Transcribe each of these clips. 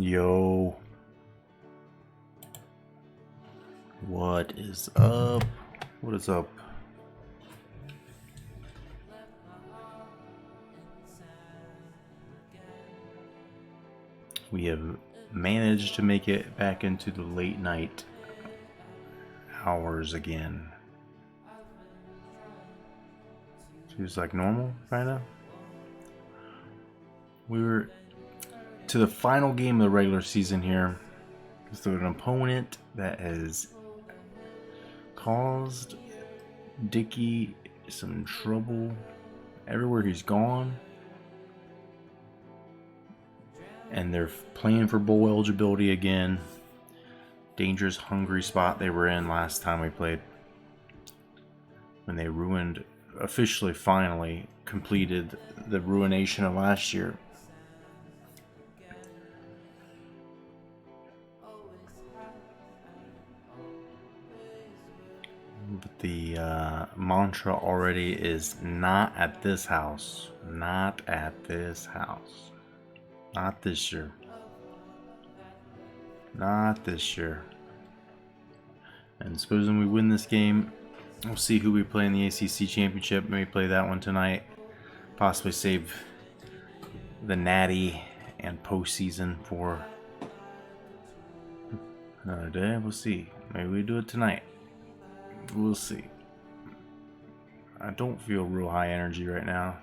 Yo. What is up? What is up? We have managed to make it back into the late night hours again. Feels like normal, kinda. We were to the final game of the regular season here with an opponent that has caused Dickie some trouble everywhere he's gone. And they're playing for bowl eligibility again. Dangerous, hungry spot they were in last time we played. When they ruined, officially, finally completed the ruination of last year. But the mantra already is not at this house. Not at this house. Not this year. Not this year. And supposing we win this game, we'll see who we play in the ACC championship. Maybe play that one tonight. Possibly save the Natty and postseason for another day. We'll see. Maybe we do it tonight. We'll see. I don't feel real high energy right now,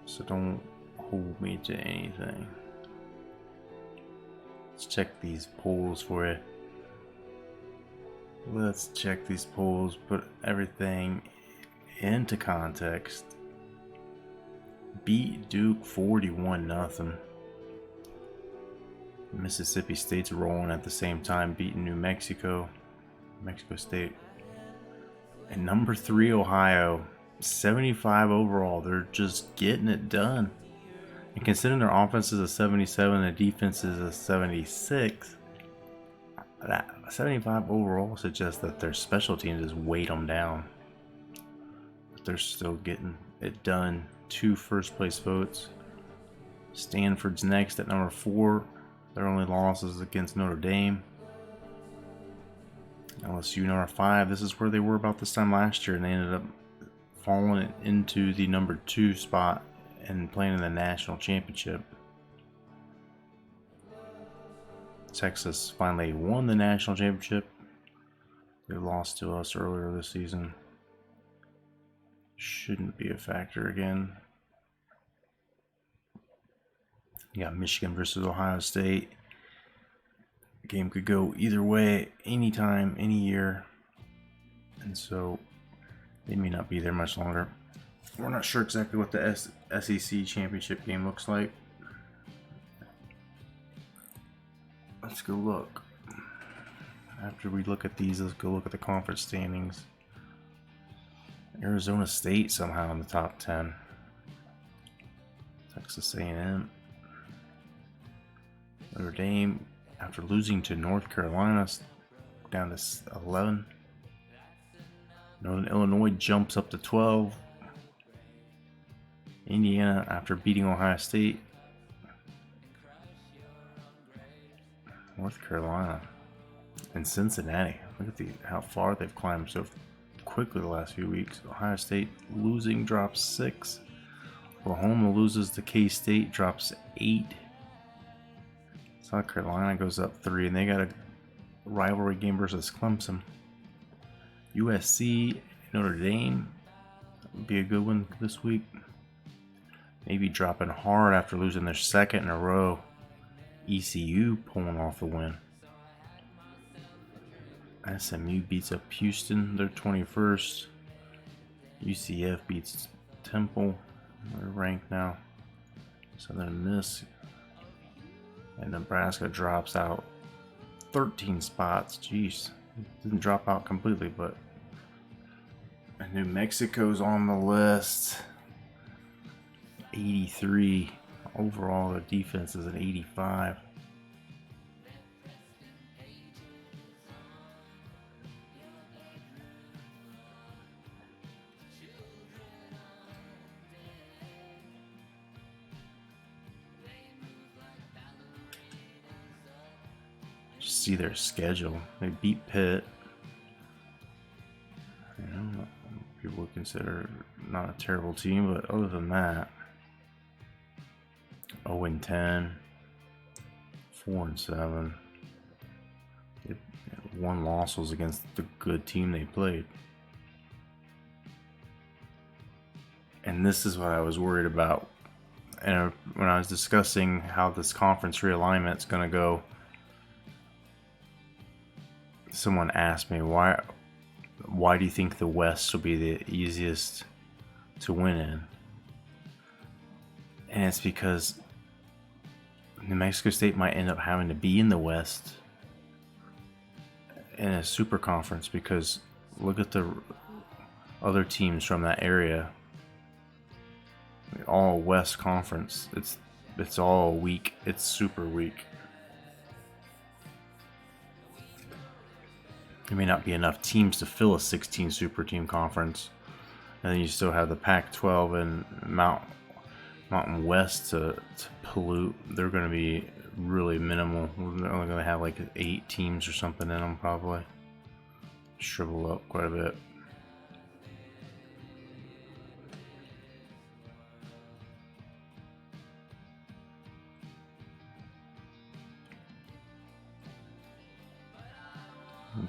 so don't hold me to anything. Let's check these polls for you. Let's check these polls, put everything into context. Beat Duke 41-0. Mississippi State's rolling at the same time, beating Mexico State. And number 3, Ohio, 75 overall. They're just getting it done. And considering their offense is a 77 and the defense is a 76, that 75 overall suggests that their special teams just weighed them down. But they're still getting it done. 2 first place votes. Stanford's next at number 4. Their only loss is against Notre Dame. LSU number 5. This is where they were about this time last year, and they ended up falling into the number 2 spot and playing in the national championship. Texas finally won the national championship. They lost to us earlier this season. Shouldn't be a factor again. You got Michigan versus Ohio State. The game could go either way, anytime, any year. And so they may not be there much longer. We're not sure exactly what the SEC championship game looks like. Let's go look. After we look at these, let's go look at the conference standings. Arizona State somehow in the top 10. Texas A&M. Notre Dame, after losing to North Carolina, down to 11. Northern Illinois jumps up to 12. Indiana, after beating Ohio State. North Carolina and Cincinnati. Look at how far they've climbed so quickly the last few weeks. Ohio State losing, drops 6. Oklahoma loses to K-State, drops 8. South Carolina goes up 3, and they got a rivalry game versus Clemson. USC, Notre Dame would be a good one this week. Maybe dropping hard after losing their 2nd in a row. ECU pulling off the win. SMU beats up Houston, they're 21st. UCF beats Temple, they're ranked now. Southern Miss. And Nebraska drops out 13 spots. Jeez. Didn't drop out completely, but New Mexico's on the list. 83. Overall, the defense is an 85. see their schedule. They beat Pitt. You know, people would consider not a terrible team, but other than that, 0-10, 4-7. One loss was against the good team they played. And this is what I was worried about. And when I was discussing how this conference realignment is going to go, someone asked me, why do you think the West will be the easiest to win in? And it's because New Mexico State might end up having to be in the West in a super conference, because look at the other teams from that area. All West Conference. It's all weak. It's super weak. There may not be enough teams to fill a 16 super team conference, and then you still have the Pac-12 and Mountain West to pollute. They're going to be really minimal. They're only going to have like 8 teams or something in them, probably. Shrivel up quite a bit.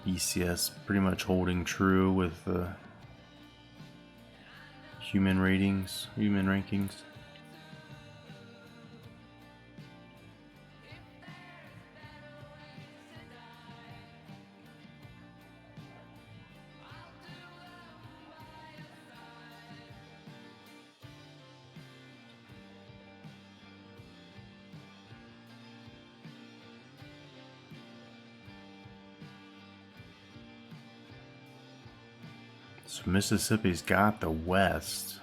BCS pretty much holding true with the human rankings. So Mississippi's got the West.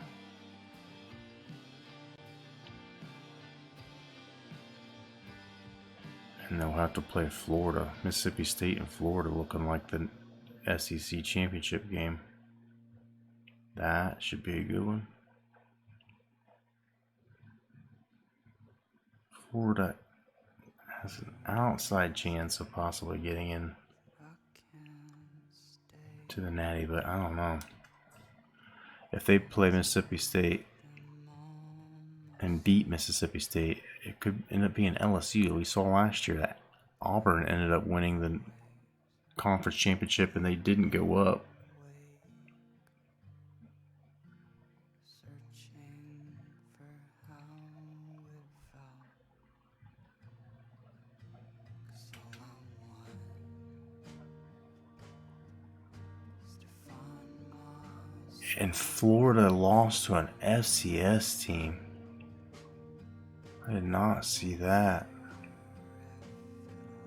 And they'll have to play Florida. Mississippi State and Florida looking like the SEC championship game. That should be a good one. Florida has an outside chance of possibly getting in to the Natty, but I don't know. If they play Mississippi State and beat Mississippi State, it could end up being LSU. We saw last year that Auburn ended up winning the conference championship and they didn't go up. And Florida lost to an FCS team. I did not see that.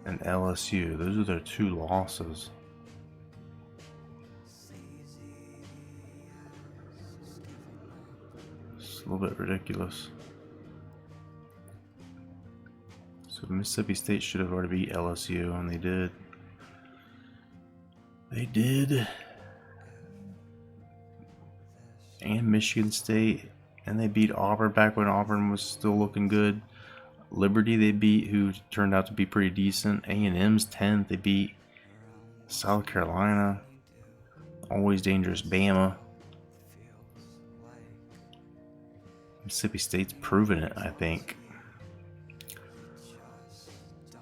And LSU, those are their 2 losses. It's a little bit ridiculous. So Mississippi State should have already beat LSU, and they did. They did. And Michigan State, and they beat Auburn back when Auburn was still looking good. Liberty they beat, who turned out to be pretty decent. A&M's 10th, they beat South Carolina. Always dangerous Bama. Mississippi State's proven it, I think.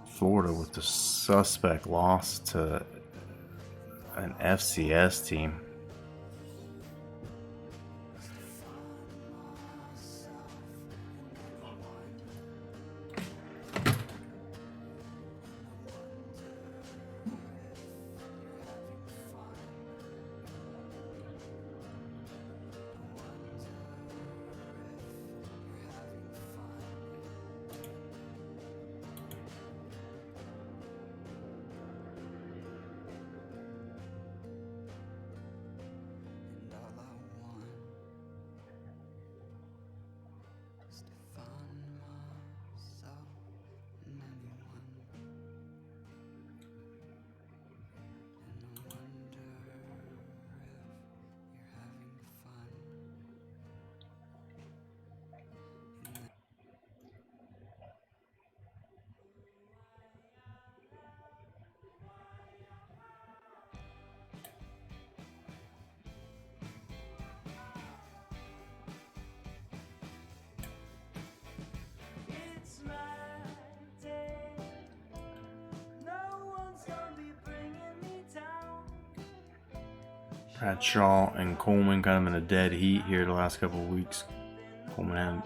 Florida with the suspect loss to an FCS team. Bradshaw and Coleman kind of in a dead heat here the last couple of weeks. Coleman had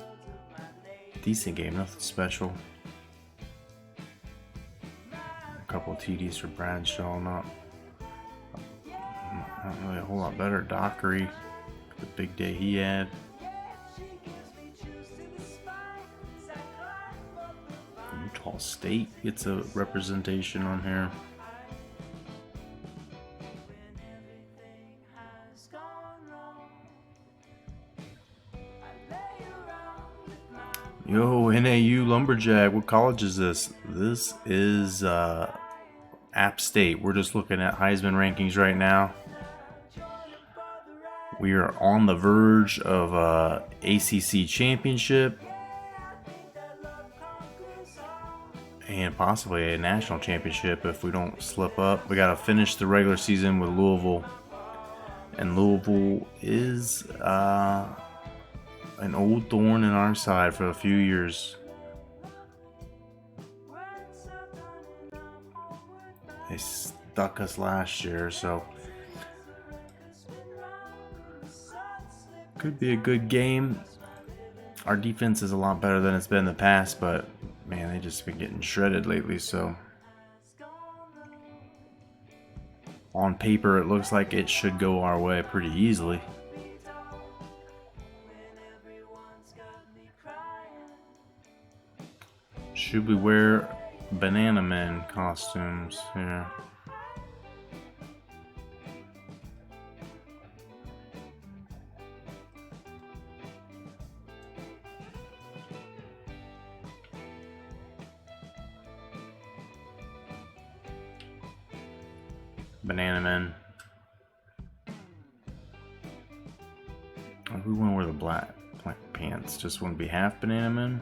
a decent game, nothing special. A couple of TDs for Bradshaw, not really a whole lot better. Dockery, the big day he had. Utah State gets a representation on here. Yo, NAU Lumberjack, what college is this? This is App State. We're just looking at Heisman rankings right now. We are on the verge of ACC championship and possibly a national championship if we don't slip up. We got to finish the regular season with Louisville, and Louisville is an old thorn in our side for a few years. They stuck us last year, so could be a good game. Our defense is a lot better than it's been in the past, but man, they just been getting shredded lately, so on paper it looks like it should go our way pretty easily. Should we wear Banana Man costumes here? Banana Man. We want to wear the black pants. Just want to be half Banana Man.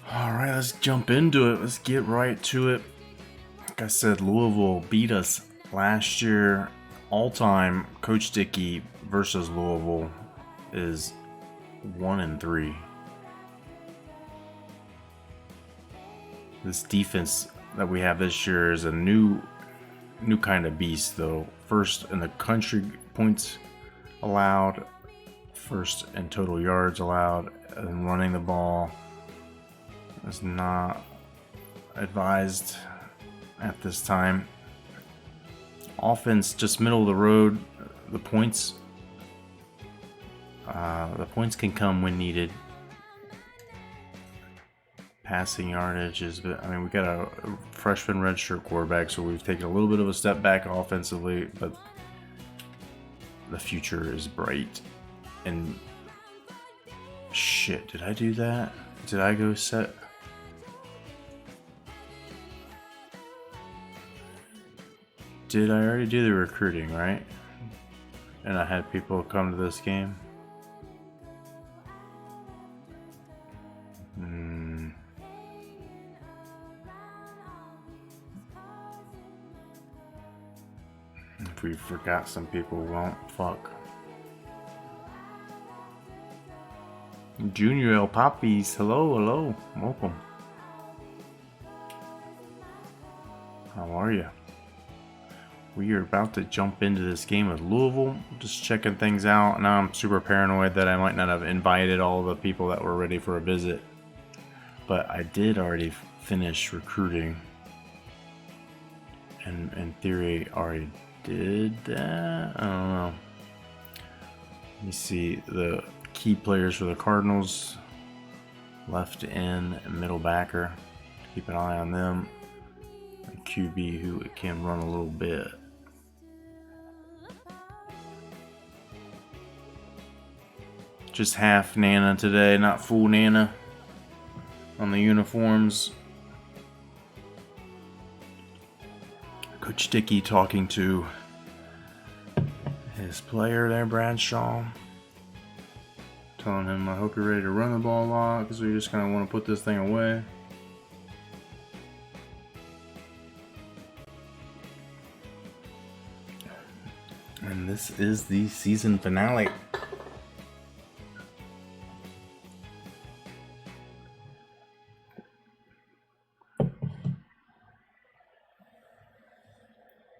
Alright, let's jump into it. Let's get right to it. Like I said, Louisville beat us last year. All-time Coach Dickie versus Louisville is 1-3. This defense that we have this year is a new kind of beast, though. First in the country points allowed, first in total yards allowed, and running the ball is not advised at this time. Offense just middle of the road. The points can come when needed. Passing yardage is, I mean, we got a freshman redshirt quarterback, so we've taken a little bit of a step back offensively, but the future is bright. And shit, did I do that? Did I go set? Did I already do the recruiting, right? And I had people come to this game? If we forgot some people, won't. Fuck. Junior El Poppies, hello, welcome. How are you? We are about to jump into this game with Louisville. Just checking things out. Now I'm super paranoid that I might not have invited all the people that were ready for a visit. But I did already finish recruiting. And in theory, already did that? I don't know. Let me see the key players for the Cardinals. Left end and middle backer. Keep an eye on them. And QB who can run a little bit. Just half Nana today, not full Nana on the uniforms. Coach Dickie talking to his player there, Bradshaw. Telling him, I hope you're ready to run the ball a lot because we just kind of want to put this thing away. And this is the season finale.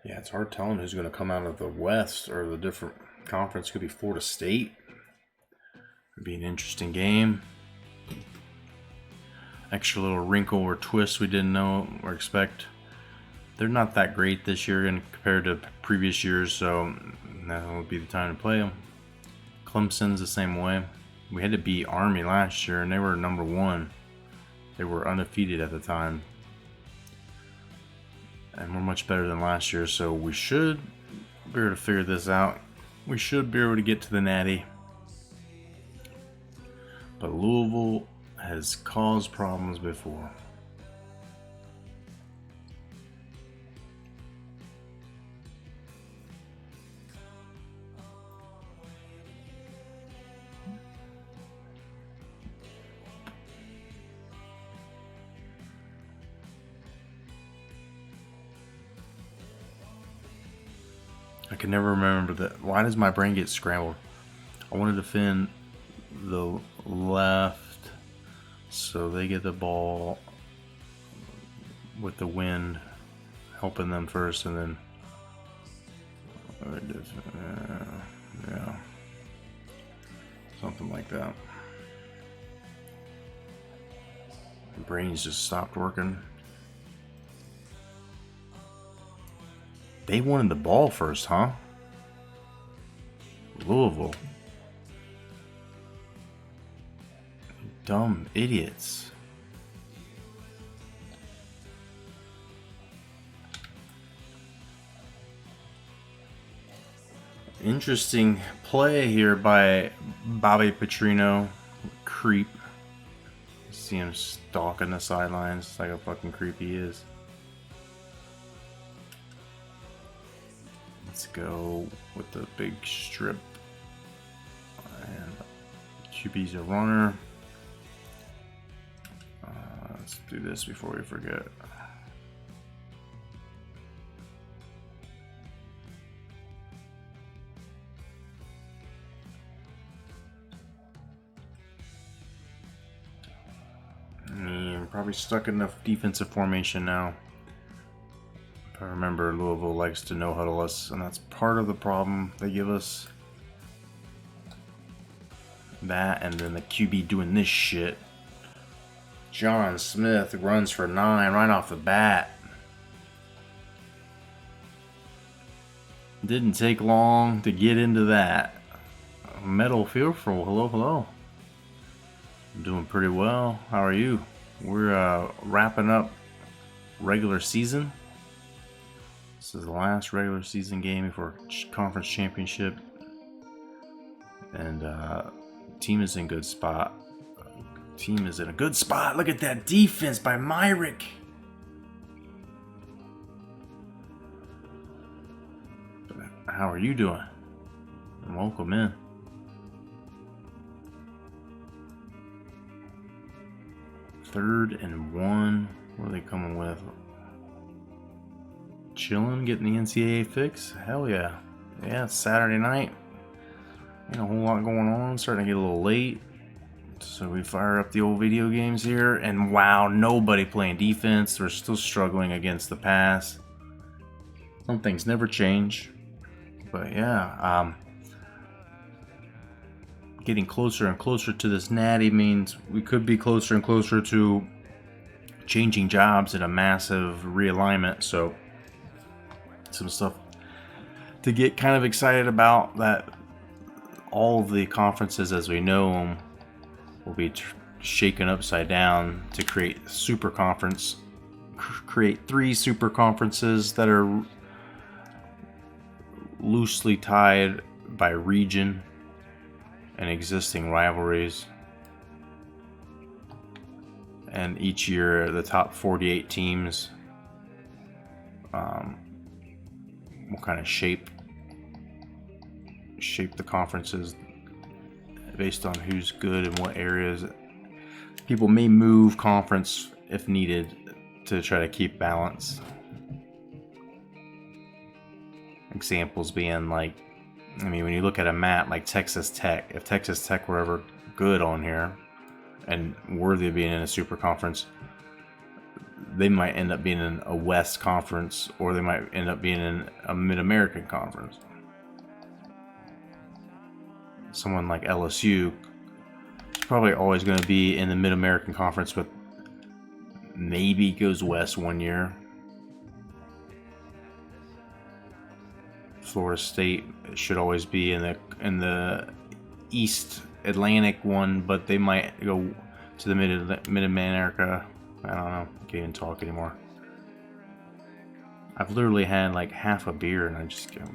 Yeah, it's hard telling who's going to come out of the West or the different conference. Could be Florida State. It'd be an interesting game. Extra little wrinkle or twist we didn't know or expect. They're not that great this year compared to previous years, so that would be the time to play them. Clemson's the same way. We had to beat Army last year, and they were number 1. They were undefeated at the time. And we're much better than last year, so we should be able to figure this out. We should be able to get to the Natty. But Louisville has caused problems before. I can never remember that. Why does my brain get scrambled? I want to defend the left so they get the ball with the wind helping them first, and then yeah, something like that. My brain's just stopped working. They wanted the ball first, huh? Louisville. Dumb idiots. Interesting play here by Bobby Petrino. Creep. See him stalking the sidelines like a fucking creep he is. Let's go with the big strip. And QB's a runner. Let's do this before we forget. I'm probably stuck in the defensive formation now. If I remember, Louisville likes to no huddle us, and that's part of the problem. They give us that, and then the QB doing this shit. John Smith runs for 9 right off the bat. Didn't take long to get into that. Metal Fearful, hello. I'm doing pretty well. How are you? We're wrapping up regular season. This is the last regular season game before conference championship. And team is in good spot. Team is in a good spot. Look at that defense by Myrick. How are you doing? Welcome in. Third and 1. What are they coming with? Chilling, getting the NCAA fix? Hell yeah. Yeah, it's Saturday night. Ain't a whole lot going on. Starting to get a little late. So we fire up the old video games here. And wow, nobody playing defense. We're still struggling against the pass. Some things never change. But yeah, getting closer and closer to this Natty means we could be closer and closer to changing jobs in a massive realignment. So some stuff to get kind of excited about, that all of the conferences as we know them will be shaken upside down to create super conference, create 3 super conferences that are loosely tied by region. and existing rivalries. And each year, the top 48 teams will kind of shape the conferences based on who's good and what areas. People may move conference if needed to try to keep balance. Examples being like, I mean, when you look at a map like Texas Tech, if Texas Tech were ever good on here and worthy of being in a super conference, they might end up being in a West conference, or they might end up being in a Mid-American conference. Someone like LSU is probably always going to be in the Mid-American conference, but maybe goes West one year. Florida State should always be in the East Atlantic one, but they might go to the Mid-America. I don't know. I can't even talk anymore. I've literally had like half a beer and I'm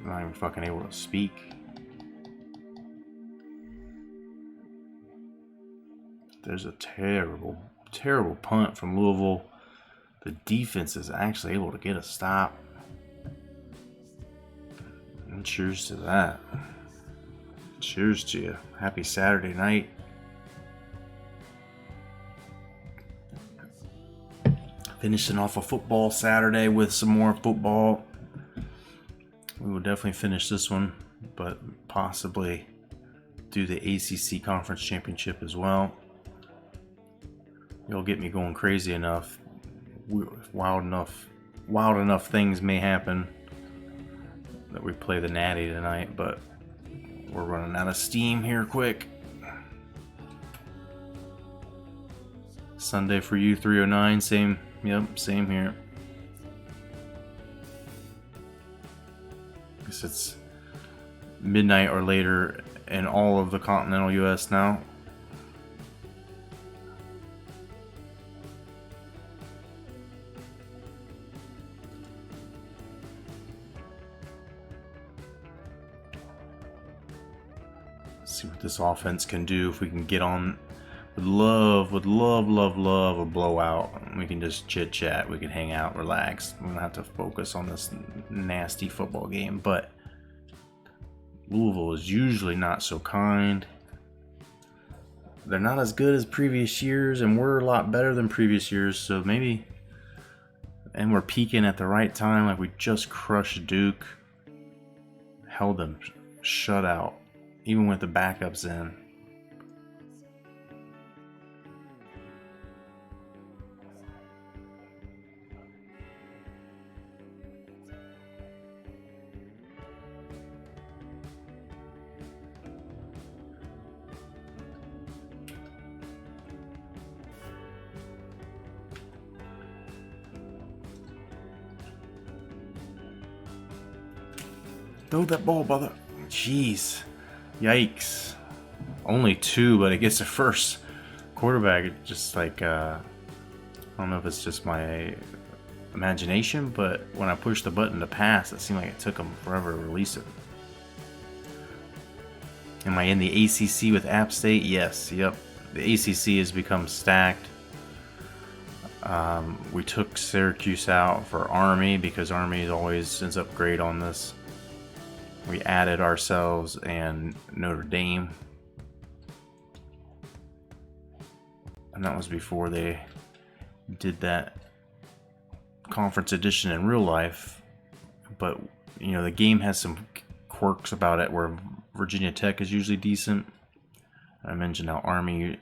not even fucking able to speak. There's a terrible, terrible punt from Louisville. The defense is actually able to get a stop. And cheers to that. Cheers to you. Happy Saturday night. Finishing off a football Saturday with some more football. We will definitely finish this one, but possibly do the ACC Conference Championship as well. It'll get me going crazy enough. Wild enough things may happen that we play the Natty tonight, but we're running out of steam here quick. Sunday for you, 309, same here. I guess it's midnight or later in all of the continental US now. See what this offense can do. If we can get on, would love a blowout. We can just chit chat. We can hang out, relax. We don't have to focus on this nasty football game. But Louisville is usually not so kind. They're not as good as previous years, and we're a lot better than previous years. So maybe, and we're peaking at the right time. Like we just crushed Duke, held them shut out, even with the backups in. Throw that ball, brother. Jeez. Yikes. Only 2, but it gets the first quarterback. It just like, I don't know if it's just my imagination, but when I pushed the button to pass, it seemed like it took them forever to release it. Am I in the ACC with App State? Yes. Yep. The ACC has become stacked. We took Syracuse out for Army because Army always ends up great on this. We added ourselves and Notre Dame. And that was before they did that conference edition in real life. But, you know, the game has some quirks about it where Virginia Tech is usually decent. I mentioned how Army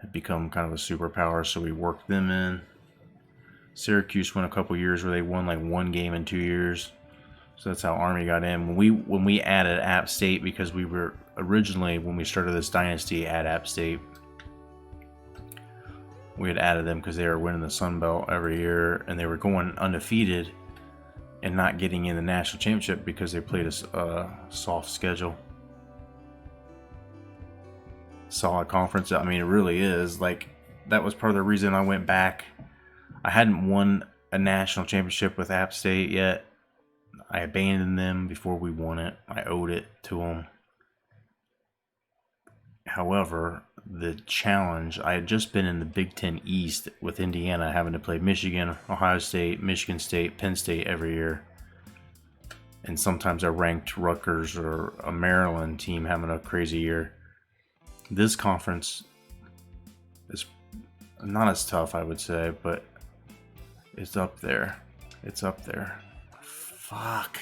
had become kind of a superpower, so we worked them in. Syracuse went a couple years where they won like 1 game in 2 years. So that's how Army got in. When we added App State, because we were originally, when we started this dynasty at App State, we had added them because they were winning the Sun Belt every year and they were going undefeated and not getting in the national championship because they played a soft schedule. Solid conference. I mean, it really is. Like, that was part of the reason I went back. I hadn't won a national championship with App State yet. I abandoned them before we won it. I owed it to them. However, the challenge, I had just been in the Big Ten East with Indiana having to play Michigan, Ohio State, Michigan State, Penn State every year. And sometimes I ranked Rutgers or a Maryland team having a crazy year. This conference is not as tough, I would say, but it's up there. It's up there. Fuck.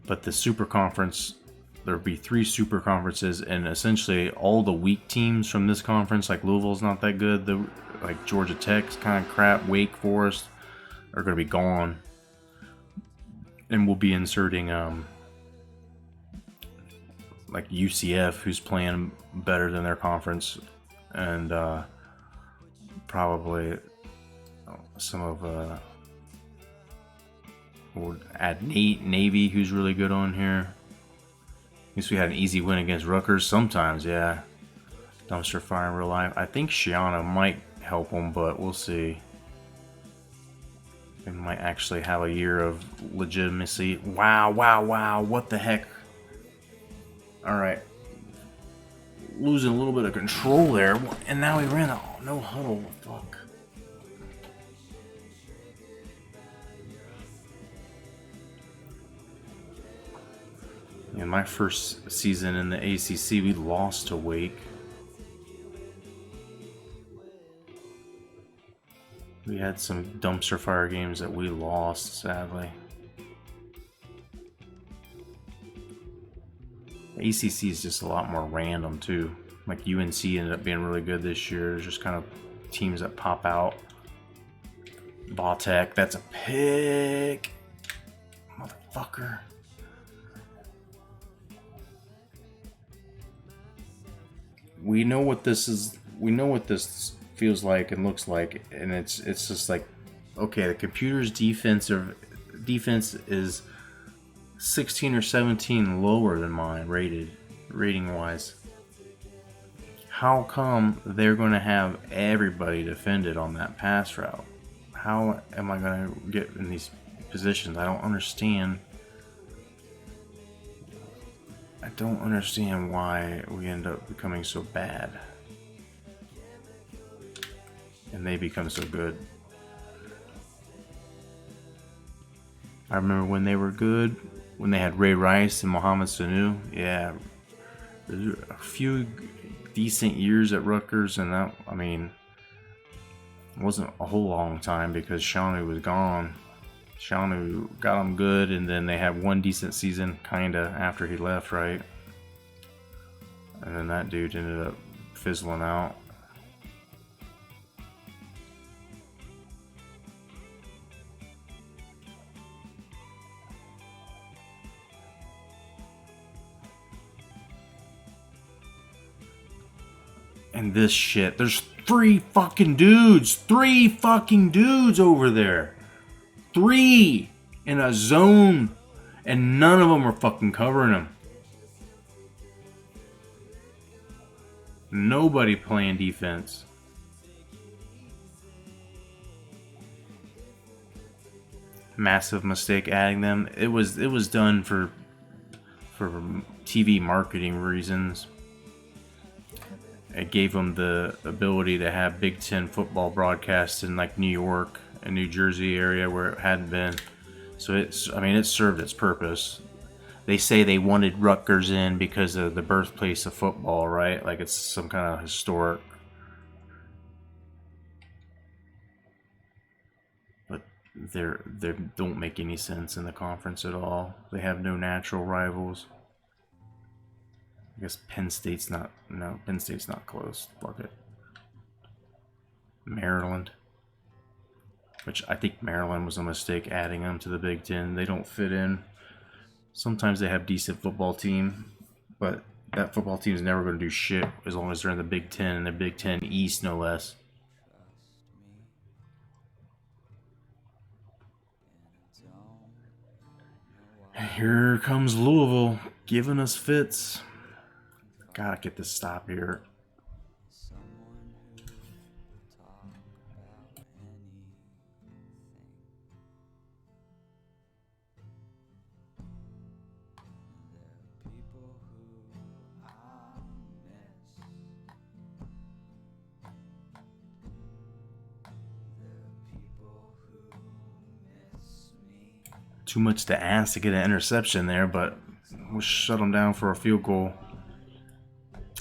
But the super conference, there'd be 3 super conferences, and essentially all the weak teams from this conference, like Louisville's not that good, like Georgia Tech's kind of crap, Wake Forest, are going to be gone. And we'll be inserting like UCF, who's playing better than their conference, and probably some of we'll add Navy, who's really good on here. At least we had an easy win against Rutgers. Sometimes, yeah. Dumpster fire in real life. I think Shiano might help them, but we'll see. They might actually have a year of legitimacy. Wow, wow, wow. What the heck? Alright. Losing a little bit of control there. And now he ran a no huddle. Fuck. In my first season in the ACC, we lost to Wake. We had some dumpster fire games that we lost, sadly. The ACC is just a lot more random, too. Like UNC ended up being really good this year. There's just kind of teams that pop out. Baltech, that's a pick. Motherfucker. We know what this is. We know what this feels like and looks like, and it's just like, okay, the computer's defense is 16 or 17 lower than mine rating wise. How come they're going to have everybody defended on that pass route? How am I going to get in these positions? I don't understand. I don't understand why we end up becoming so bad. And they become so good. I remember when they were good, when they had Ray Rice and Mohamed Sanu. Yeah, there's a few decent years at Rutgers, and that, I mean, it wasn't a whole long time because Shawnee was gone. Shawnee got them good, and then they had one decent season, kinda, after he left, right? And then that dude ended up fizzling out. And this shit, there's 3 fucking dudes over there. 3 in a zone, and none of them are fucking covering them. Nobody playing defense. Massive mistake adding them. It was done for TV marketing reasons. It gave them the ability to have Big Ten football broadcasts in like New York and New Jersey area where it hadn't been. So it served its purpose. They say they wanted Rutgers in because of the birthplace of football, right? Like it's some kind of historic. But they don't make any sense in the conference at all. They have no natural rivals. I guess Penn State's not close. Fuck it. Maryland. Which I think Maryland was a mistake adding them to the Big Ten. They don't fit in. Sometimes they have decent football team, but that football team is never going to do shit as long as they're in the Big Ten and the Big Ten East, no less. And here comes Louisville giving us fits. Gotta get this stop here. too much to ask to get an interception there, but we'll shut them down for a field goal.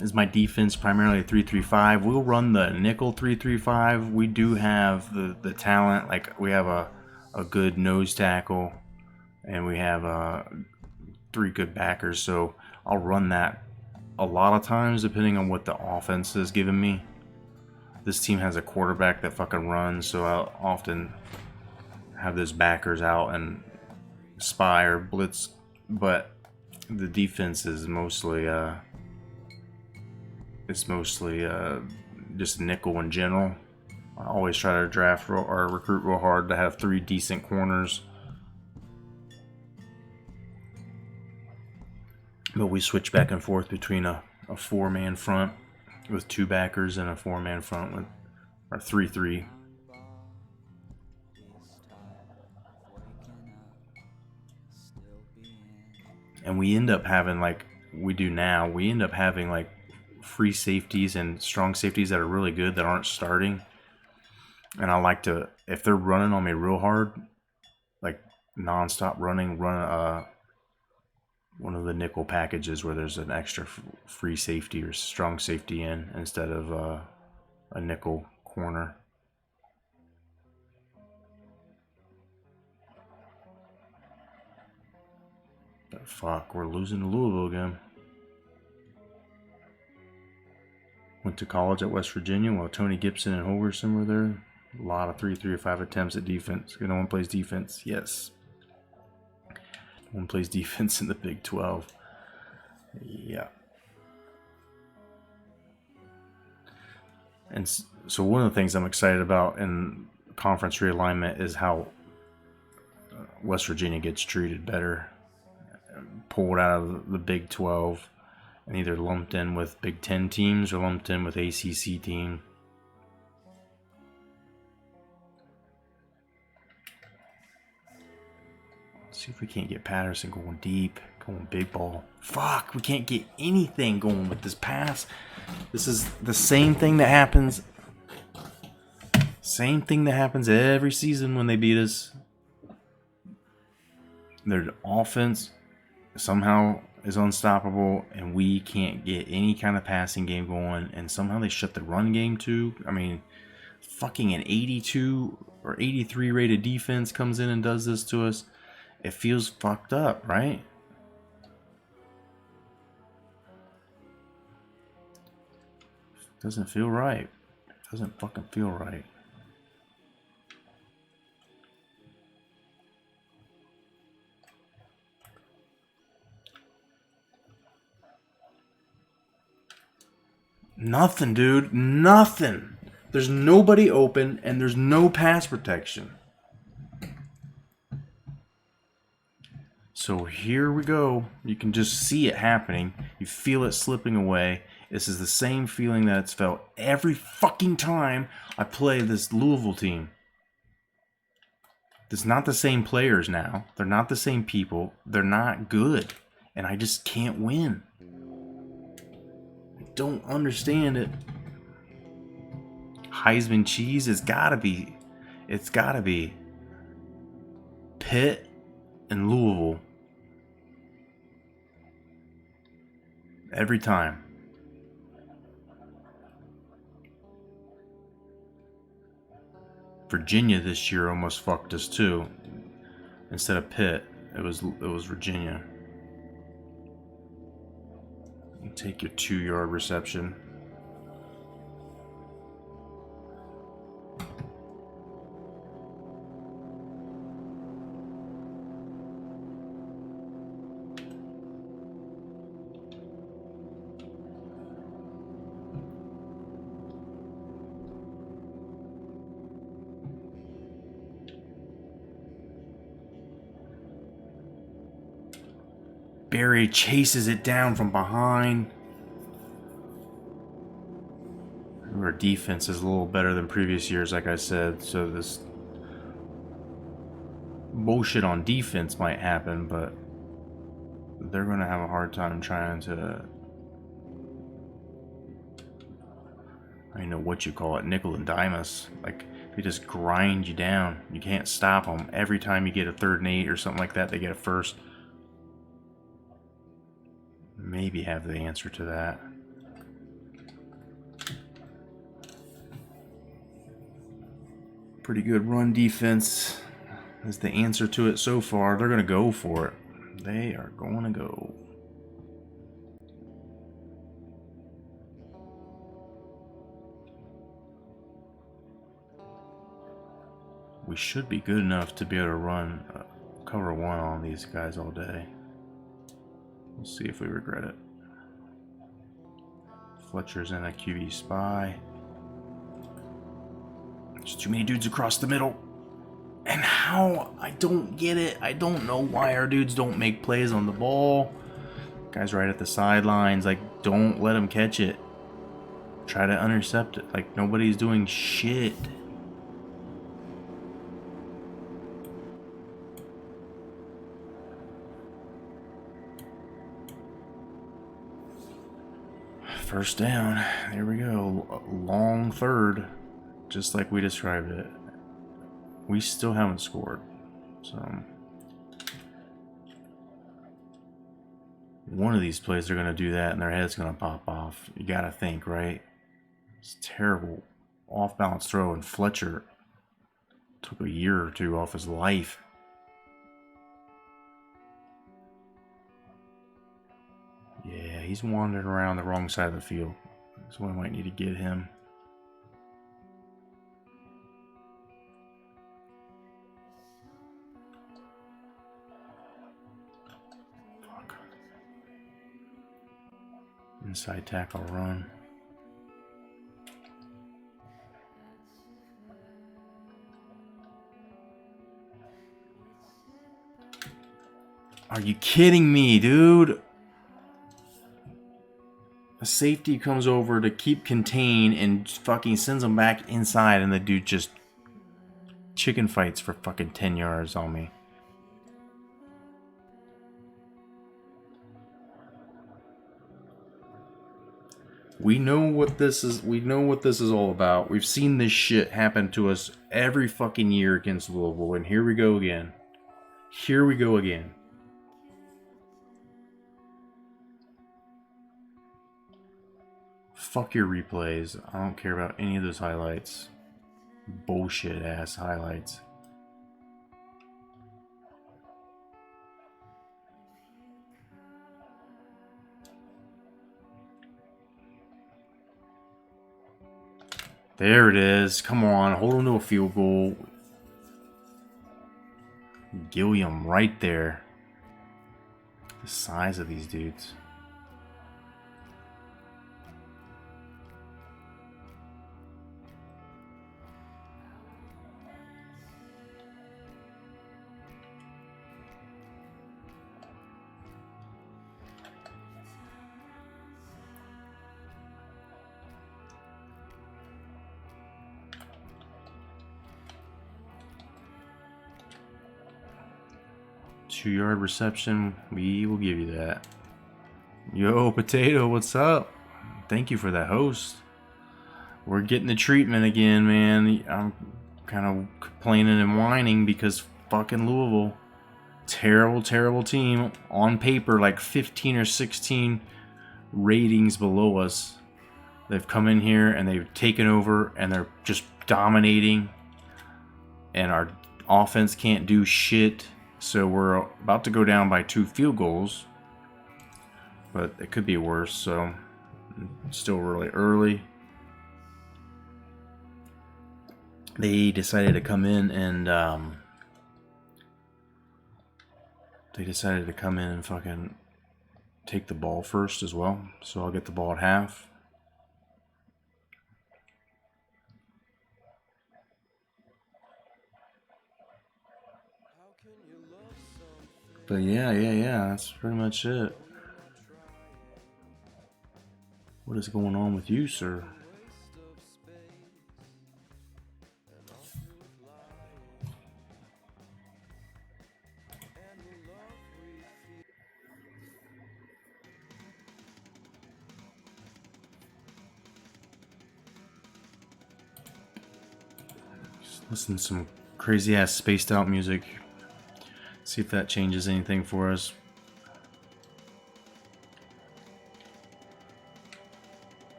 Is my defense primarily 3-3-5? We'll run the nickel 3-3-5. We do have the talent. Like, we have a good nose tackle, and we have 3 good backers. So I'll run that a lot of times, depending on what the offense is giving me. This team has a quarterback that fucking runs, so I'll often have those backers out and spy or blitz. But the defense is mostly just nickel in general. I always try to draft or recruit real hard to have 3 decent corners. But we switch back and forth between a 4-man front with 2 backers and a 4-man front with our 3-3. And we end up having, like we do now, we end up having like free safeties and strong safeties that are really good that aren't starting. And I like to, if they're running on me real hard, like non-stop running, run one of the nickel packages where there's an extra free safety or strong safety in instead of a nickel corner. But fuck, we're losing to Louisville again. Went to college at West Virginia while Tony Gibson and Holgerson were there. A lot of 3-3-5 attempts at defense. No one plays defense. Yes. No one plays defense in the Big 12. Yeah. And so one of the things I'm excited about in conference realignment is how West Virginia gets treated better. Pulled out of the Big 12 and either lumped in with Big 10 teams or lumped in with ACC team. Let's see if we can't get Patterson going deep, going big ball. Fuck, we can't get anything going with this pass. This is the same thing that happens. Same thing that happens every season when they beat us. Their offense somehow is unstoppable, and we can't get any kind of passing game going, and somehow they shut the run game too. I mean, fucking an 82 or 83 rated defense comes in and does this to us. It feels fucked up, right? Doesn't feel right. Doesn't fucking feel right. Nothing, dude. Nothing. There's nobody open and there's no pass protection. So here we go. You can just see it happening. You feel it slipping away. This is the same feeling that it's felt every fucking time I play this Louisville team. It's not the same players now. They're not the same people. They're not good. And I just can't win. I don't understand it. Heisman cheese, it's gotta be Pitt and Louisville. Every time. Virginia this year almost fucked us too. Instead of Pitt, it was Virginia. You take your 2-yard reception. Barry chases it down from behind. Our defense is a little better than previous years, like I said, so this bullshit on defense might happen, but they're going to have a hard time trying to, I don't know what you call it, nickel and dime us. Like, They just grind you down. You can't stop them. Every time you get a 3rd and 8 or something like that, they get a first. Maybe have the answer to that. Pretty good run defense is the answer to it so far. They're going to go for it. They are going to go. We should be good enough to be able to run cover 1 on these guys all day. We'll see if we regret it. Fletcher's in a QB spy. There's too many dudes across the middle. And how? I don't get it. I don't know why our dudes don't make plays on the ball. Guys right at the sidelines. Like, don't let them catch it. Try to intercept it. Like, nobody's doing shit. First down. There we go. Long 3rd. Just like we described it. We still haven't scored. So one of these plays they're going to do that and their head's going to pop off. You got to think, right? It's a terrible off-balance throw, and Fletcher took a year or 2 off his life. Yeah, he's wandering around the wrong side of the field. So we might need to get him. Fuck. Inside tackle run. Are you kidding me, dude? A safety comes over to keep contained and fucking sends him back inside, and the dude just chicken fights for fucking 10 yards on me. We know what this is. We know what this is all about. We've seen this shit happen to us every fucking year against Louisville, and here we go again. Here we go again. Fuck your replays. I don't care about any of those highlights. Bullshit ass highlights. There it is. Come on. Hold them to a field goal. Gilliam right there. The size of these dudes. Two-yard reception, we will give you that. Yo, Potato, what's up? Thank you for that host. We're getting the treatment again, man. I'm kind of complaining and whining because fucking Louisville. Terrible, terrible team. On paper, like 15 or 16 ratings below us. They've come in here and they've taken over and they're just dominating. And our offense can't do shit. So we're about to go down by 2 field goals, but it could be worse, so it's still really early. They decided to come in and fucking take the ball first as well. So I'll get the ball at half. But yeah, that's pretty much it. What is going on with you, sir? Listen to some crazy ass spaced out music. See if that changes anything for us.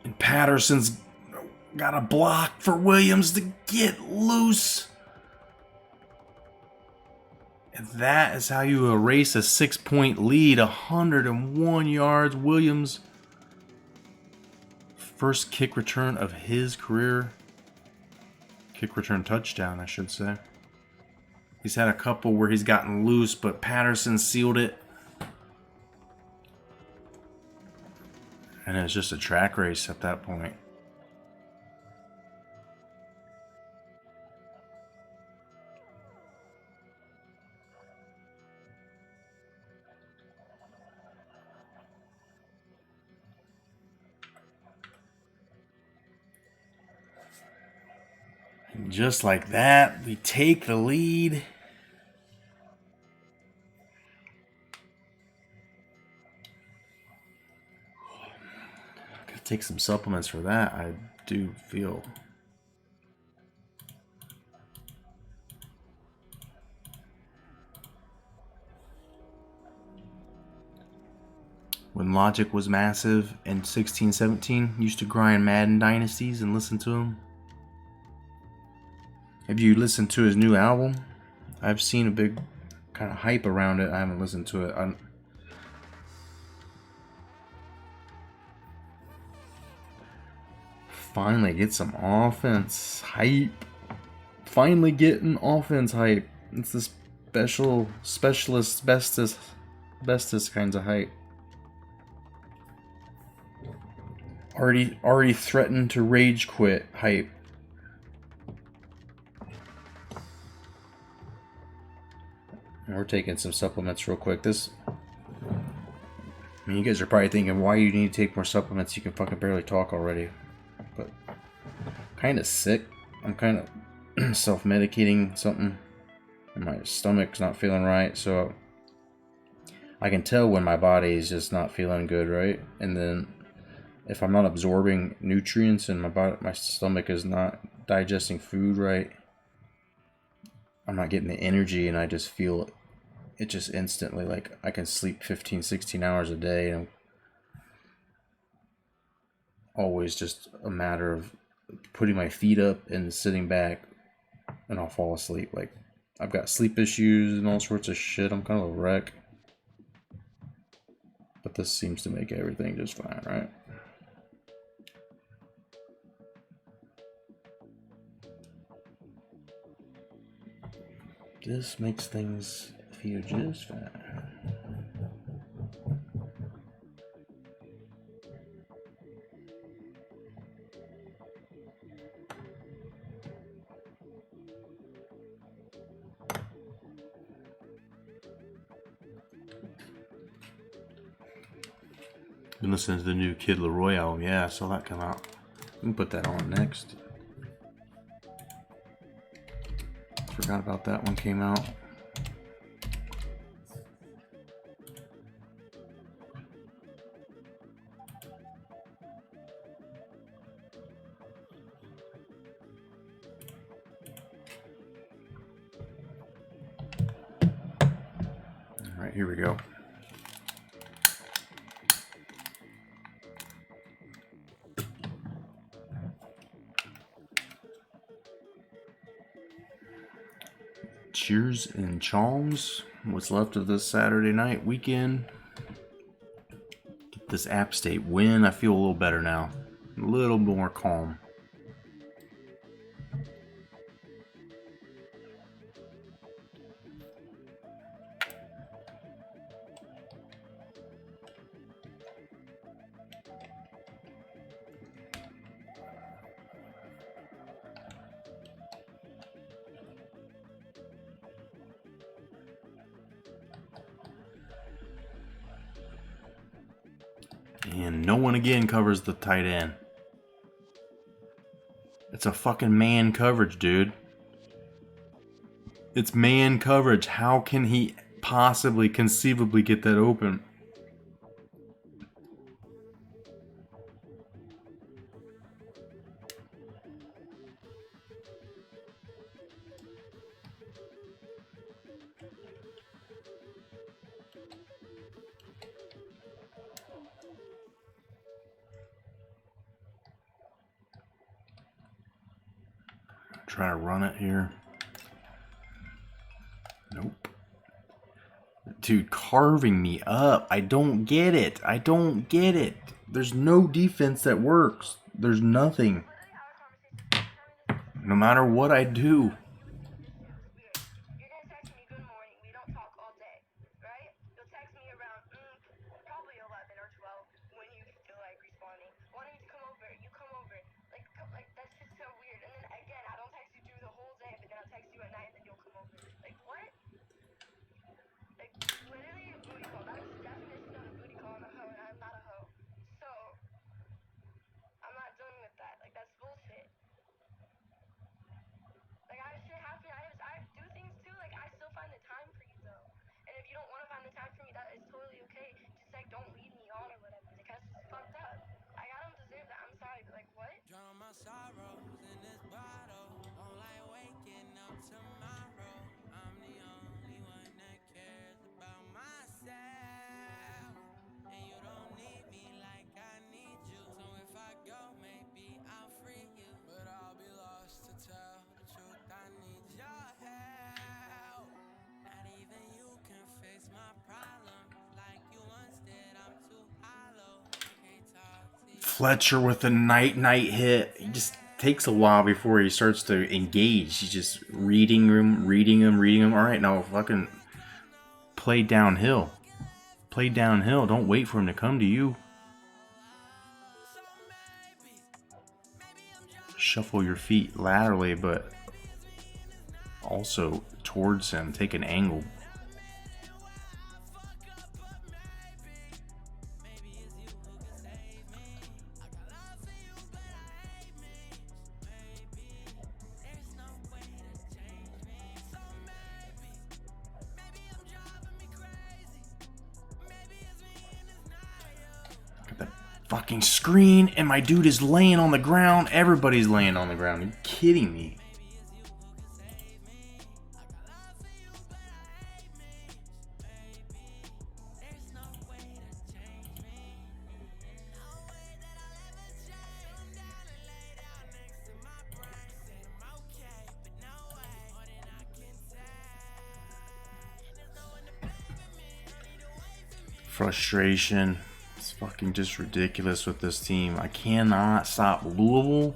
And Patterson's got a block for Williams to get loose. And that is how you erase a 6-point lead. 101 yards. Williams, first kick return of his career. Kick return touchdown, I should say. He's had a couple where he's gotten loose, but Patterson sealed it. And it's just a track race at that point. And just like that, we take the lead. Gotta take some supplements for that, I do feel. When Logic was massive in 16-17, used to grind Madden Dynasties and listen to him. Have you listened to his new album? I've seen a big kind of hype around it. I haven't listened to it. Finally get some offense hype. Finally getting offense hype. It's the specialist, bestest kinds of hype. Already threatened to rage quit hype. We're taking some supplements real quick. I mean, you guys are probably thinking, why you need to take more supplements? You can fucking barely talk already. But kind of sick. I'm kind of self-medicating something. And my stomach's not feeling right, so I can tell when my body is just not feeling good, right? And then if I'm not absorbing nutrients and my stomach is not digesting food right, I'm not getting the energy, and I just feel it just instantly, like I can sleep 15, 16 hours a day, and always just a matter of putting my feet up and sitting back, and I'll fall asleep. Like, I've got sleep issues and all sorts of shit. I'm kind of a wreck. But this seems to make everything just fine, right? This makes things feel just fine. Been listening to the new Kid Laroi album. Yeah, I saw that come out. We can put that on next. Forgot about that one came out. All right, here we go. Cheers and chongs. What's left of this Saturday night weekend. Get this App State win. I feel a little better now. A little more calm. And no one again covers the tight end. It's a fucking man coverage, dude. It's man coverage. How can he possibly, conceivably get that open? Try to run it here. Nope. Dude, carving me up. I don't get it. I don't get it. There's no defense that works. There's nothing. No matter what I do. Fletcher with a night hit. He just takes a while before he starts to engage. He's just reading him. All right, now fucking play downhill. Play downhill. Don't wait for him to come to you. Shuffle your feet laterally, but also towards him. Take an angle. Fucking screen, and my dude is laying on the ground. Everybody's laying on the ground. Are you kidding me? Frustration. It's fucking just ridiculous with this team. I cannot stop Louisville.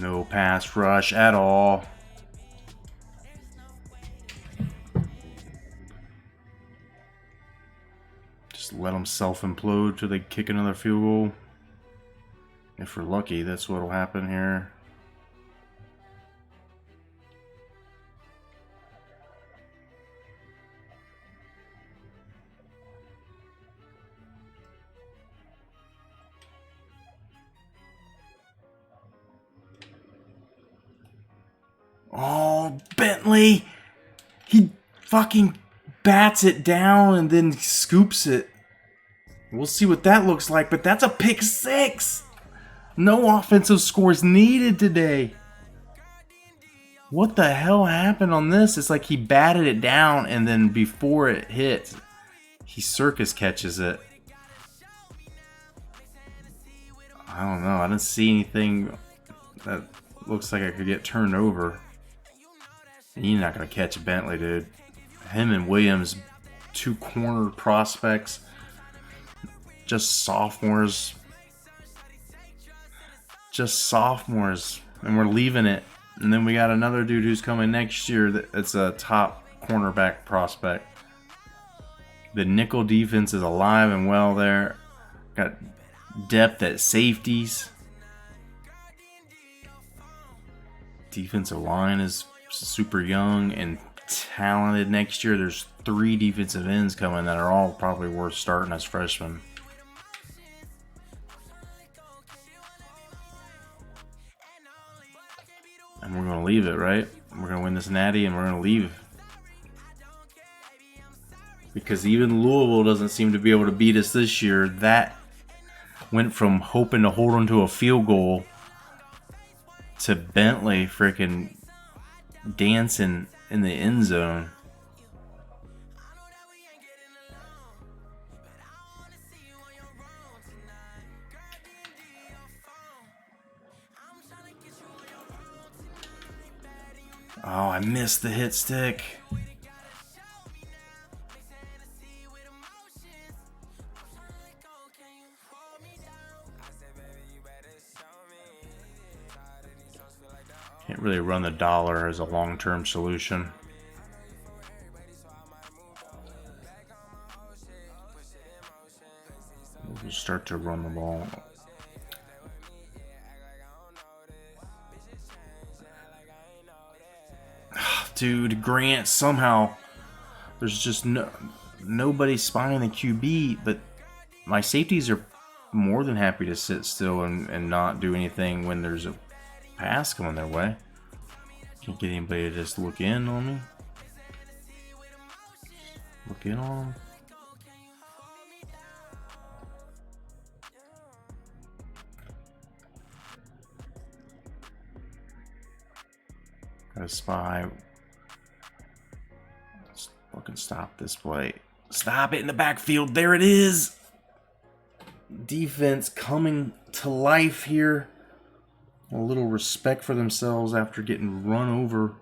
No pass rush at all. Just let them self-implode till they kick another field goal. If we're lucky, that's what'll happen here. Oh, Bentley! He fucking bats it down and then scoops it. We'll see what that looks like, but that's a pick six! No offensive scores needed today. What the hell happened on this? It's like he batted it down and then before it hits, he circus catches it. I don't know. I didn't see anything that looks like it could get turned over. You're not going to catch Bentley, dude. Him and Williams, two corner prospects. Just sophomores. And we're leaving it. And then we got another dude who's coming next year that's a top cornerback prospect. The nickel defense is alive and well there. Got depth at safeties. Defensive line is super young and talented next year. There's 3 defensive ends coming that are all probably worth starting as freshmen. And we're going to leave it, right? We're going to win this Natty and we're going to leave. Because even Louisville doesn't seem to be able to beat us this year. That went from hoping to hold on to a field goal to Bentley freaking dancing in the end zone. Oh, I missed the hit stick. Can't really run the dollar as a long-term solution. We'll start to run the ball. Dude, Grant, somehow there's just nobody spying the QB, but my safeties are more than happy to sit still and not do anything when there's a pass coming their way. Can't get anybody to just look in on me. Look in on them. Gotta spy. Let's fucking stop this play. Stop it in the backfield. There it is. Defense coming to life here. A little respect for themselves after getting run over.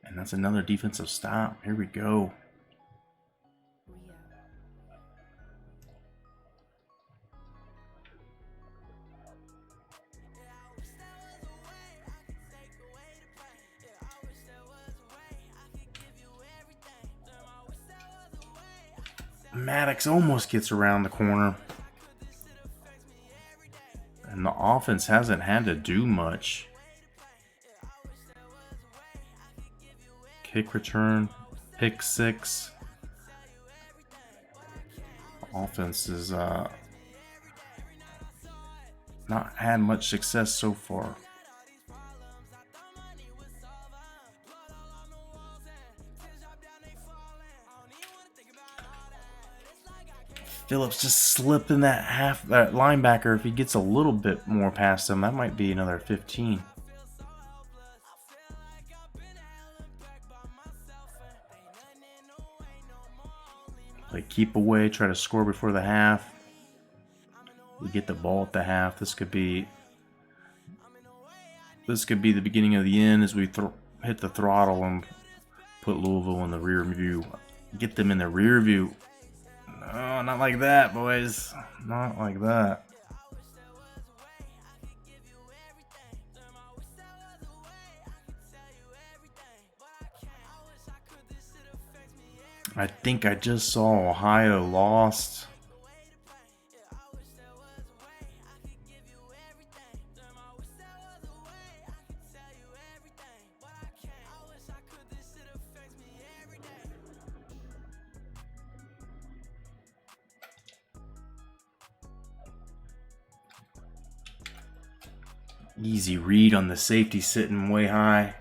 And that's another defensive stop. Here we go. Maddox almost gets around the corner. And the offense hasn't had to do much. Kick return, pick 6. Offense is not had much success so far. Phillips just slipped in that that linebacker. If he gets a little bit more past him, that might be another 15. Play keep away, try to score before the half. We get the ball at the half. This could be the beginning of the end as we hit the throttle and put Louisville in the rear view. Get them in the rear view. No, not like that, boys. Not like that. I think I just saw Ohio lost. Easy read on the safety sitting way high.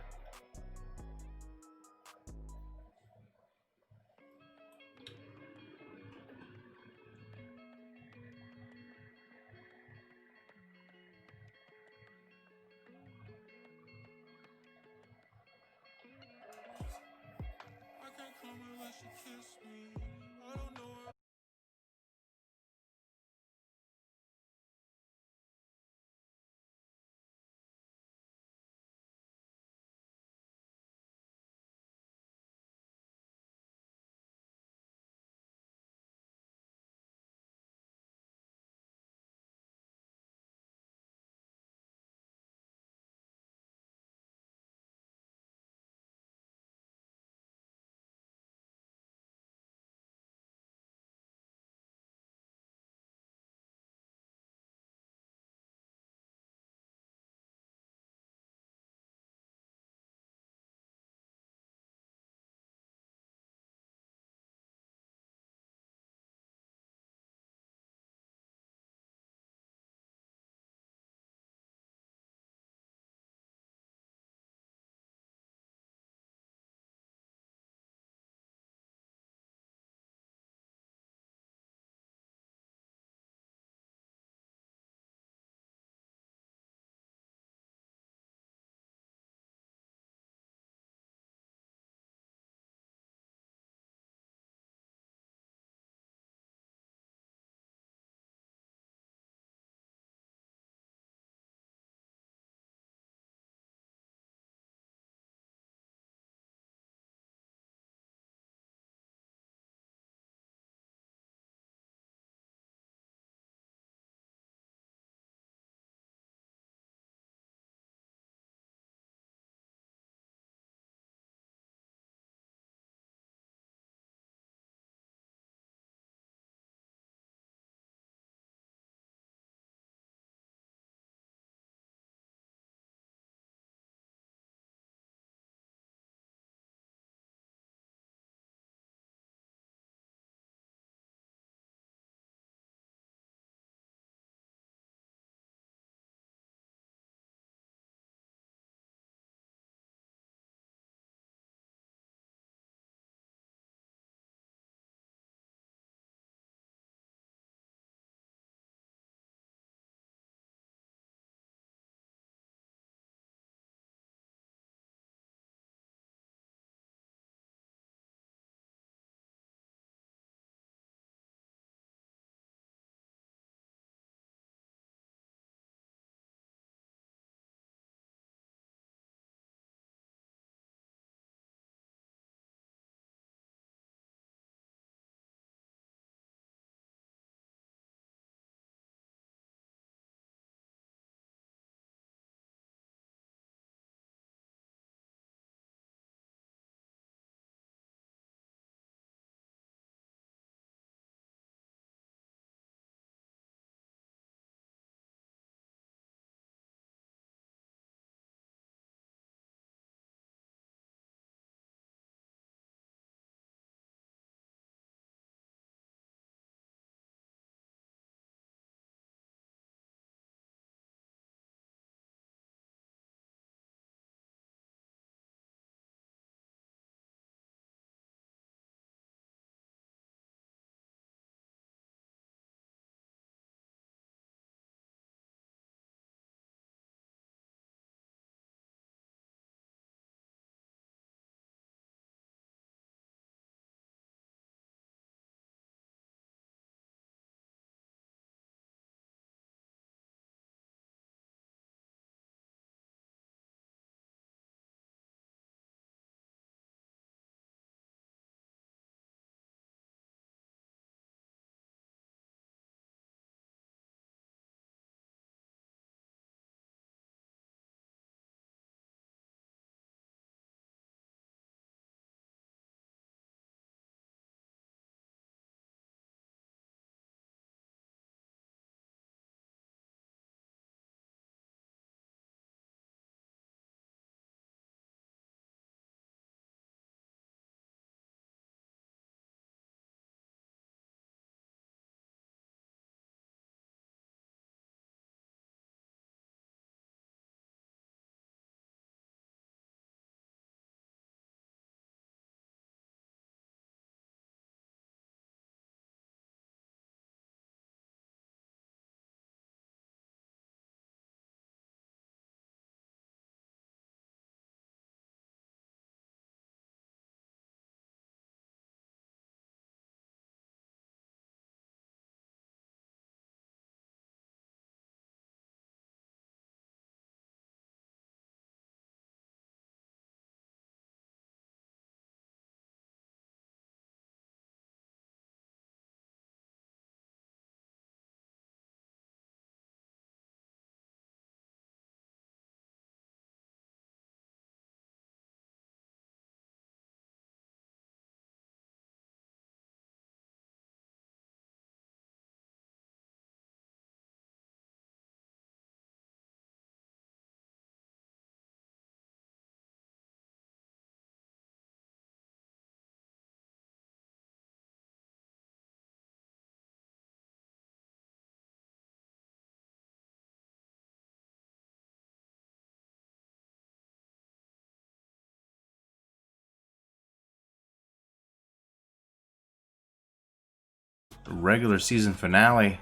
regular season finale.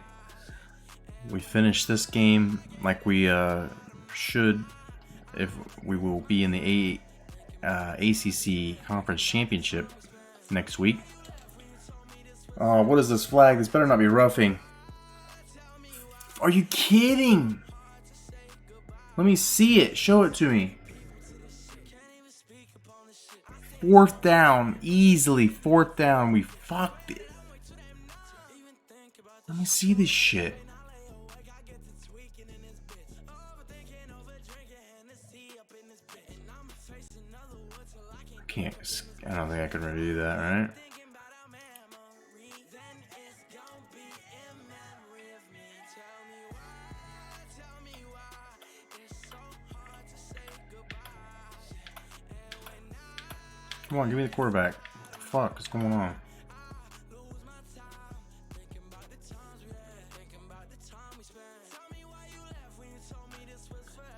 We finished this game like we should, if we will be in the ACC Conference Championship next week. What is this flag? This better not be roughing. Are you kidding? Let me see it. Show it to me. 4th down. Easily 4th down. We fucked it. Let me see this shit. I don't think I can review that, right? Come on, give me the quarterback. What the fuck is going on?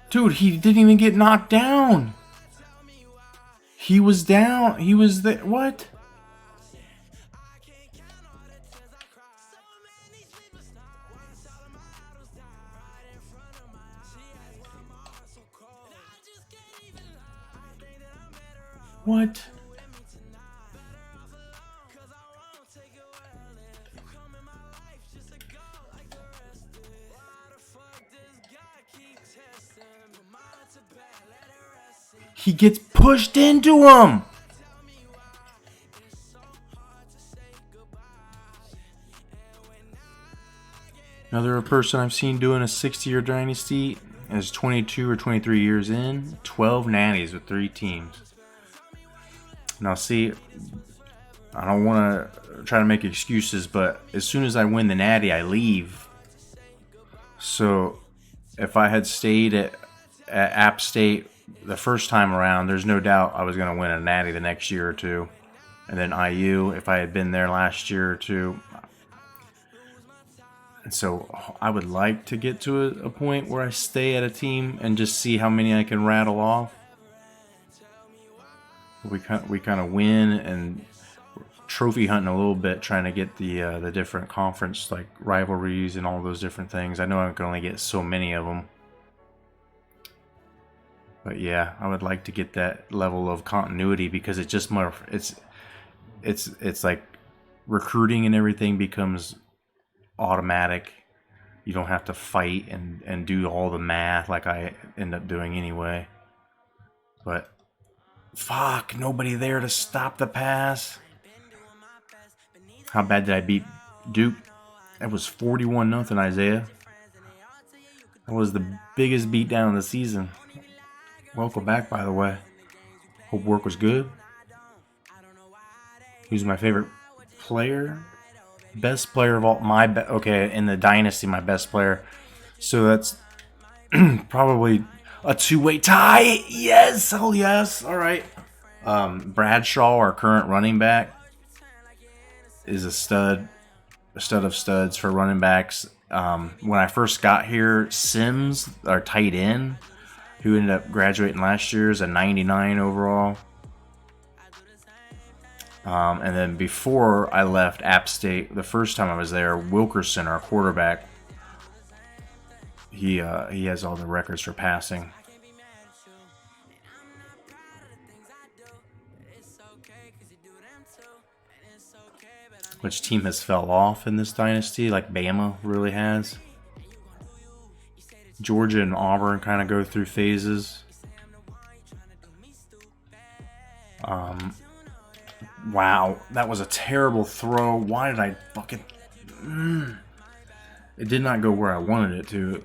Dude, he didn't even get knocked down. He was down. He was there. What? What? He gets pushed into him. Another person I've seen doing a 60-year dynasty is 22 or 23 years in, 12 natties with 3 teams. Now see, I don't want to try to make excuses, but as soon as I win the natty, I leave. So if I had stayed at App State the first time around, there's no doubt I was going to win a natty the next year or two. And then IU, if I had been there last year or two. And so I would like to get to a point where I stay at a team and just see how many I can rattle off. We kind of win and trophy hunting a little bit, trying to get the different conference like rivalries and all those different things. I know I can only get so many of them. But yeah, I would like to get that level of continuity because it's just more. It's like recruiting and everything becomes automatic. You don't have to fight and do all the math like I end up doing anyway. But fuck, nobody there to stop the pass. How bad did I beat Duke? That was 41-0, Isaiah. That was the biggest beatdown of the season. Welcome back, by the way. Hope work was good. Who's my favorite player? Best player of all okay, in the dynasty, my best player. So that's probably a 2-way tie. Yes, oh yes. All right. Bradshaw, our current running back, is a stud of studs for running backs. When I first got here, Sims, our tight end, who ended up graduating last year, is a 99 overall. And then before I left App State, the first time I was there, Wilkerson, our quarterback, he has all the records for passing. Which team has fell off in this dynasty? Like Bama really has. Georgia and Auburn kind of go through phases. Wow, that was a terrible throw. Why did I fucking... It did not go where I wanted it to.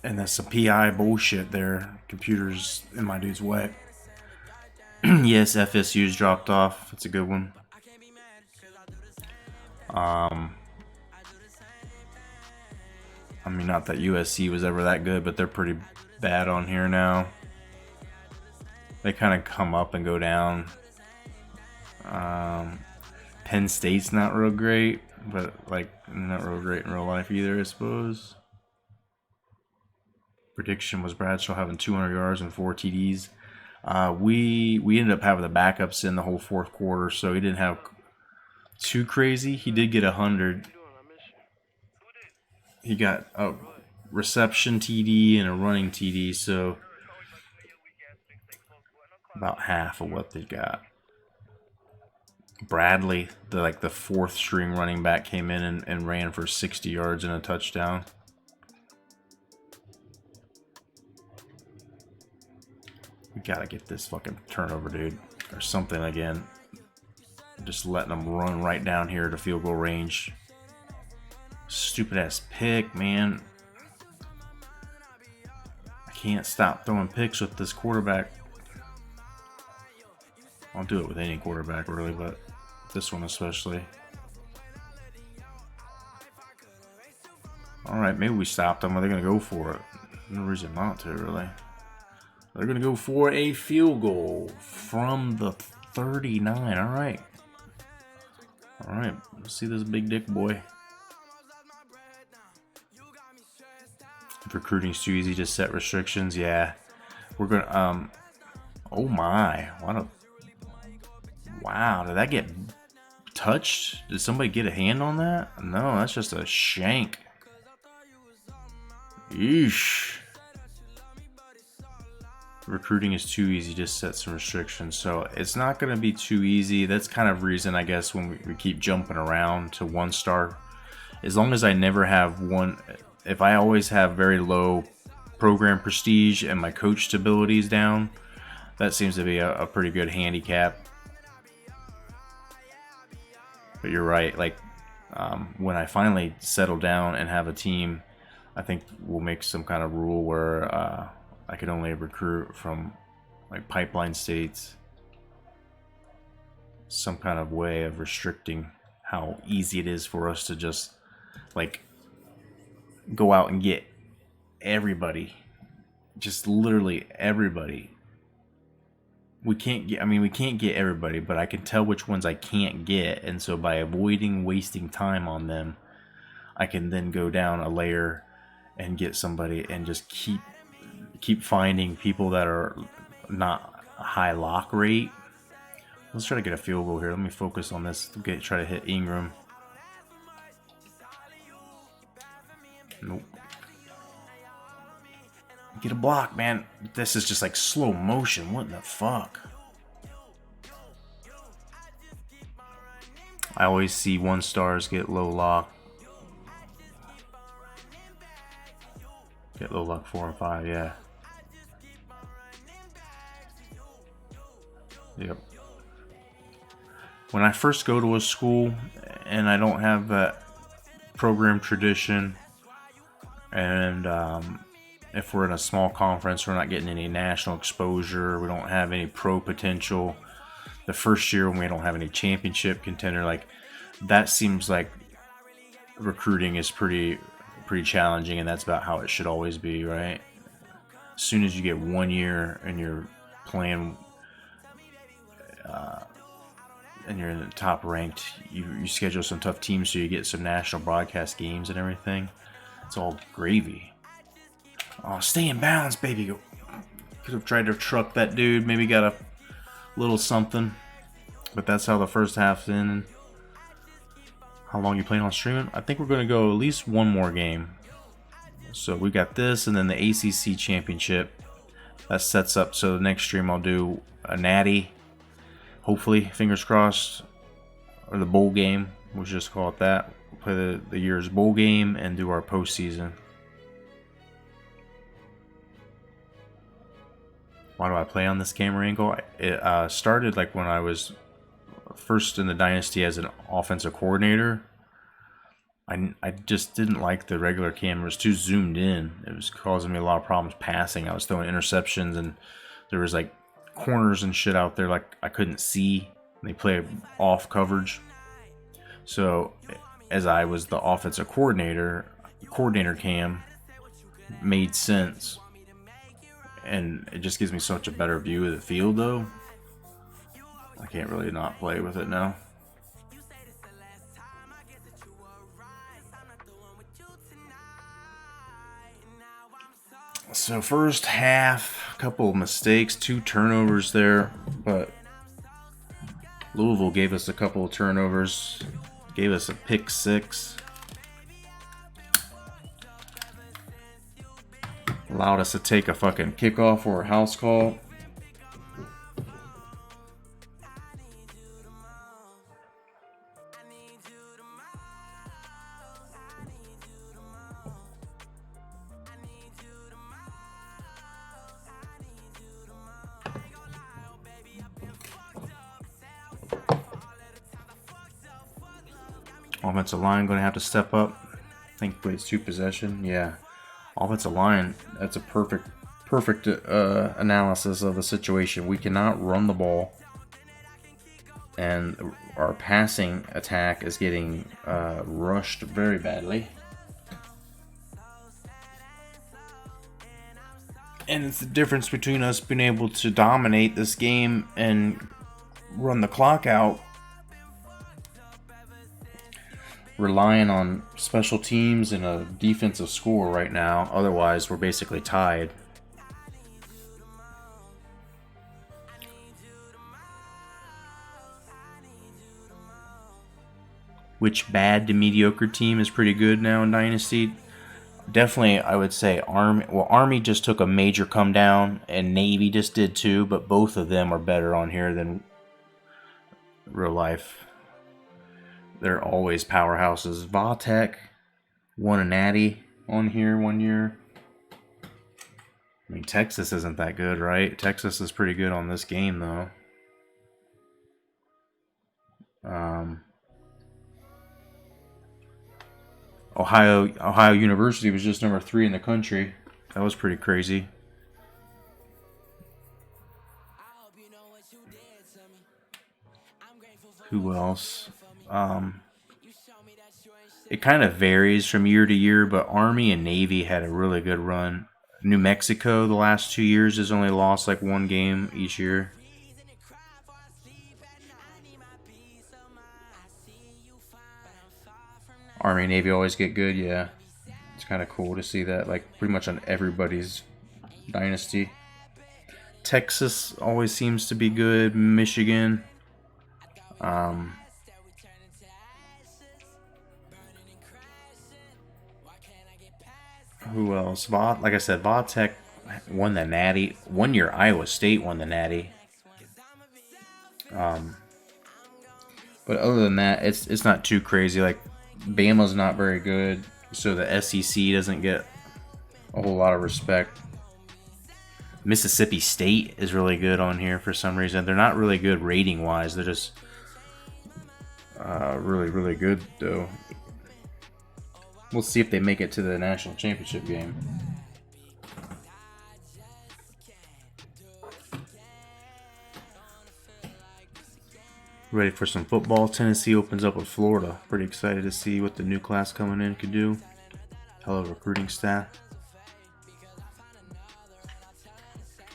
And that's some PI bullshit there. Computers in my dude's way. Yes, FSU's dropped off. That's a good one. I mean, not that USC was ever that good, but they're pretty bad on here now. They kind of come up and go down. Penn State's not real great, but like not real great in real life either, I suppose. Prediction was Bradshaw having 200 yards and 4 TDs. We ended up having the backups in the whole fourth quarter, so he didn't have too crazy. He did get 100. He got a reception TD and a running TD, so about half of what they got. Bradley, the fourth string running back, came in and ran for 60 yards and a touchdown. We gotta get this fucking turnover, dude, or something again. Just letting them run right down here to field goal range. Stupid ass pick, man. I can't stop throwing picks with this quarterback. I'll do it with any quarterback, really, but this one especially. Alright, maybe we stopped them. Are they going to go for it? No reason not to, really. They're going to go for a field goal from the 39. Alright. Alright, let's see this big dick boy. If recruiting's too easy, just set restrictions. Yeah. We're going to, oh my. Wow, did that get touched? Did somebody get a hand on that? No, that's just a shank. Yeesh. Recruiting is too easy, just set some restrictions. So it's not going to be too easy. That's kind of reason, I guess, when we keep jumping around to 1-star. As long as I never have one, if I always have very low program prestige and my coach stability is down, that seems to be a pretty good handicap. But you're right, like when I finally settle down and have a team, I think we'll make some kind of rule where I could only recruit from like pipeline states. Some kind of way of restricting how easy it is for us to just like go out and get everybody. Just literally everybody. We can't get everybody, but I can tell which ones I can't get, and so by avoiding wasting time on them, I can then go down a layer and get somebody and just keep finding people that are not a high lock rate. Let's try to get a field goal here. Let me focus on this. Try to hit Ingram. Nope. Get a block, man. This is just like slow motion. What the fuck? I always see 1-stars get low lock. Get low lock 4 and 5, yeah. Yep. When I first go to a school and I don't have that program tradition, and if we're in a small conference, we're not getting any national exposure, we don't have any pro potential, the first year when we don't have any championship contender, like that seems like recruiting is pretty challenging, and that's about how it should always be, right? As soon as you get 1 year and you're playing and you're in the top ranked, you schedule some tough teams so you get some national broadcast games and everything. It's all gravy. Oh, stay in bounds, baby. Could have tried to truck that dude. Maybe got a little something. But that's how the first half's in. How long you playing on streaming? I think we're going to go at least one more game. So we got this and then the ACC championship. That sets up. So the next stream I'll do a Natty. Hopefully, fingers crossed. Or the bowl game. We'll just call it that. We'll play the year's bowl game and do our postseason. Why do I play on this camera angle? It started like when I was first in the Dynasty as an offensive coordinator. I just didn't like the regular cameras too zoomed in. It was causing me a lot of problems passing. I was throwing interceptions and there was like corners and shit out there like I couldn't see. They play off coverage. So as I was the offensive coordinator cam made sense. And it just gives me such a better view of the field, though. I can't really not play with it now. So first half, a couple of mistakes, 2 turnovers there, but Louisville gave us a couple of turnovers, gave us a pick 6. Allowed us to take a fucking kickoff or a house call. Offensive line going to have to step up. I think plays 2 possession. Yeah. Offensive line, that's a perfect analysis of the situation. We cannot run the ball. And our passing attack is getting rushed very badly. And it's the difference between us being able to dominate this game and run the clock out, relying on special teams and a defensive score right now. Otherwise, we're basically tied. Which bad to mediocre team is pretty good now in Dynasty? Definitely, I would say Army. Well, Army just took a major come down, and Navy just did too, but both of them are better on here than real life. They're always powerhouses. Vatech won a Natty on here one year. I mean, Texas isn't that good, right? Texas is pretty good on this game, though. Ohio University was just number 3 in the country. That was pretty crazy. Who else? It kind of varies from year to year, but Army and Navy had a really good run. New Mexico, the last 2 years, has only lost like 1 game each year. Army and Navy always get good, yeah. It's kind of cool to see that, like, pretty much on everybody's dynasty. Texas always seems to be good. Michigan. Who else? Like I said, Vatech won the Natty. 1 year, Iowa State won the Natty. But other than that, it's not too crazy. Like, Bama's not very good, so the SEC doesn't get a whole lot of respect. Mississippi State is really good on here for some reason. They're not really good rating-wise. They're just really, really good, though. We'll see if they make it to the national championship game. Ready for some football. Tennessee opens up with Florida. Pretty excited to see what the new class coming in could do. Hell of a recruiting staff.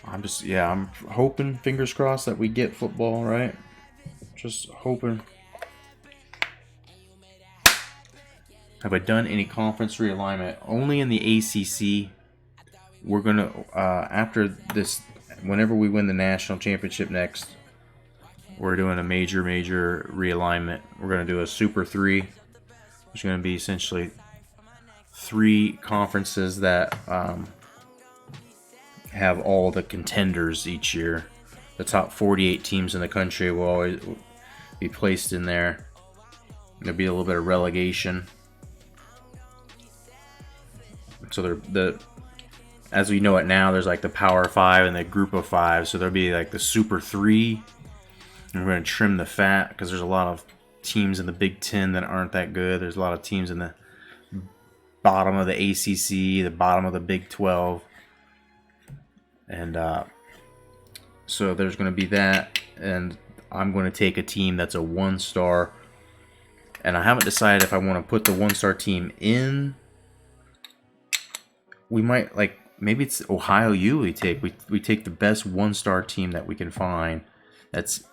I'm hoping, fingers crossed, that we get football, right? Just hoping. Have I done any conference realignment? Only in the ACC. We're going to, after this, whenever we win the national championship next, we're doing a major realignment. We're going to do a Super 3, which is going to be essentially 3 conferences that have all the contenders each year. The top 48 teams in the country will always be placed in there. There'll be a little bit of relegation. So as we know it now, there's like the Power 5 and the Group of 5. So there'll be like the Super 3. And we're going to trim the fat because there's a lot of teams in the Big Ten that aren't that good. There's a lot of teams in the bottom of the ACC, the bottom of the Big 12. And so there's going to be that. And I'm going to take a team that's a 1-star. And I haven't decided if I want to put the 1-star team in. We might, like, maybe it's Ohio U we take. We take the best 1-star team that we can find that's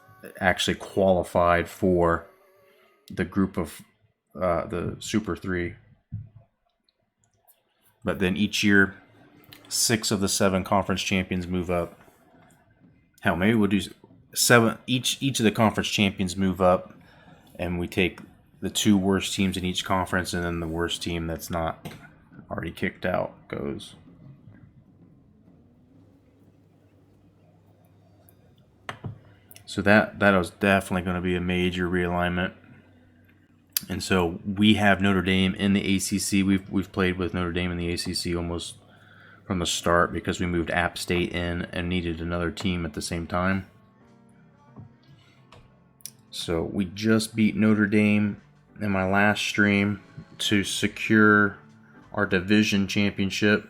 actually qualified for the group of the Super 3. But then each year, 6 of the 7 conference champions move up. Hell, maybe we'll do each of the conference champions move up, and we take the 2 worst teams in each conference, and then the worst team that's not already kicked out goes. So that was definitely going to be a major realignment. And so we have Notre Dame in the ACC. We've played with Notre Dame in the ACC almost from the start because we moved App State in and needed another team at the same time. So we just beat Notre Dame in my last stream to secure our division championship.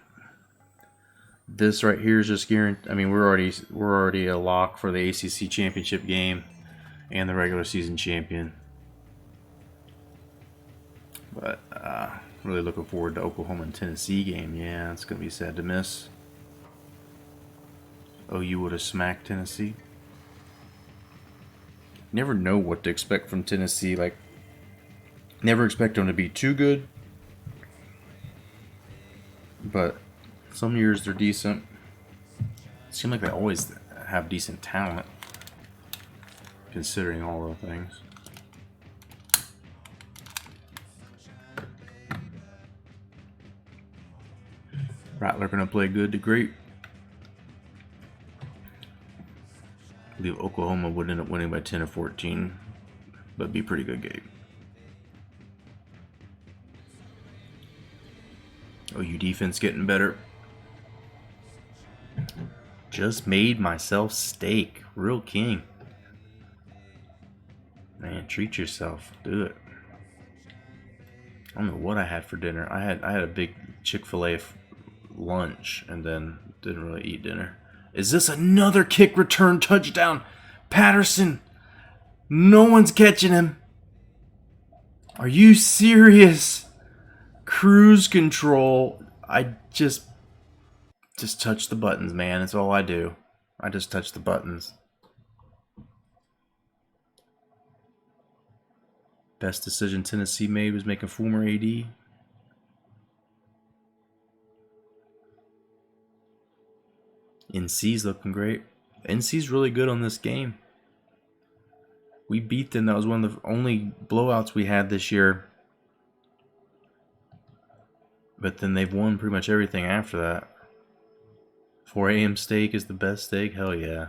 This right here is just guaranteed. I mean, we're already a lock for the ACC championship game and the regular season champion. But really looking forward to Oklahoma and Tennessee game. Yeah, it's gonna be sad to miss. OU would have smacked Tennessee. Never know what to expect from Tennessee. Like, never expect them to be too good, but some years they're decent. It seems like they always have decent talent, considering all the things. Rattler gonna play good to great. I believe Oklahoma would end up winning by 10 or 14, but be a pretty good game. OU defense getting better. Just made myself steak. Real king. Man, treat yourself. Do it. I don't know what I had for dinner. I had a big Chick-fil-A lunch and then didn't really eat dinner. Is this another kick return touchdown? Patterson. No one's catching him. Are you serious? Cruise control. I just touch the buttons, man. That's all I do. I just touch the buttons. Best decision Tennessee made was making Fulmer AD. NC's looking great. NC's really good on this game. We beat them. That was one of the only blowouts we had this year. But then they've won pretty much everything after that. 4 a.m. steak is the best steak? Hell yeah.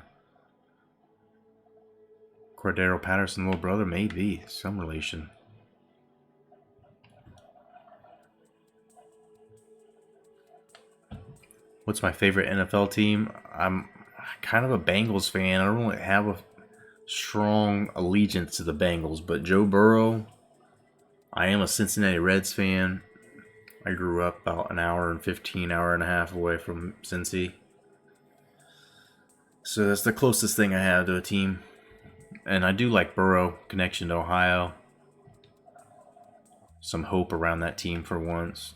Cordero Patterson, little brother? Maybe. Some relation. What's my favorite NFL team? I'm kind of a Bengals fan. I don't really have a strong allegiance to the Bengals, but Joe Burrow. I am a Cincinnati Reds fan. I grew up about an hour and 15, hour and a half away from Cincy. So that's the closest thing I have to a team. And I do like Burrow, connection to Ohio. Some hope around that team for once.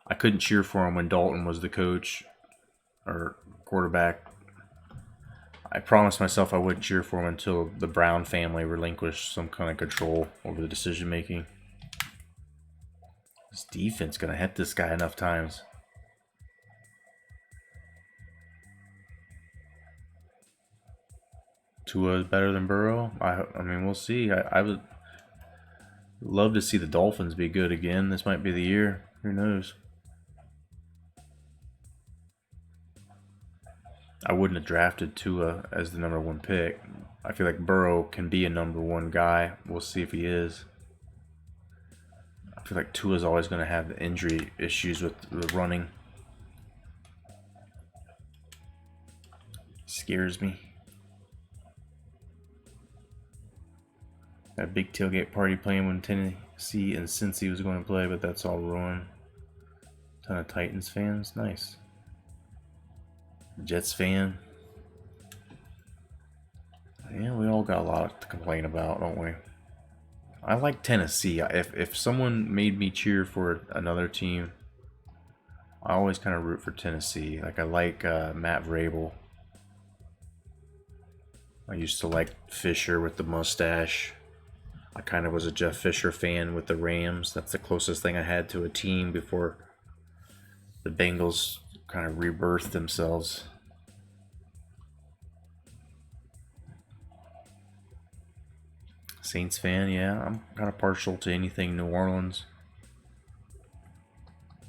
I couldn't cheer for him when Dalton was the coach or quarterback. I promised myself I wouldn't cheer for him until the Brown family relinquished some kind of control over the decision making. This defense gonna hit this guy enough times. Tua is better than Burrow. I mean, we'll see. I would love to see the Dolphins be good again. This might be the year. Who knows? I wouldn't have drafted Tua as the number 1 pick. I feel like Burrow can be a number 1 guy. We'll see if he is. I feel like Tua's always going to have injury issues with the running. Scares me. That big tailgate party playing when Tennessee and Cincy was going to play, but that's all ruined. Ton of Titans fans. Nice. Jets fan. Yeah, we all got a lot to complain about, don't we? I like Tennessee. If someone made me cheer for another team, I always kind of root for Tennessee. Like, I like Matt Vrabel. I used to like Fisher with the mustache. I kind of was a Jeff Fisher fan with the Rams. That's the closest thing I had to a team before the Bengals kind of rebirthed themselves. Saints fan, yeah. I'm kind of partial to anything New Orleans.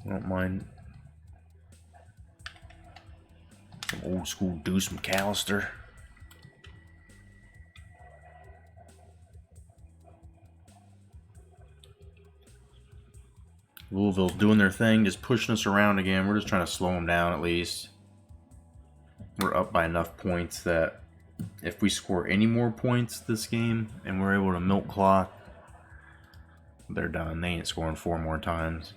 I don't mind some old school Deuce McAllister. Louisville's doing their thing, just pushing us around again. We're just trying to slow them down at least. We're up by enough points that if we score any more points this game and we're able to milk clock, they're done. They ain't scoring 4 more times.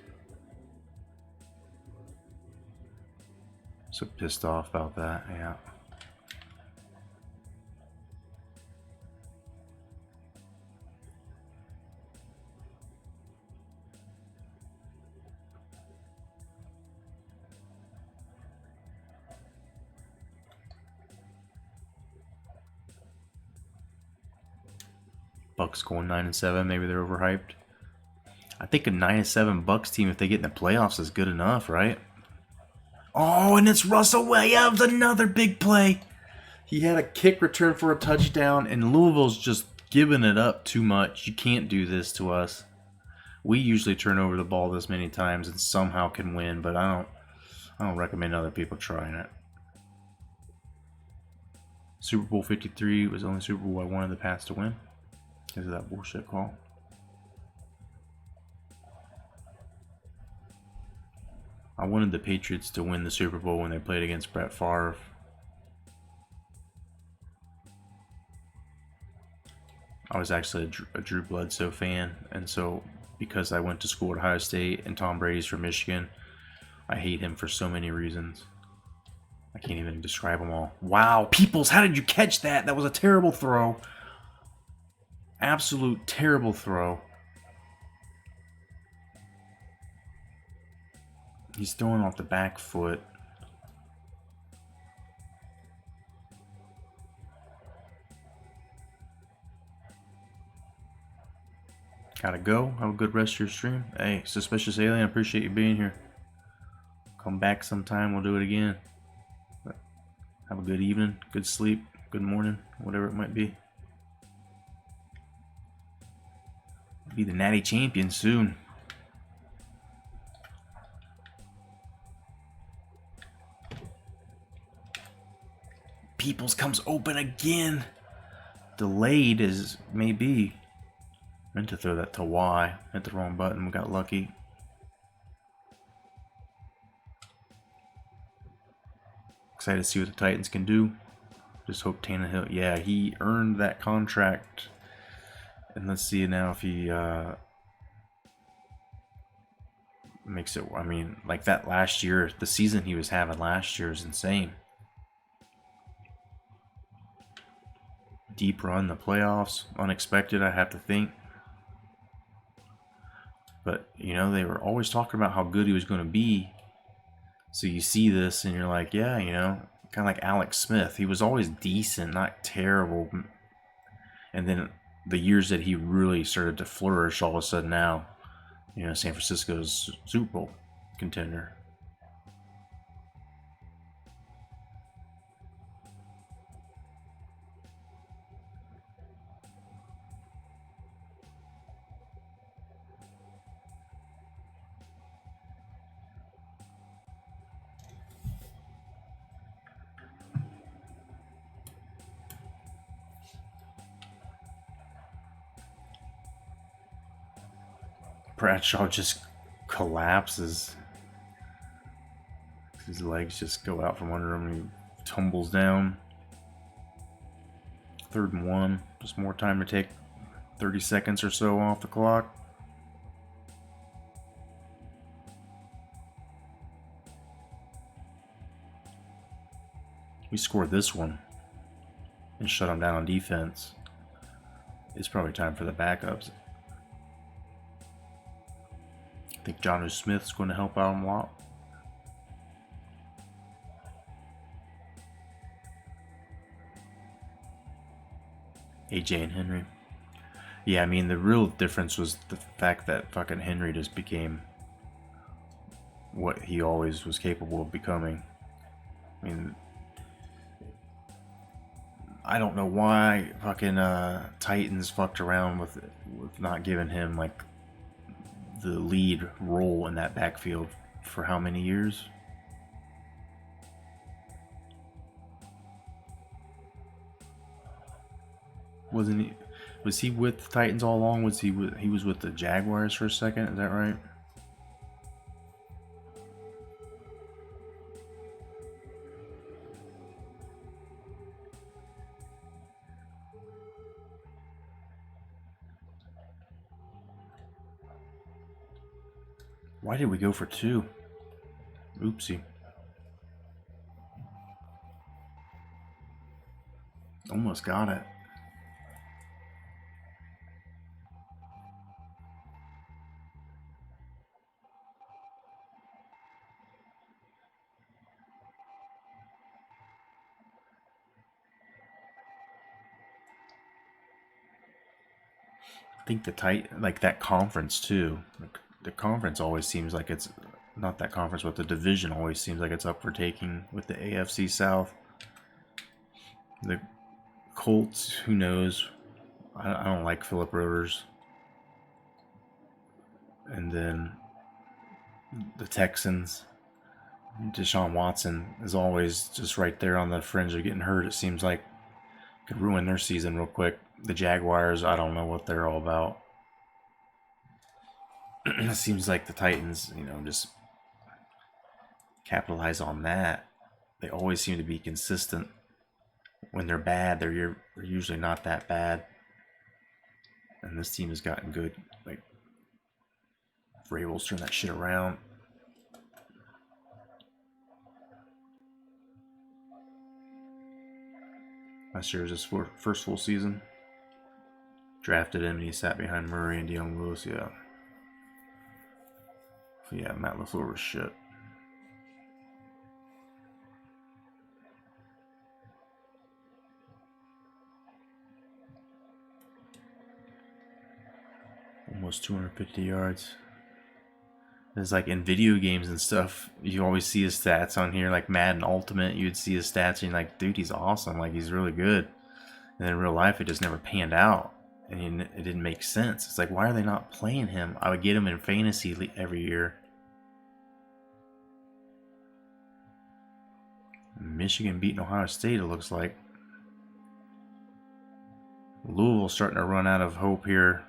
So pissed off about that, yeah. Bucks going 9-7. Maybe they're overhyped. I think a 9-7 Bucks team, if they get in the playoffs, is good enough, right? Oh, and it's Russell Williams, another big play. He had a kick return for a touchdown, and Louisville's just giving it up too much. You can't do this to us. We usually turn over the ball this many times and somehow can win, but I don't recommend other people trying it. Super Bowl 53 was the only Super Bowl I wanted the Pats to win because of that bullshit call. I wanted the Patriots to win the Super Bowl when they played against Brett Favre. I was actually a Drew Bledsoe fan, and so because I went to school at Ohio State and Tom Brady's from Michigan, I hate him for so many reasons. I can't even describe them all. Wow, Peoples, how did you catch that? That was a terrible throw. Absolute terrible throw. He's throwing off the back foot. Gotta go. Have a good rest of your stream. Hey, Suspicious Alien, appreciate you being here. Come back sometime. We'll do it again. But have a good evening, good sleep, good morning, whatever it might be. Be the Natty champion soon. Peoples comes open again. Delayed as maybe. Meant to throw that to Y. Hit the wrong button. We got lucky. Excited to see what the Titans can do. Just hope Tannehill. Yeah, he earned that contract. And let's see now if he makes it. I mean, like that last year, the season he was having last year is insane. Deep run, the playoffs, unexpected, I have to think. But, you know, they were always talking about how good he was going to be. So you see this and you're like, yeah, you know, kind of like Alex Smith. He was always decent, not terrible. And then the years that he really started to flourish, all of a sudden now, you know, San Francisco's Super Bowl contender. Bradshaw just collapses. His legs just go out from under him and he tumbles down. 3rd and 1. Just more time to take 30 seconds or so off the clock. We scored this one and shut them down on defense. It's probably time for the backups. I think Jonnu Smith's going to help out a lot. AJ and Henry. Yeah, I mean, the real difference was the fact that fucking Henry just became what he always was capable of becoming. I mean, I don't know why fucking Titans fucked around with not giving him like the lead role in that backfield for how many years? Wasn't he? Was he with the Titans all along? Was he was with the Jaguars for a second? Is that right? Why did we go for 2? Oopsie. Almost got it. I think like that conference too. The conference always seems like it's not that conference, but the division always seems like it's up for taking with the AFC South. The Colts, who knows? I don't like Phillip Rivers. And then the Texans, Deshaun Watson is always just right there on the fringe of getting hurt. It seems like could ruin their season real quick. The Jaguars, I don't know what they're all about. It seems like the Titans, just capitalize on that. They always seem to be consistent. When they're bad, they're usually not that bad. And this team has gotten good. Like, Vrabel's turn that shit around. Last year was his first full season. Drafted him and he sat behind Murray and Dion Lewis, yeah. Yeah, Matt LaFleur was shit. Almost 250 yards. It's like in video games and stuff, you always see his stats on here, like Madden Ultimate, you'd see his stats and you're like, dude, he's awesome, like he's really good. And in real life, it just never panned out. And it didn't make sense. It's like, why are they not playing him? I would get him in fantasy every year. Michigan beating Ohio State, it looks like. Louisville starting to run out of hope here.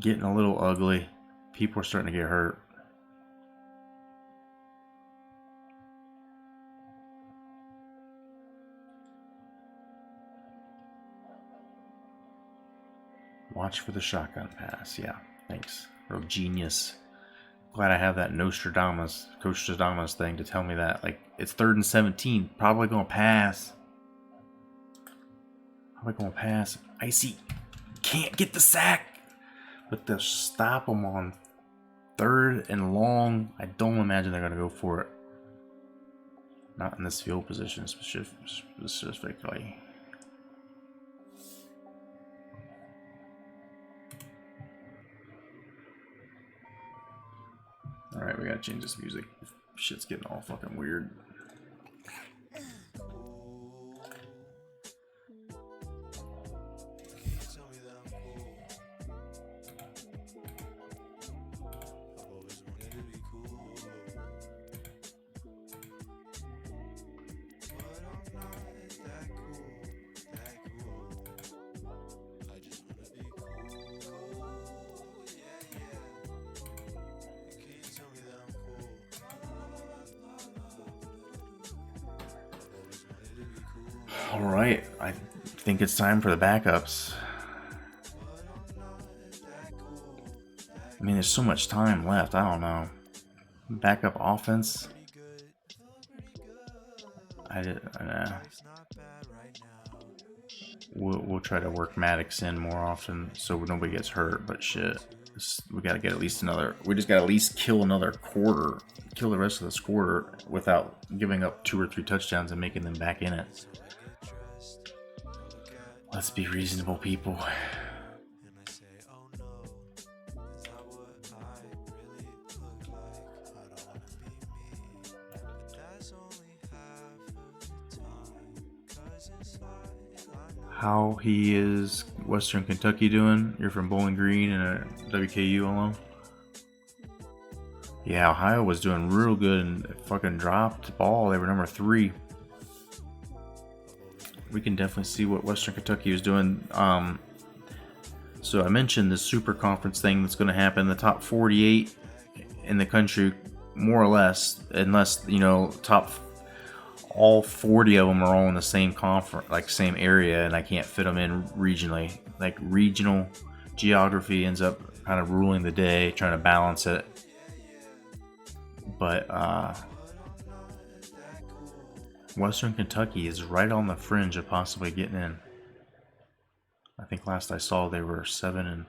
Getting a little ugly. People are starting to get hurt. Watch for the shotgun pass. Yeah, thanks. Real genius. Glad I have that Coach Nostradamus thing to tell me that. Like, it's 3rd and 17. Probably going to pass. Icy can't get the sack. But they'll stop them on 3rd and long. I don't imagine they're going to go for it. Not in this field position specifically. Alright, we gotta change this music. Shit's getting all fucking weird. Alright, I think it's time for the backups. I mean, there's so much time left, I don't know. Backup offense. We'll try to work Maddox in more often so nobody gets hurt, but shit. We gotta get at least another. We just gotta at least kill another quarter. Kill the rest of this quarter without giving up 2 or 3 touchdowns and making them back in it. Let's be reasonable, people. How he is Western Kentucky doing? You're from Bowling Green and a WKU alum? Yeah, Ohio was doing real good and fucking dropped the ball. They were number 3. We can definitely see what Western Kentucky is doing. So I mentioned the super conference thing that's going to happen. The top 48 in the country, more or less, unless, you know, all 40 of them are all in the same conference, like same area, and I can't fit them in regionally. Like regional geography ends up kind of ruling the day, trying to balance it. But Western Kentucky is right on the fringe of possibly getting in. I think last I saw they were 7-4.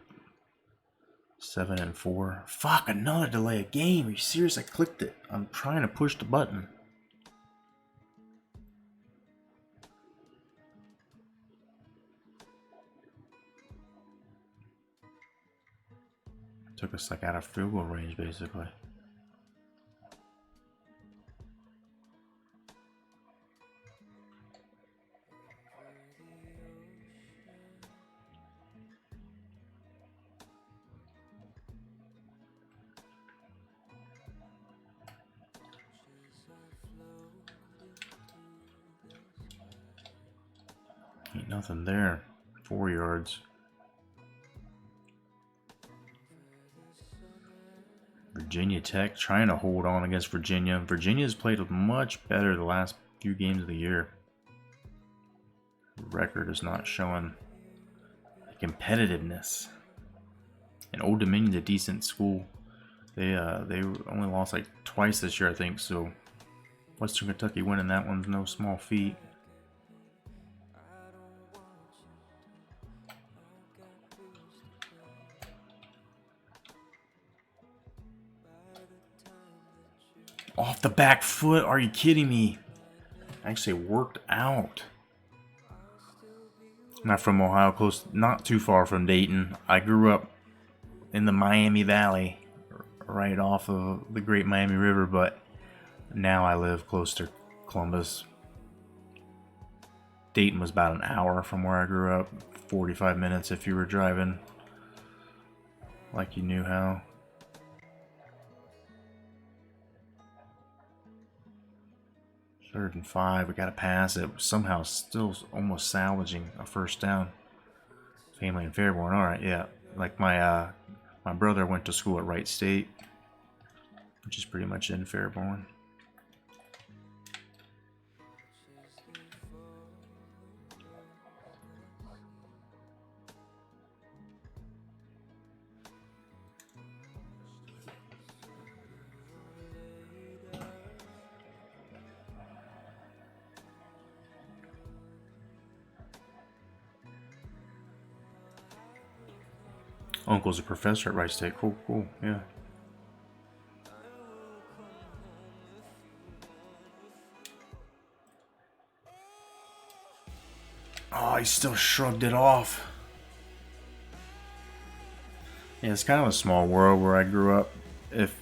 Fuck, another delay of game. Are you serious? I clicked it. I'm trying to push the button. Took us like out of field goal range, basically. Ain't nothing there. 4 yards. Virginia Tech trying to hold on against Virginia. Virginia's played much better the last few games of the year. The record is not showing competitiveness. And Old Dominion's a decent school. They only lost like twice this year, I think. So Western Kentucky winning that one's no small feat. Off the back foot? Are you kidding me? Actually worked out. Not from Ohio, close, not too far from Dayton. I grew up in the Miami Valley, right off of the Great Miami River, but now I live close to Columbus. Dayton was about an hour from where I grew up, 45 minutes if you were driving like you knew how. Third and 5, we got to pass it. Somehow still almost salvaging a first down. Family in Fairborn, all right, yeah. Like my brother went to school at Wright State, which is pretty much in Fairborn. Uncle's a professor at Wright State. Cool, yeah. Oh, he still shrugged it off. Yeah, it's kind of a small world where I grew up. If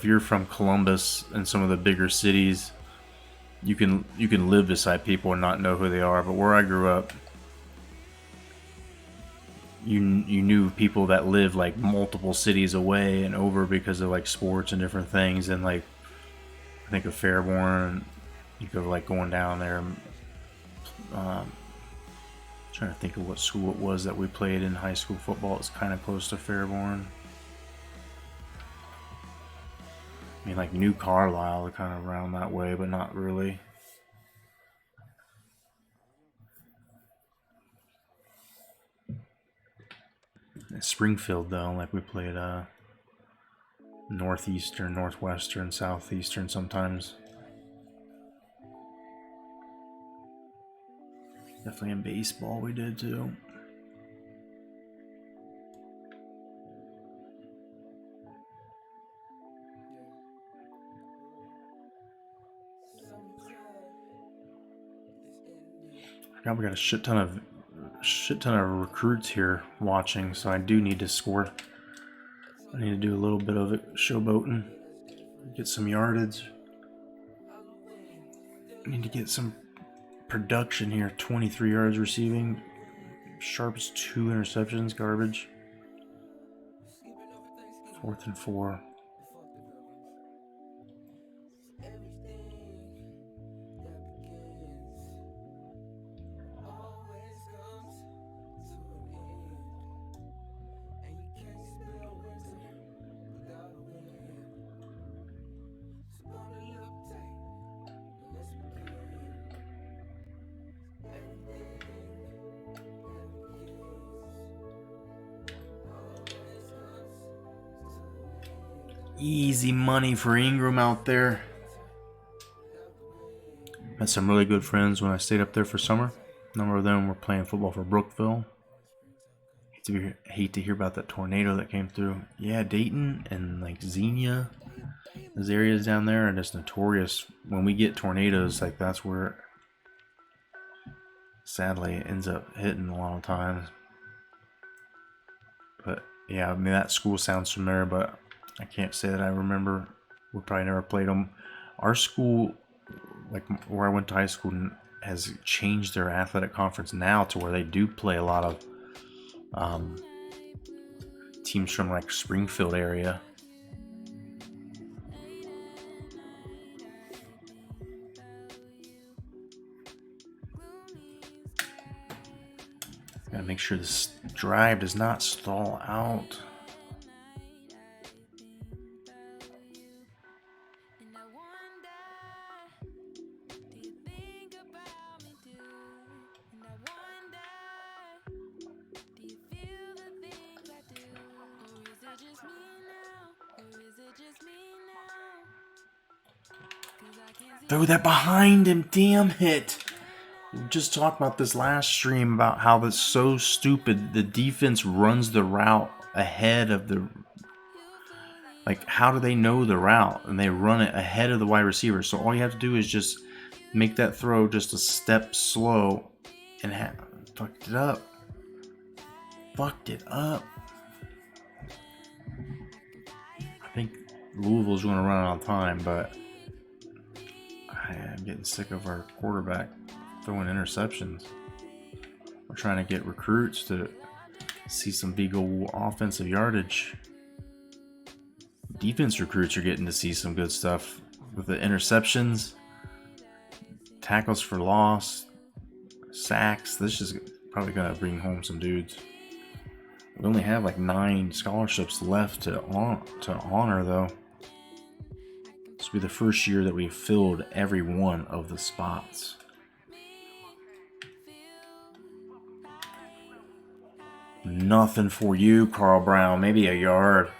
you're from Columbus and some of the bigger cities, you can live beside people and not know who they are. But where I grew up, you knew people that lived like multiple cities away and over because of like sports and different things. And like, I think of Fairborn, you go like going down there. Trying to think of what school it was that we played in high school football. It's kind of close to Fairborn. I mean, like New Carlisle, kind of around that way, but not really. Springfield, though, like we played Northeastern, Northwestern, Southeastern sometimes. Definitely in baseball we did too. I forgot we got a shit ton of recruits here watching, so I do need to score. I need to do a little bit of it, showboating, get some yardage. I need to get some production here. 23 yards receiving. Sharp's 2 interceptions. Garbage. 4th and 4. Easy money for Ingram out there. Met some really good friends when I stayed up there for summer. A number of them were playing football for Brookville. Hate to hear about that tornado that came through. Yeah, Dayton and like Xenia, those areas down there are just notorious. When we get tornadoes, like that's where sadly it ends up hitting a lot of times. But yeah, I mean that school sounds familiar, but I can't say that I remember. We probably never played them. Our school, like where I went to high school, has changed their athletic conference now to where they do play a lot of teams from like Springfield area. Gotta make sure this drive does not stall out. Throw that behind him, damn it. We just talked about this last stream about how that's so stupid. The defense runs the route ahead of the... Like, how do they know the route? And they run it ahead of the wide receiver. So all you have to do is just make that throw just a step slow and fucked it up. Fucked it up. I think Louisville's going to run out of time, but I'm getting sick of our quarterback throwing interceptions. We're trying to get recruits to see some big old offensive yardage. Defense recruits are getting to see some good stuff with the interceptions, tackles for loss, sacks. This is probably going to bring home some dudes. We only have like 9 scholarships left to honor though. This will be the first year that we've filled every one of the spots. Nothing for you, Carl Brown. Maybe a yard.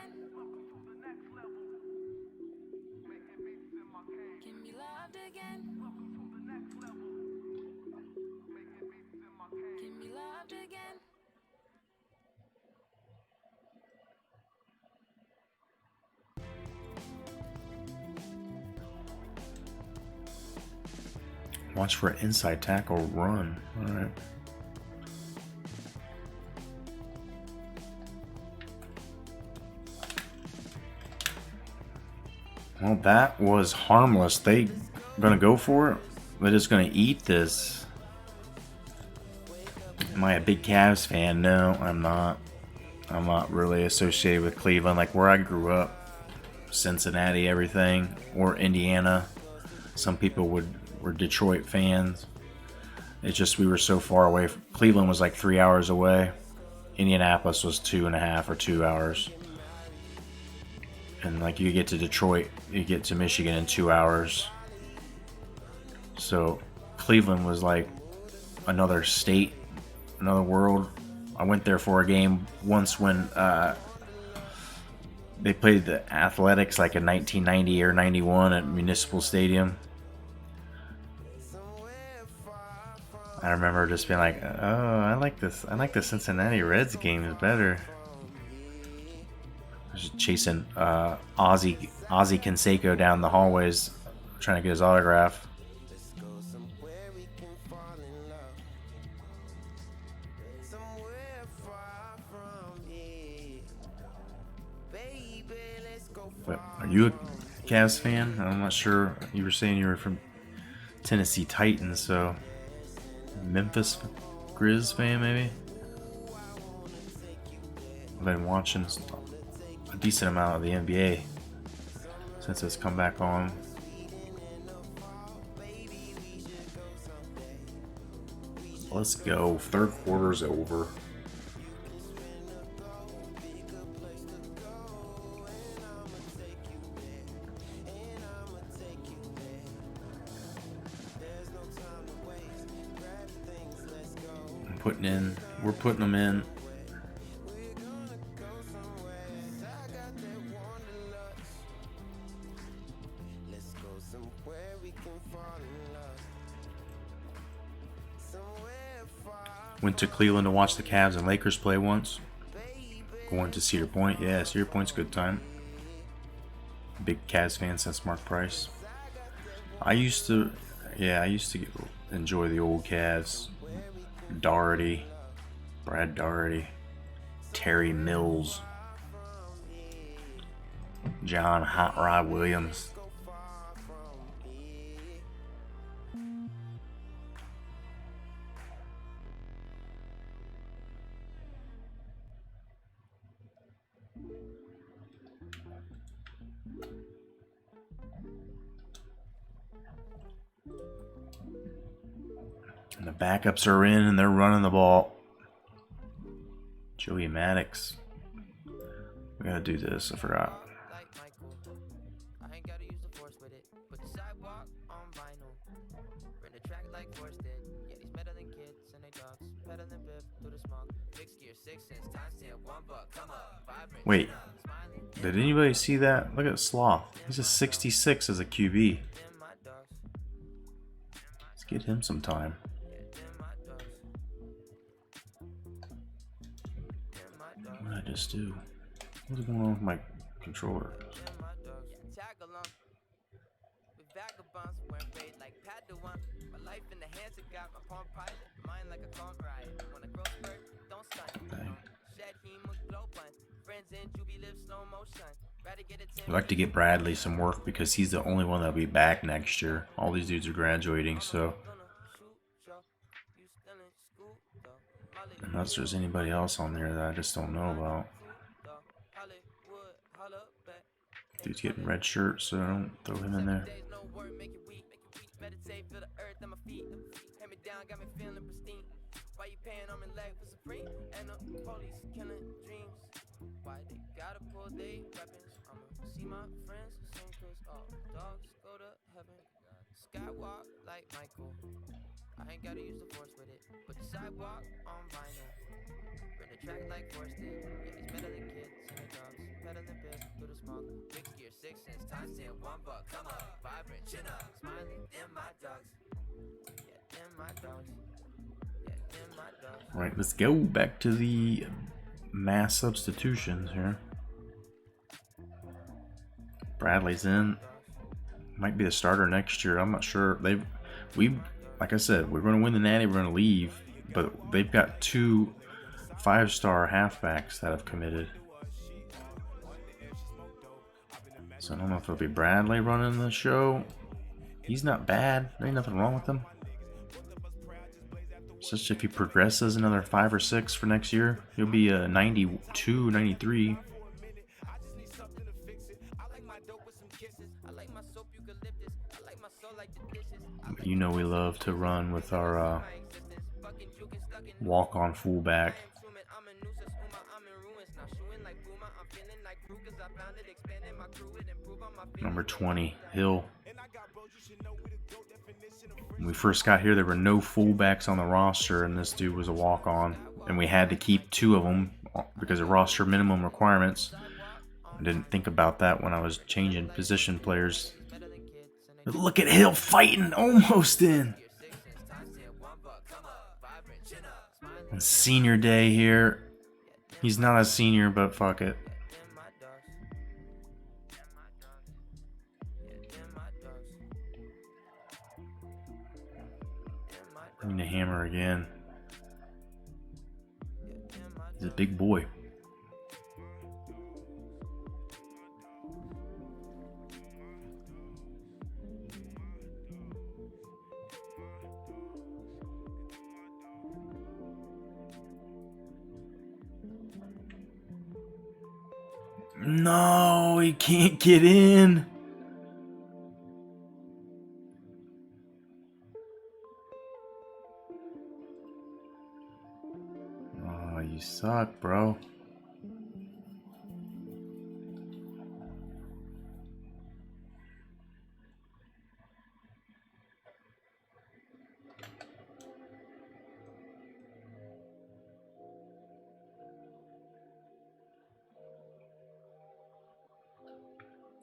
Watch for an inside tackle run. All right. Well, that was harmless. They gonna go for it? They're just gonna eat this. Am I a big Cavs fan? No, I'm not. I'm not really associated with Cleveland. Like where I grew up, Cincinnati, everything, or Indiana. Some people were Detroit fans. It's just we were so far away. Cleveland was like 3 hours away. Indianapolis was 2.5 or 2 hours. And like you get to Detroit, you get to Michigan in 2 hours. So Cleveland was like another state, another world. I went there for a game once when they played the Athletics like in 1990 or 91 at Municipal Stadium. I remember just being like, oh, I like this. I like the Cincinnati Reds games better. Just chasing Ozzy Canseco down the hallways, trying to get his autograph. But are you a Cavs fan? I'm not sure. You were saying you were from Tennessee Titans, so Memphis Grizz fan, maybe. I've been watching a decent amount of the NBA since it's come back on. Let's go. Third quarter's over. We're putting them in. Went to Cleveland to watch the Cavs and Lakers play once. Going to Cedar Point. Yeah, Cedar Point's a good time. Big Cavs fan since Mark Price. I used to enjoy the old Cavs. Doherty, Brad Doherty, Terry Mills, John Hot Rod Williams. And the backups are in and they're running the ball. Joey Maddox. We gotta do this, I forgot. Wait, did anybody see that? Look at Sloth. He's a 66 as a QB. Let's get him some time. What did I just do? What's going on with my controller? I'd like to get Bradley some work because he's the only one that'll be back next year. All these dudes are graduating, so unless there's anybody else on there that I just don't know about. Dude's getting red shirt, so I don't throw him in there. Skywalk like Michael. I ain't gotta use the force with it. Put the sidewalk on vinyl. Run the track like Force did. Yeah, he's better than kids and the dogs. Better than Biff through the smoke. Mixed gear 6 cents times 10, $1. Come on, vibrant, chin up, smiling. Them my dogs. Yeah, them my dogs. Yeah, them my dogs. Right, let's go back to the mass substitutions here. Bradley's in. Might be the starter next year. I'm not sure. Like I said, we're going to win the Natty. We're going to leave, but they've got 2 5-star halfbacks that have committed. So I don't know if it'll be Bradley running the show. He's not bad. There ain't nothing wrong with him. It's just if he progresses another 5 or 6 for next year, he'll be a 92, 93. You know we love to run with our walk-on fullback. Number 20, Hill. When we first got here, there were no fullbacks on the roster, and this dude was a walk-on. And we had to keep 2 of them because of roster minimum requirements. I didn't think about that when I was changing position players. But look at Hill fighting, almost in. On senior day here. He's not a senior, but fuck it. Bring the hammer again. He's a big boy. No, he can't get in. Oh, you suck, bro.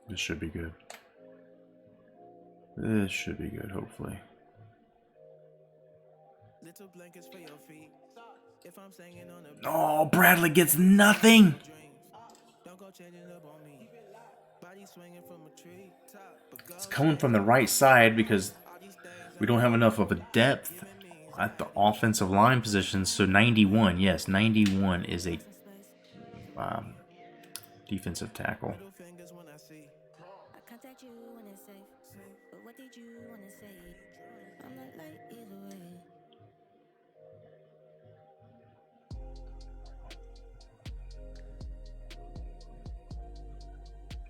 This should be good. This should be good, hopefully. Oh, Bradley gets nothing. It's coming from the right side because we don't have enough of a depth at the offensive line position. So 91, yes, 91 is a defensive tackle.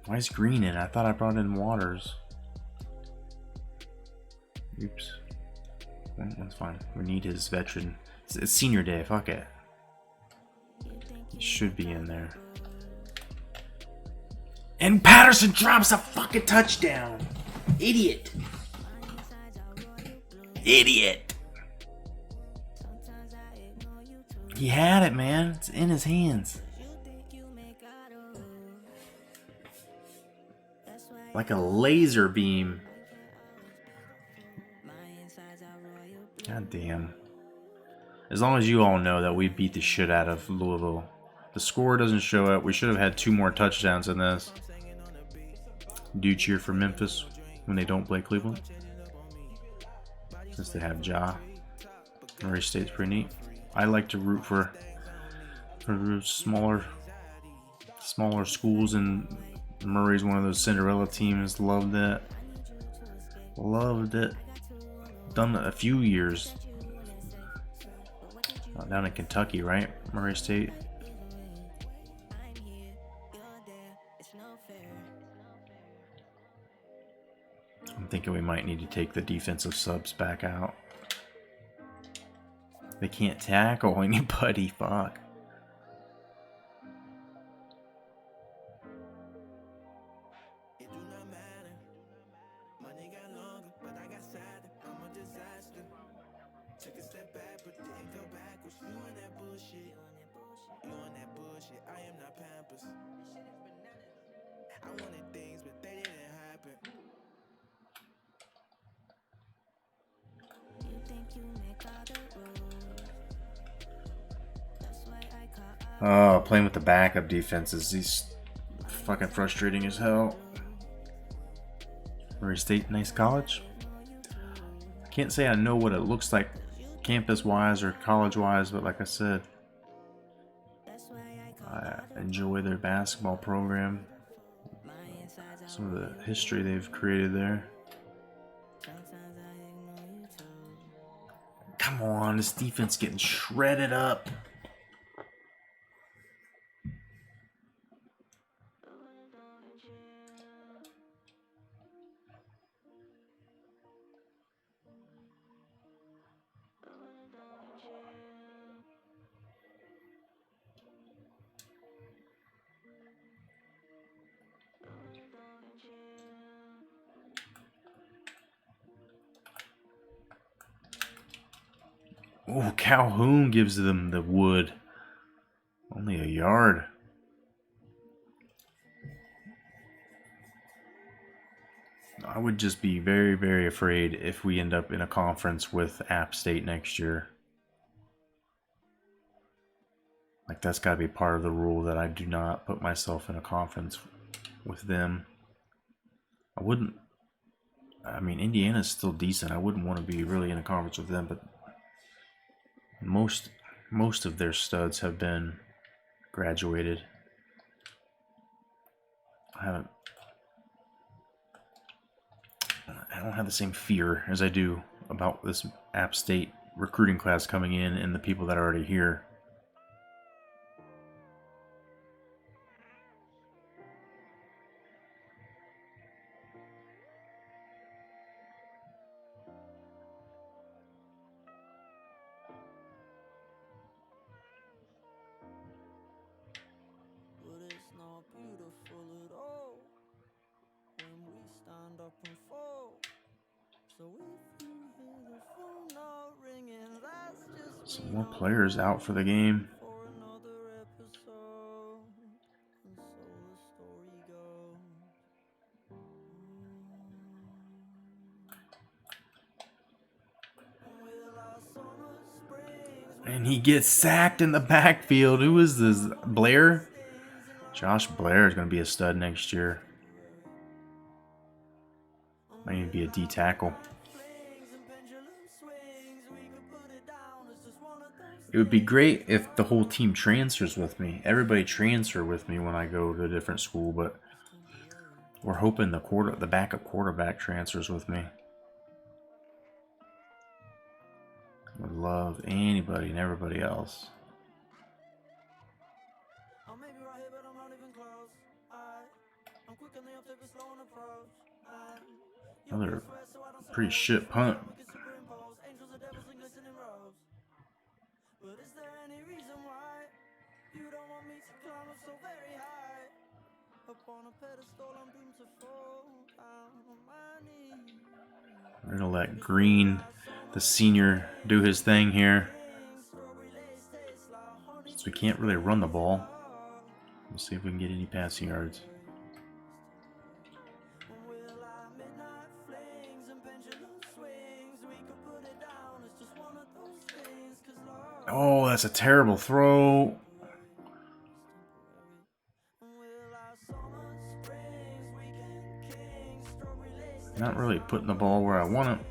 Why is Green in? I thought I brought in Waters. Oops. That's fine. We need his veteran. It's senior day. Fuck it. He should be in there. And Patterson drops a fucking touchdown. Idiot. Idiot. He had it, man. It's in his hands. Like a laser beam. God damn. As long as you all know that we beat the shit out of Louisville. The score doesn't show it. We should have had 2 more touchdowns in this. Do you cheer for Memphis when they don't play Cleveland? Since they have Ja. Murray State's pretty neat. I like to root for smaller schools, and Murray's one of those Cinderella teams. Loved it. Loved it. Done it a few years. Down in Kentucky, right? Murray State. I'm thinking we might need to take the defensive subs back out. They can't tackle anybody. Fuck. Oh, playing with the backup defenses. He's fucking frustrating as hell. Murray State, nice college. Can't say I know what it looks like campus-wise or college-wise, but like I said, I enjoy their basketball program. Some of the history they've created there. Come on, this defense getting shredded up. Oh, Calhoun gives them the wood. Only a yard. I would just be very, very afraid if we end up in a conference with App State next year. Like, that's got to be part of the rule that I do not put myself in a conference with them. I wouldn't. I mean, Indiana's still decent. I wouldn't want to be really in a conference with them, but most of their studs have been graduated. I don't have the same fear as I do about this App State recruiting class coming in and the people that are already here. Some more players out for the game. And he gets sacked in the backfield. Who is this? Blair? Josh Blair is going to be a stud next year. Might even be a D tackle. It would be great if the whole team transfers with me. Everybody transfer with me when I go to a different school, but we're hoping the backup quarterback transfers with me. Would love anybody and everybody else. Another pretty shit punt. We're gonna let Green, the senior, do his thing here. Since we can't really run the ball, we'll see if we can get any passing yards. Oh, that's a terrible throw. Not really putting the ball where I want it.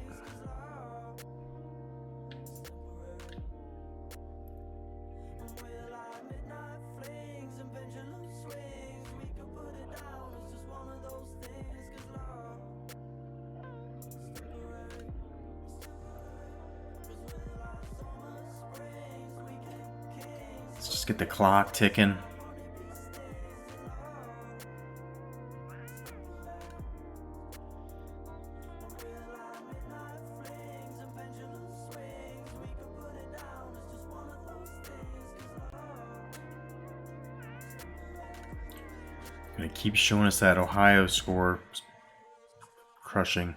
Let's just get the clock ticking. Gonna keep showing us that Ohio score. Crushing.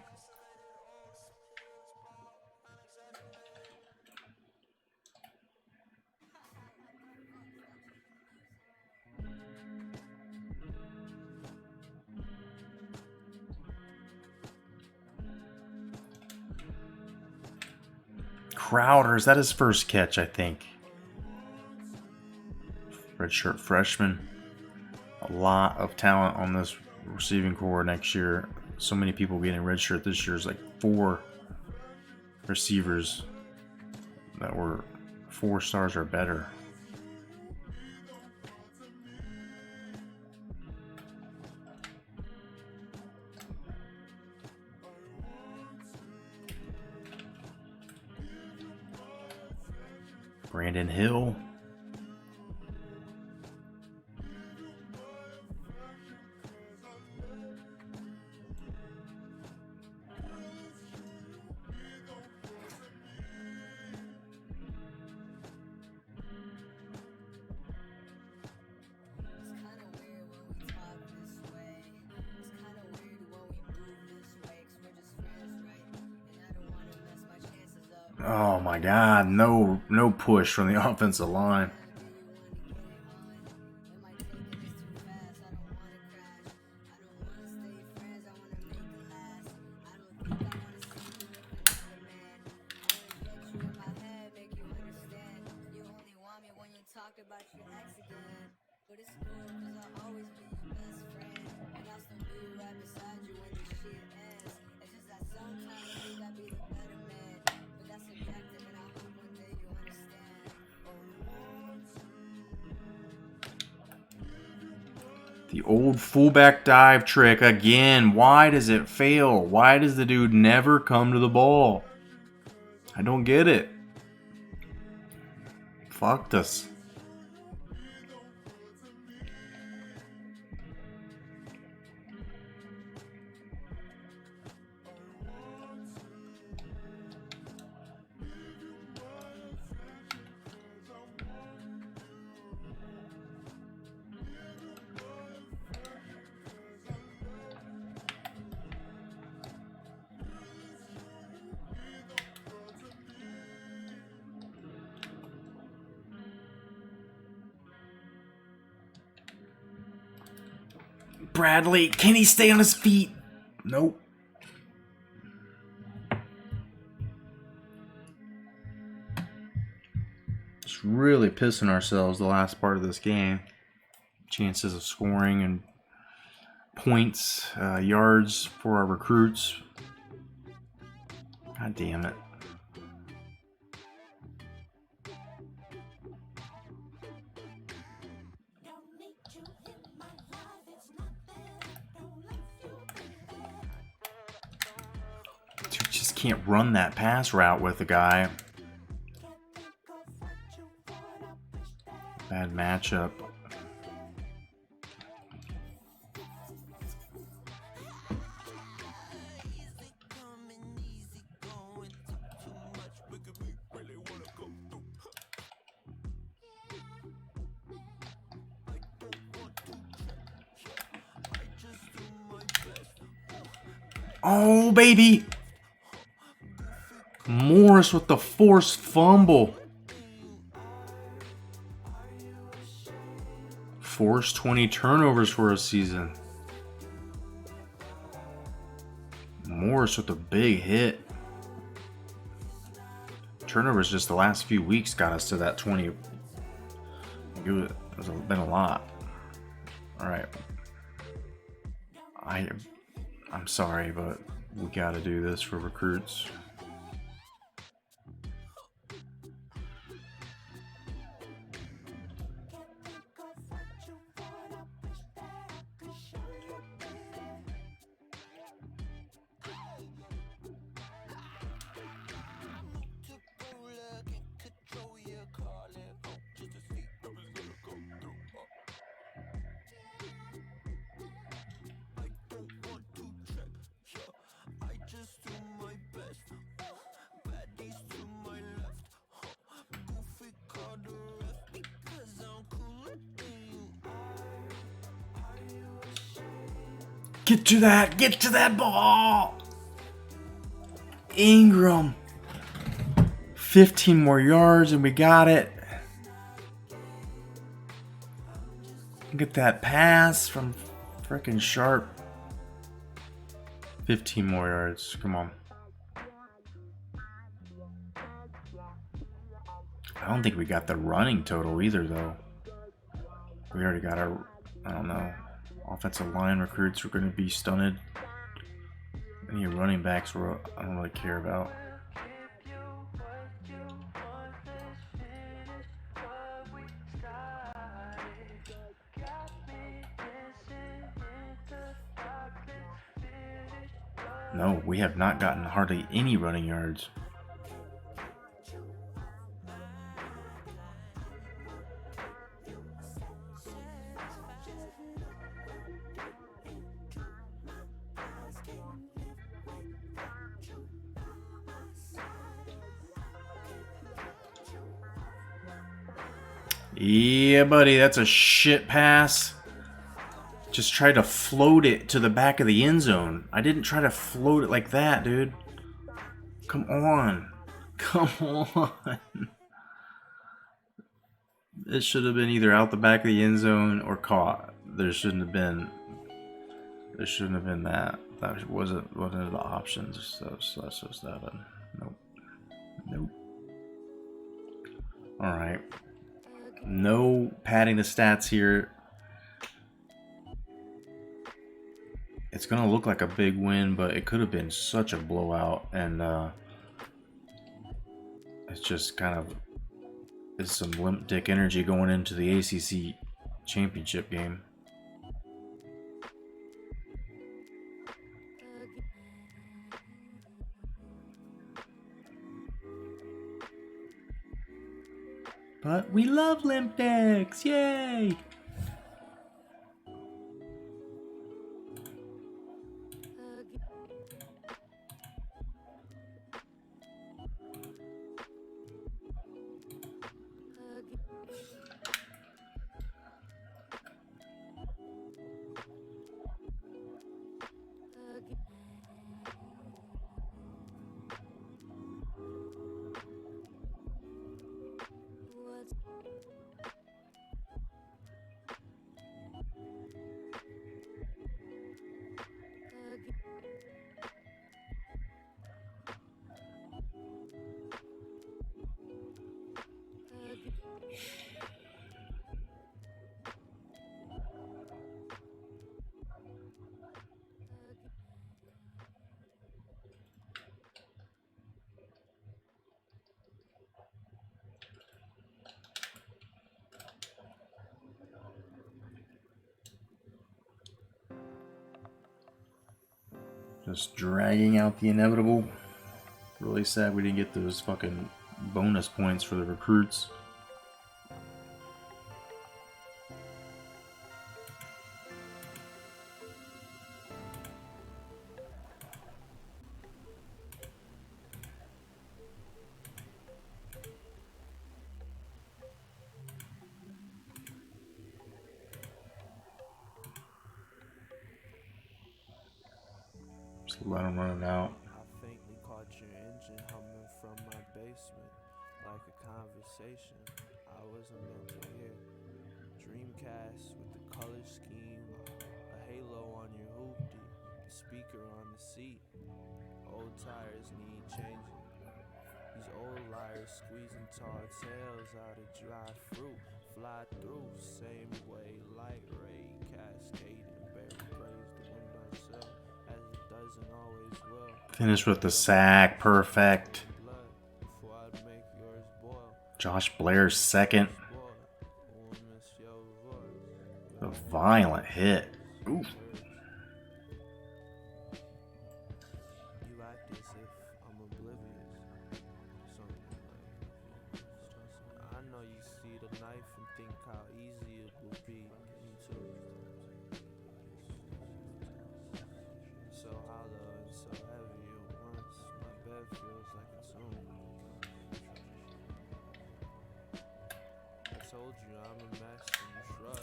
Crowder, is that his first catch, I think? Redshirt freshman. A lot of talent on this receiving core next year. So many people getting redshirt this year. Is like 4 receivers that were 4 stars or better. Brandon Hill. Oh my God, no push from the offensive line. The old fullback dive trick again. Why does it fail? Why does the dude never come to the ball? I don't get it. Fucked us. Bradley, can he stay on his feet? Nope. Just really pissing ourselves the last part of this game. Chances of scoring and points, yards for our recruits. God damn it. Dude, just can't run that pass route with the guy. Bad matchup. Oh, baby! Morris with the forced fumble. Forced 20 turnovers for a season. Morris with a big hit. Turnovers just the last few weeks got us to that 20. It's been a lot. All right. I'm sorry, but we got to do this for recruits. Get to that ball. Ingram. 15 more yards and we got it. Get that pass from frickin' Sharp. 15 more yards. Come on. I don't think we got the running total either, though. We already got our, I don't know, offensive line recruits were going to be stunted. Any running backs were, I don't really care about. No, we have not gotten hardly any running yards. Yeah, buddy, that's a shit pass. Just tried to float it to the back of the end zone. I didn't try to float it like that, dude. Come on. Come on. It should have been either out the back of the end zone or caught. There shouldn't have been that. That wasn't the options. That's just that. Nope. Alright. No padding the stats here. It's going to look like a big win, but it could have been such a blowout. And it's just kind of is some limp dick energy going into the ACC championship game. But we love limp dicks! Yay! Just dragging out the inevitable. Really sad we didn't get those fucking bonus points for the recruits. Just let them run it out. I faintly caught your engine humming from my basement, like a conversation I wasn't meant to hear. Dreamcast with the color scheme, a halo on your hoopty, the speaker on the seat. Old tires need changing. These old liars squeezing tall tails out of dry fruit. Fly through, same way, light ray, cascading, berry glaze the windowsill, as it doesn't always will. Finish with the sack. Perfect. Josh Blair's second. A violent hit. Ooh.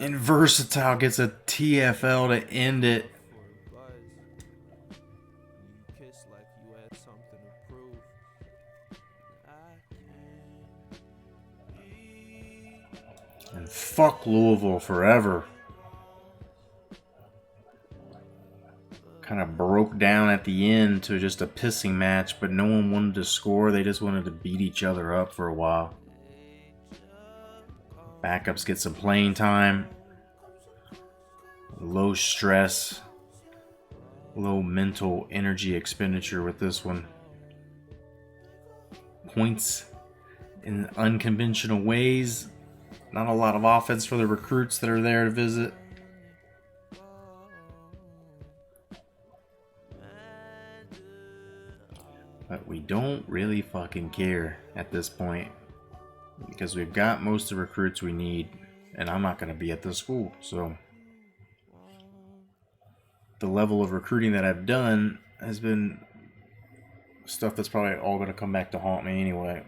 And Versatile gets a TFL to end it. And fuck Louisville forever. Kind of broke down at the end to just a pissing match, but no one wanted to score. They just wanted to beat each other up for a while. Backups get some playing time. Low stress. Low mental energy expenditure with this one. Points in unconventional ways. Not a lot of offense for the recruits that are there to visit. But we don't really fucking care at this point. Because we've got most of the recruits we need, and I'm not going to be at the school. So the level of recruiting that I've done has been stuff that's probably all going to come back to haunt me anyway.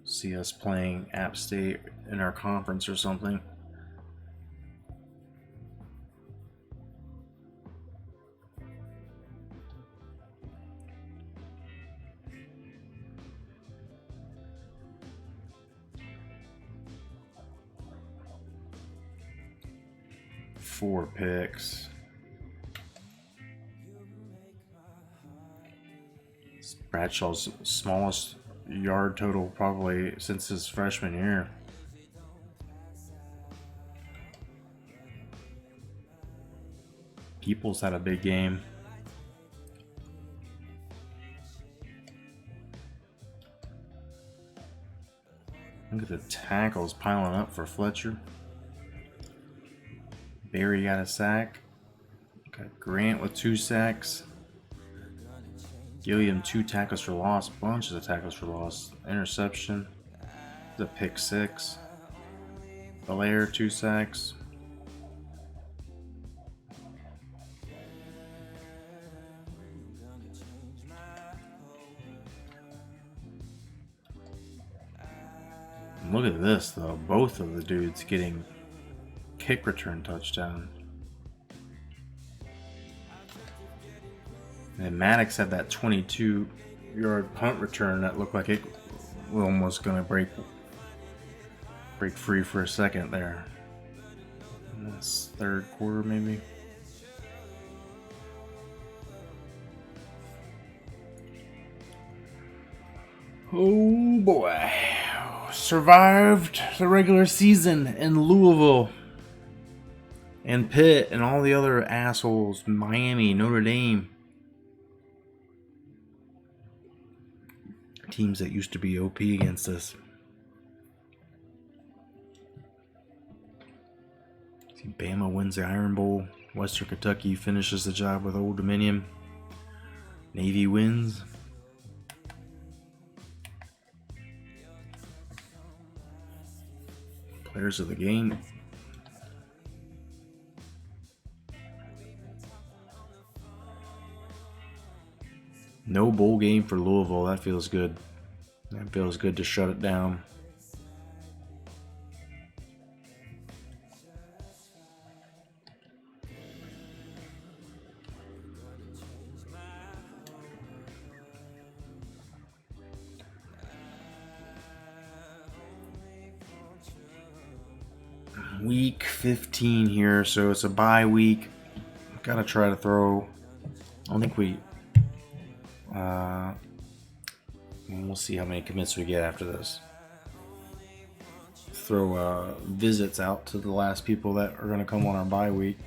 See us playing App State in our conference or something. Four picks. It's Bradshaw's smallest yard total probably since his freshman year. Peoples had a big game. Look at the tackles piling up for Fletcher. Barry got a sack. Got Grant with 2 sacks. Gilliam 2 tackles for loss. Bunches of tackles for loss. Interception. The pick 6. Belair 2 sacks. Look at this though. Both of the dudes getting kick return touchdown. And Maddox had that 22-yard punt return that looked like it was almost going to break free for a second there. In this third quarter, maybe. Oh boy. Survived the regular season in Louisville. And Pitt and all the other assholes, Miami, Notre Dame. Teams that used to be OP against us. See, Bama wins the Iron Bowl. Western Kentucky finishes the job with Old Dominion. Navy wins. Players of the game. No bowl game for Louisville. That feels good. That feels good to shut it down. Week 15 here, so it's a bye week. Gotta try to throw. I don't think we. We'll see how many commits we get after this. Throw visits out to the last people that are going to come on our bye week.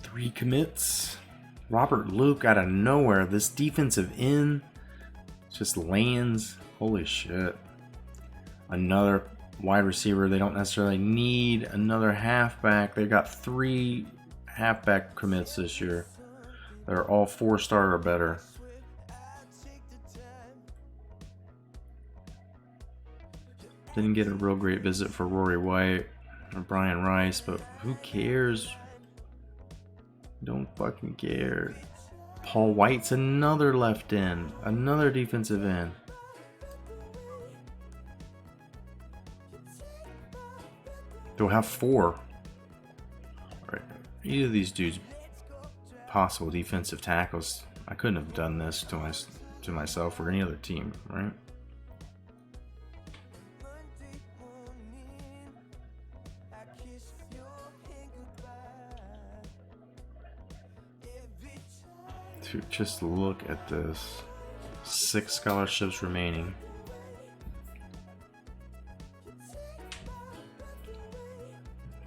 Three commits. Robert Luke out of nowhere. This defensive end just lands. Holy shit. Another wide receiver. They don't necessarily need another halfback. They got 3 halfback commits this year. They're all 4-star or better. Didn't get a real great visit for Rory White or Brian Rice, but who cares? Don't fucking care. Paul White's another left end, another defensive end. They'll have 4. Right. Either of these dudes, possible defensive tackles. I couldn't have done this to myself or any other team, right? Just look at this. 6 scholarships remaining.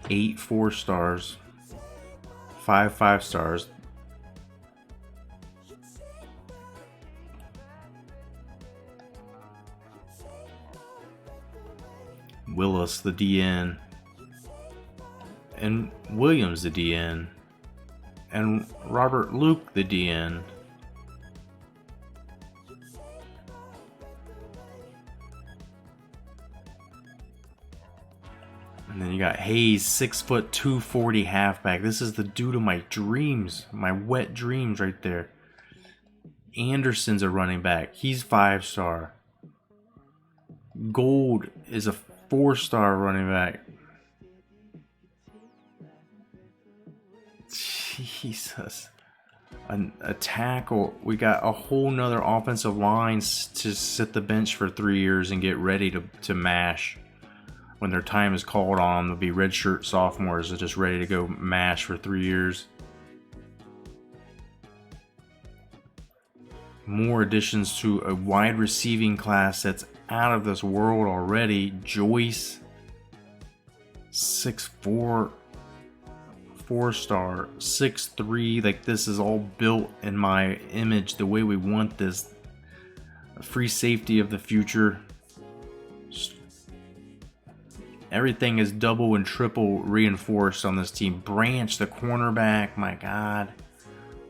8 4-stars. 5 5-stars. Willis, the DN. And Williams, the DN. And Robert Luke, the DN. And then you got Hayes, 6 foot 240 halfback. This is the dude of my dreams, my wet dreams right there. Anderson's a running back. He's 5-star. Gold is a 4-star running back. Jesus. A tackle. We got a whole nother offensive line to sit the bench for 3 years and get ready to mash. When their time is called on, they'll be redshirt sophomores that are just ready to go mash for 3 years. More additions to a wide receiving class that's out of this world already. Joyce, 6'4", 4-star, 6'3". Like, this is all built in my image, the way we want this. A free safety of the future. Everything is double and triple reinforced on this team. Branch, the cornerback, my God.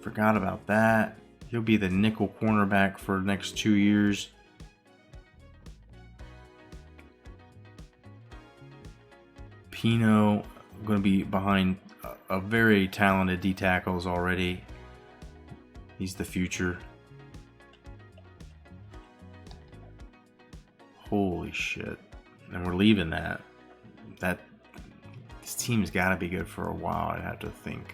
Forgot about that. He'll be the nickel cornerback for the next 2 years. Pino going to be behind a very talented D tackles already. He's the future. Holy shit. And we're leaving that. This team's got to be good for a while, I'd have to think.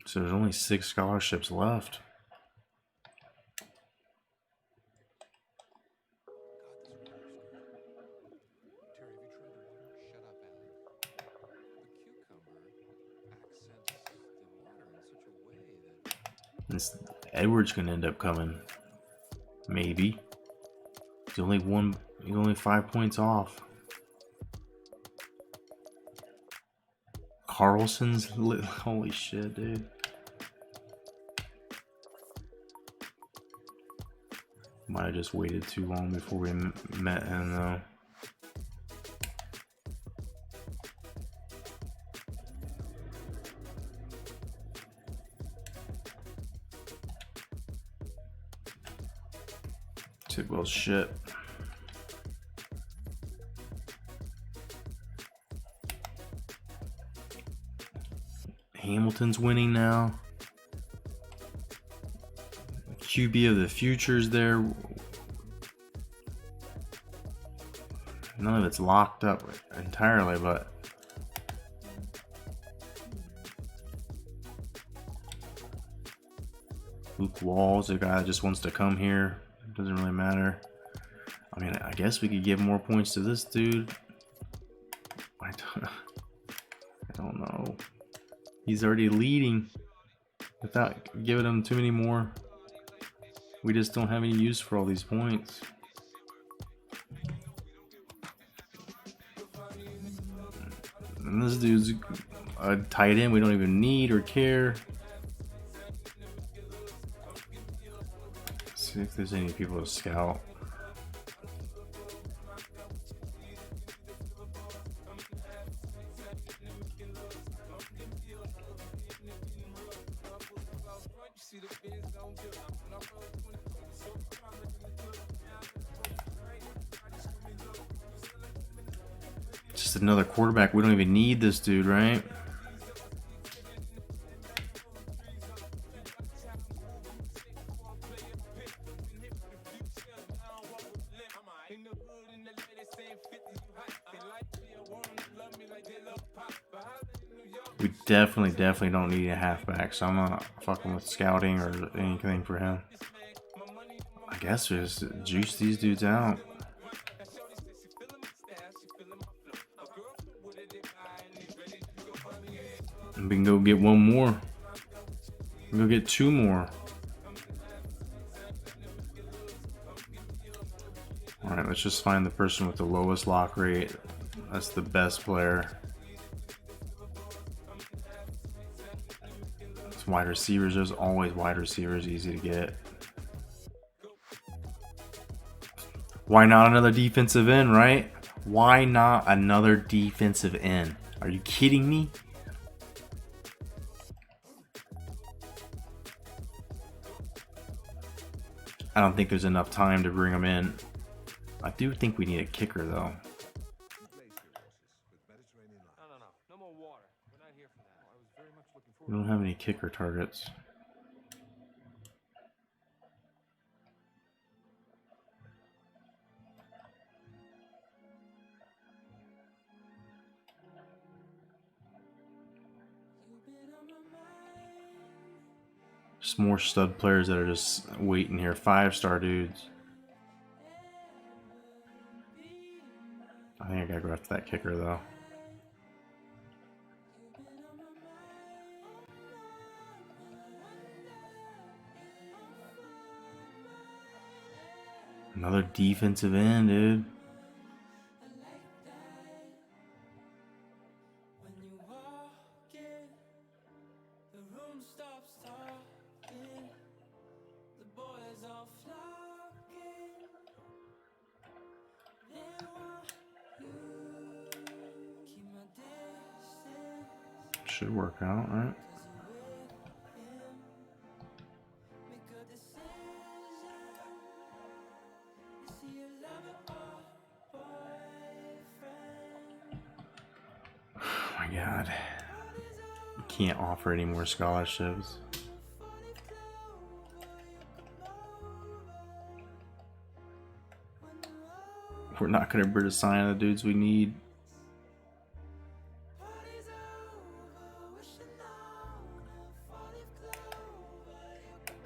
So there's only 6 scholarships left. This Edwards gonna end up coming. Maybe. He's only 5 points off. Carlson's lit. Holy shit, dude. Might have just waited too long before we met him though. Tidwell's shit. Hamilton's winning now. QB of the future's there. None of it's locked up entirely, but Luke Wall's a guy that just wants to come here. It doesn't really matter. I mean, I guess we could give more points to this dude. I don't know. He's already leading without giving him too many more. We just don't have any use for all these points. And this dude's a tight end we don't even need or care. Let's see if there's any people to scout. Just another quarterback. We don't even need this dude, right? We definitely don't need a halfback, so I'm not fucking with scouting or anything for him. I guess we just juice these dudes out. And we can go get one more. We can go get 2 more. Alright, let's just find the person with the lowest lock rate. That's the best player. It's wide receivers. There's always wide receivers easy to get. Why not another defensive end, right? Why not another defensive end? Are you kidding me? I don't think there's enough time to bring him in. I do think we need a kicker, though. We don't have any kicker targets. Just more stud players that are just waiting here. 5-star dudes. I think I gotta go after that kicker, though. Another defensive end, dude. Should work out, right? Oh my god. Can't offer any more scholarships. We're not going to be able to sign the dudes we need.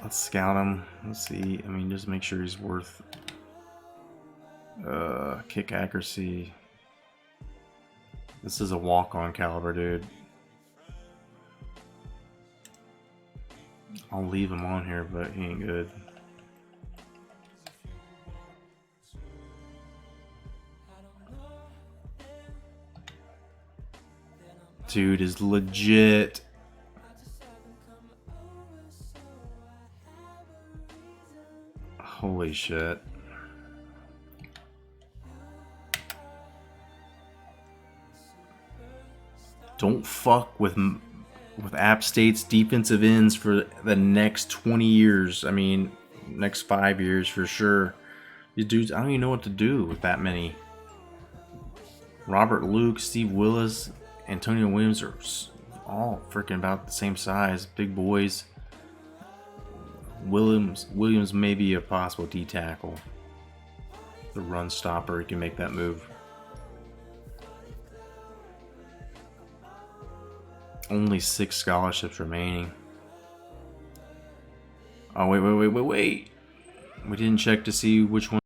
Let's scout him. Let's see. I mean, just make sure he's worth kick accuracy. This is a walk-on caliber, dude. I'll leave him on here, but he ain't good. Dude is legit. Holy shit. Don't fuck with App State's defensive ends for the next 20 years. I mean, next 5 years for sure. These dudes, I don't even know what to do with that many. Robert Luke, Steve Willis, Antonio Williams are all freaking about the same size. Big boys. Williams may be a possible D tackle. The run stopper, he can make that move. Only 6 scholarships remaining. Oh, wait. We didn't check to see which one.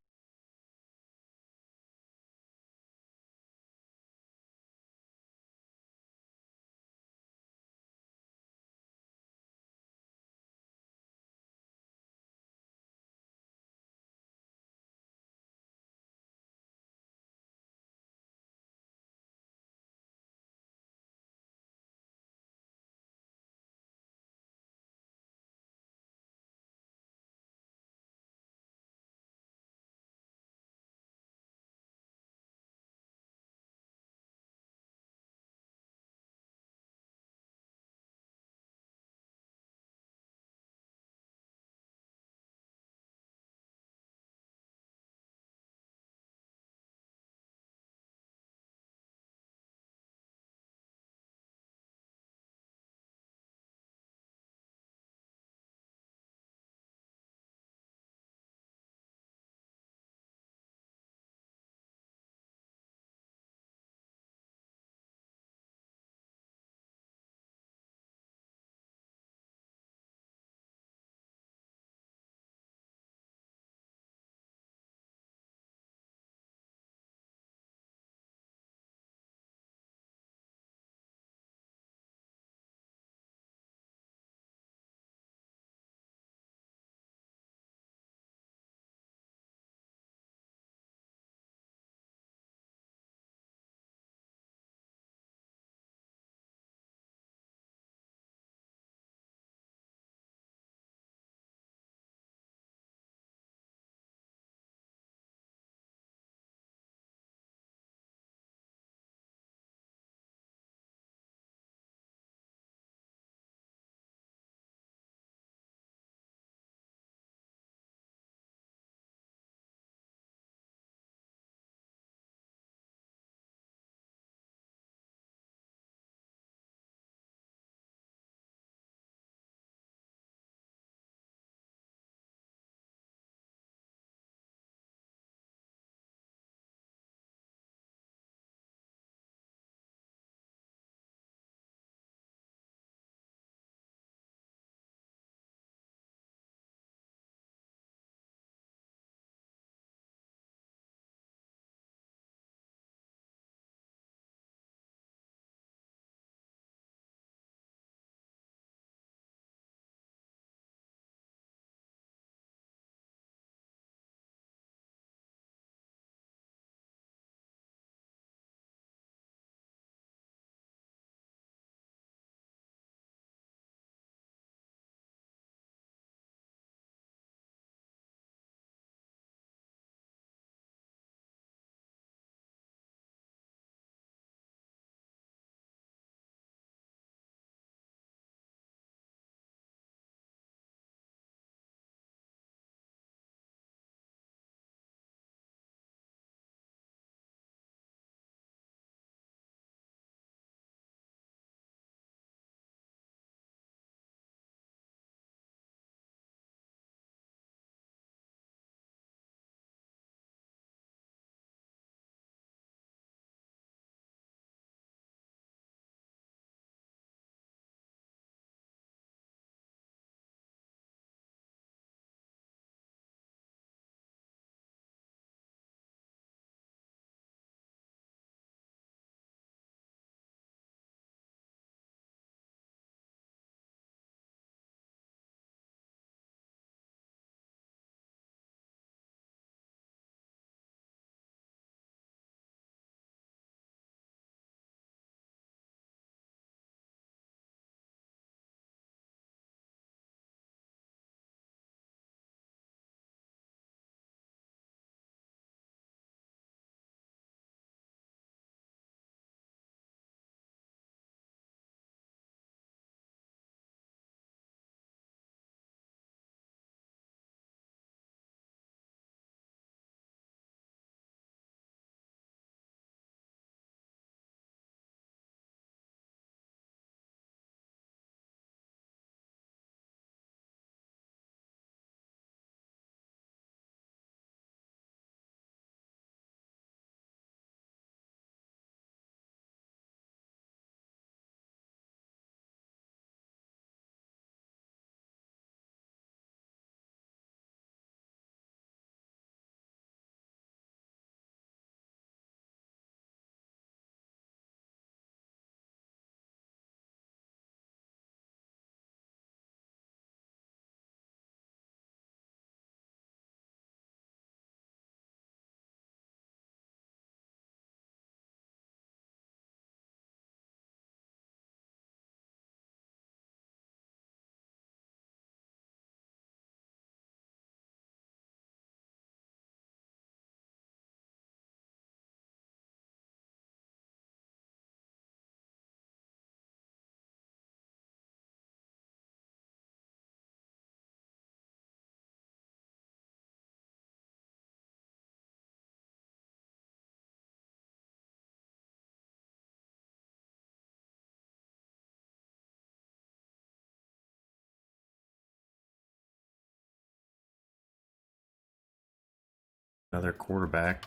Another quarterback.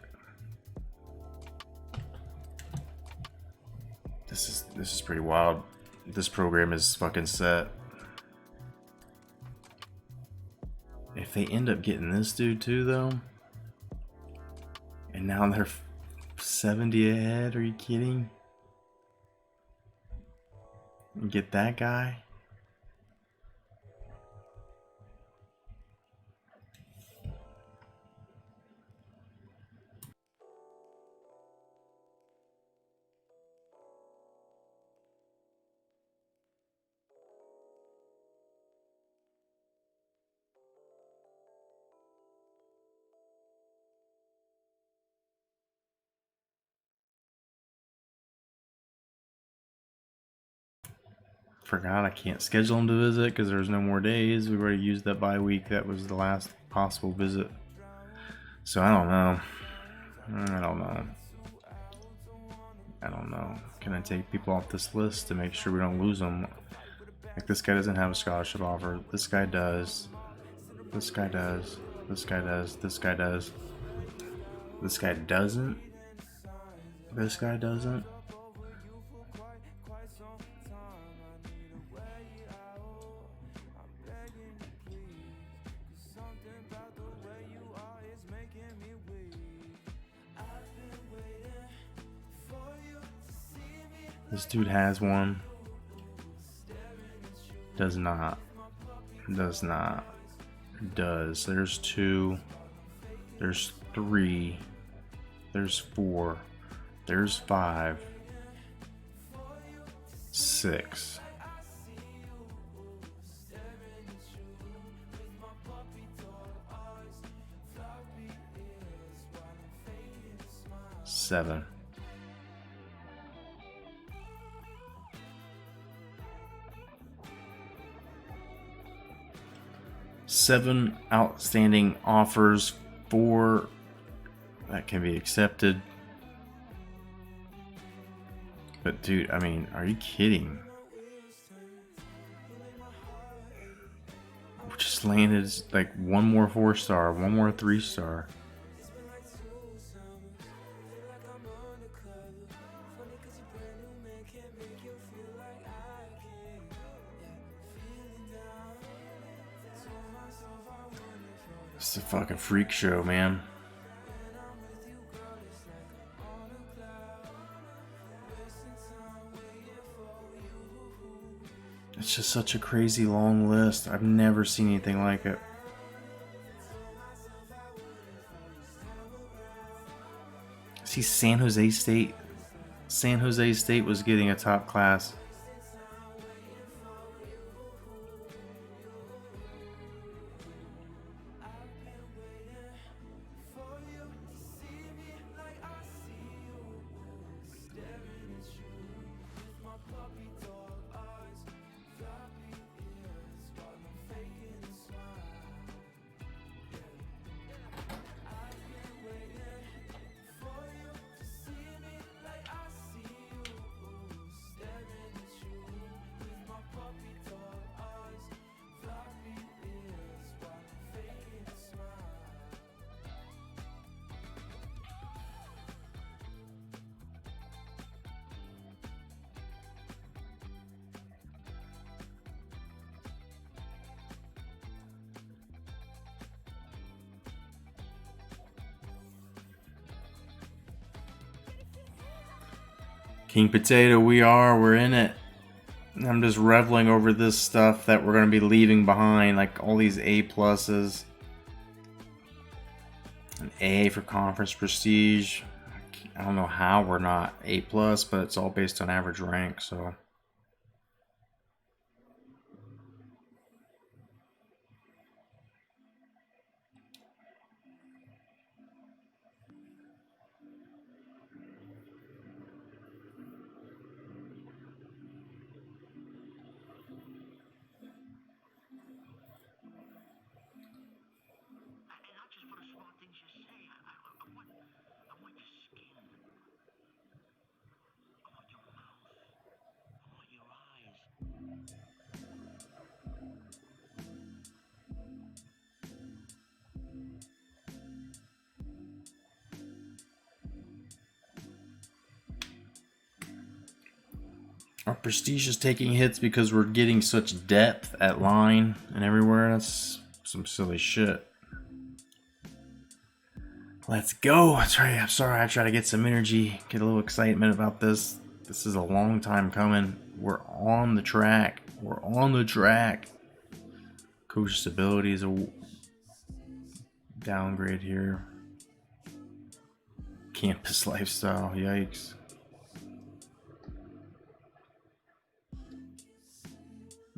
This is pretty wild. This program is fucking set. If they end up getting this dude too, though, and now they're 70 ahead, are you kidding? And get that guy? Forgot I can't schedule him to visit because there's no more days. We've already used that bye week. That was the last possible visit. So I don't know. I don't know. Can I take people off this list to make sure we don't lose them? Like, this guy doesn't have a scholarship offer. This guy does. This guy does. This guy does. This guy does. This guy doesn't. This guy doesn't. This dude has one. Does not. Does not. Does. There's 2. There's 3. There's 4. There's 5. 6. 7. 7 outstanding offers, 4 that can be accepted. But dude, I mean, are you kidding? We just landed like 1 more 4-star, 1 more 3-star. It's a fucking freak show, man. It's just such a crazy long list. I've never seen anything like it. See, San Jose State. San Jose State was getting a top class. King Potato, we're in it. I'm just reveling over this stuff that we're going to be leaving behind, like all these A pluses. An A for conference prestige. I don't know how we're not A plus, but it's all based on average rank, so. Our prestige is taking hits because we're getting such depth at line and everywhere. That's some silly shit. Let's go. I'm sorry. I try to get some energy, get a little excitement about this. This is a long time coming. We're on the track. Coach's ability is a downgrade here. Campus lifestyle. Yikes.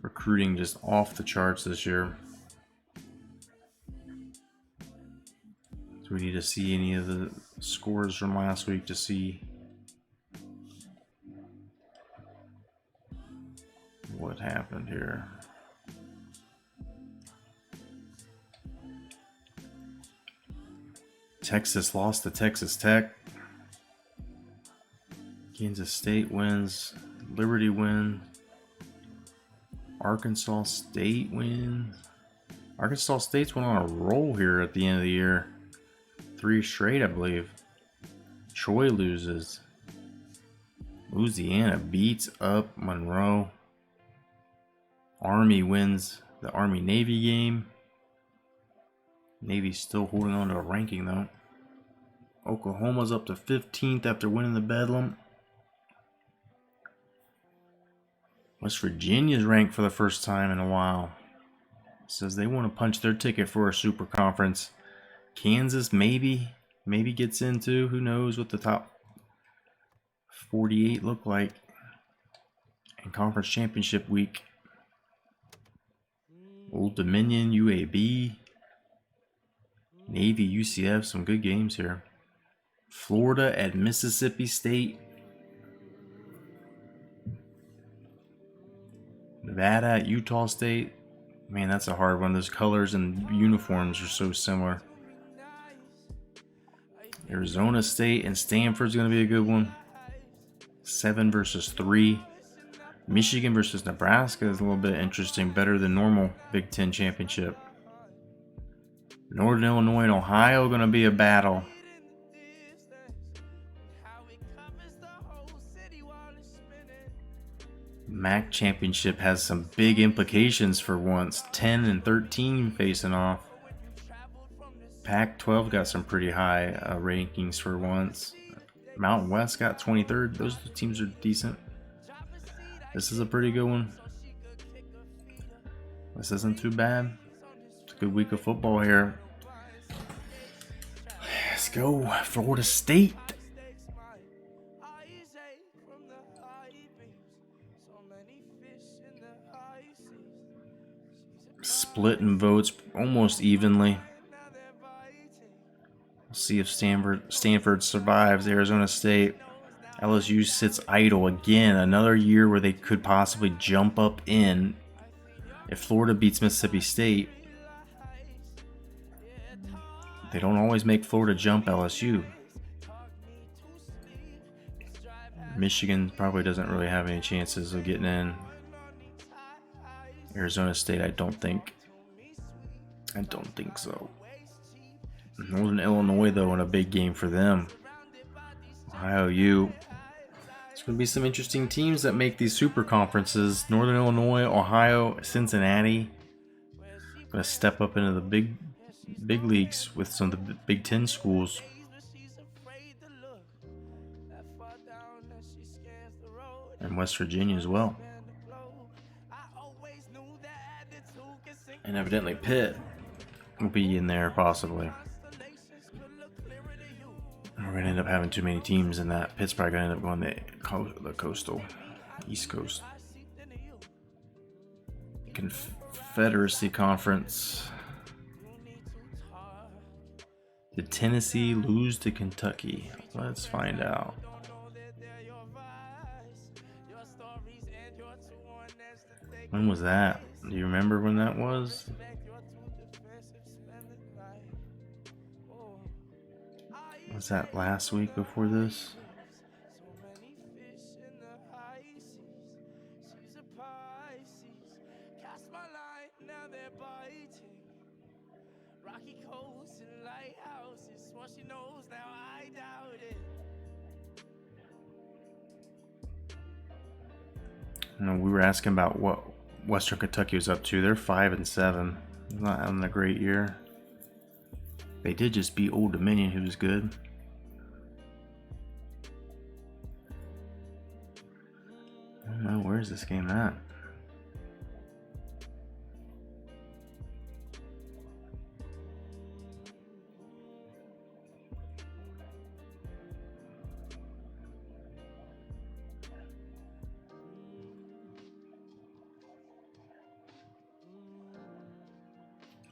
Recruiting just off the charts this year. So we need to see any of the scores from last week to see what happened here. Texas lost to Texas Tech. Kansas State wins. Liberty wins. Arkansas State wins. Arkansas State's went on a roll here at the end of the year. 3 straight, I believe. Troy loses. Louisiana beats up Monroe. Army wins the Army-Navy game. Navy's still holding on to a ranking, though. Oklahoma's up to 15th after winning the Bedlam. West Virginia's ranked for the first time in a while. Says they want to punch their ticket for a super conference. Kansas maybe gets into. Who knows what the top 48 look like in conference championship week. Old Dominion, UAB, Navy, UCF, some good games here. Florida at Mississippi State. Nevada at Utah State. Man, that's a hard one. Those colors and uniforms are so similar. Arizona State and Stanford's going to be a good one. 7 versus 3. Michigan versus Nebraska is a little bit interesting. Better than normal Big Ten championship. Northern Illinois and Ohio going to be a battle. MAC championship has some big implications for once. 10 and 13 facing off. Pac-12 got some pretty high rankings for once. Mountain West got 23rd. Those teams are decent. This is a pretty good one. This isn't too bad. It's a good week of football here. Let's go, Florida State. Splitting votes almost evenly. We'll see if Stanford survives. Arizona State. LSU sits idle again. Another year where they could possibly jump up in. If Florida beats Mississippi State, they don't always make Florida jump LSU. Michigan probably doesn't really have any chances of getting in. Arizona State, I don't think so. Northern Illinois, though, in a big game for them. Ohio U. There's going to be some interesting teams that make these super conferences. Northern Illinois, Ohio, Cincinnati. Going to step up into the big leagues with some of the Big Ten schools. And West Virginia as well. And evidently Pitt will be in there possibly. We're going to end up having too many teams in that. Pitt's probably going to end up going the coastal, East Coast. Confederacy Conference. Did Tennessee lose to Kentucky? Let's find out. When was that? Do you remember when that was? Was that last week before this? You know, we were asking about what Western Kentucky was up to. They're 5-7. Not having a great year. They did just beat Old Dominion, who was good. I don't know, where's this game at?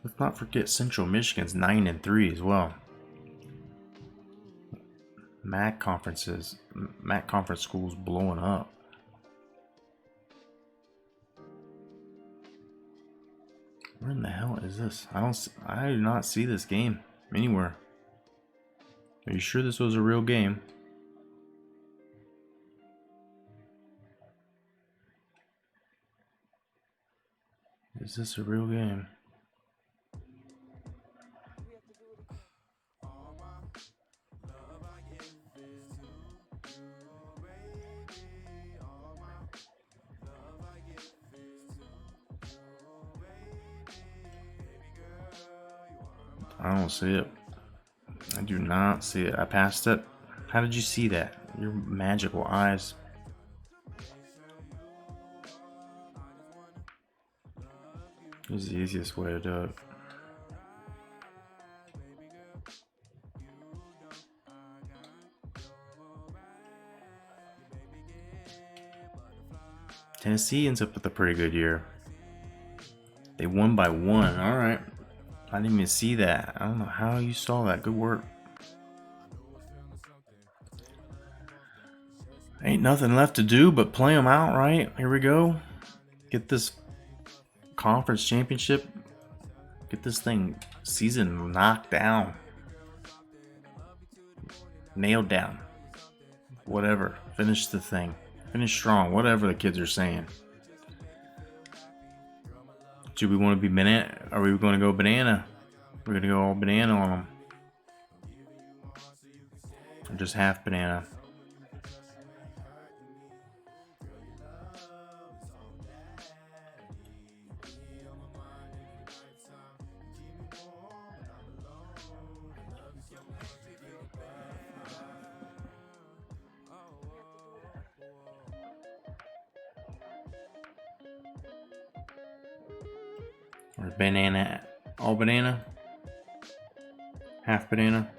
Let's not forget Central Michigan's 9-3 as well. MAC conference schools blowing up. Where in the hell is this? I do not see this game anywhere. Are you sure this was a real game? Is this a real game? I don't see it. I do not see it. I passed it. How did you see that? Your magical eyes. This is the easiest way to do it. Tennessee ends up with a pretty good year. They won by 1. All right. I didn't even see that. I don't know how you saw that. Good work. Ain't nothing left to do but play them out, right? Here we go. Get this conference championship. Get this season knocked down. Nailed down. Whatever. Finish the thing. Finish strong. Whatever the kids are saying. Do we want to be banana? Are we going to go banana? We're going to go all banana on them. Or just half banana. Or banana, all banana, half banana.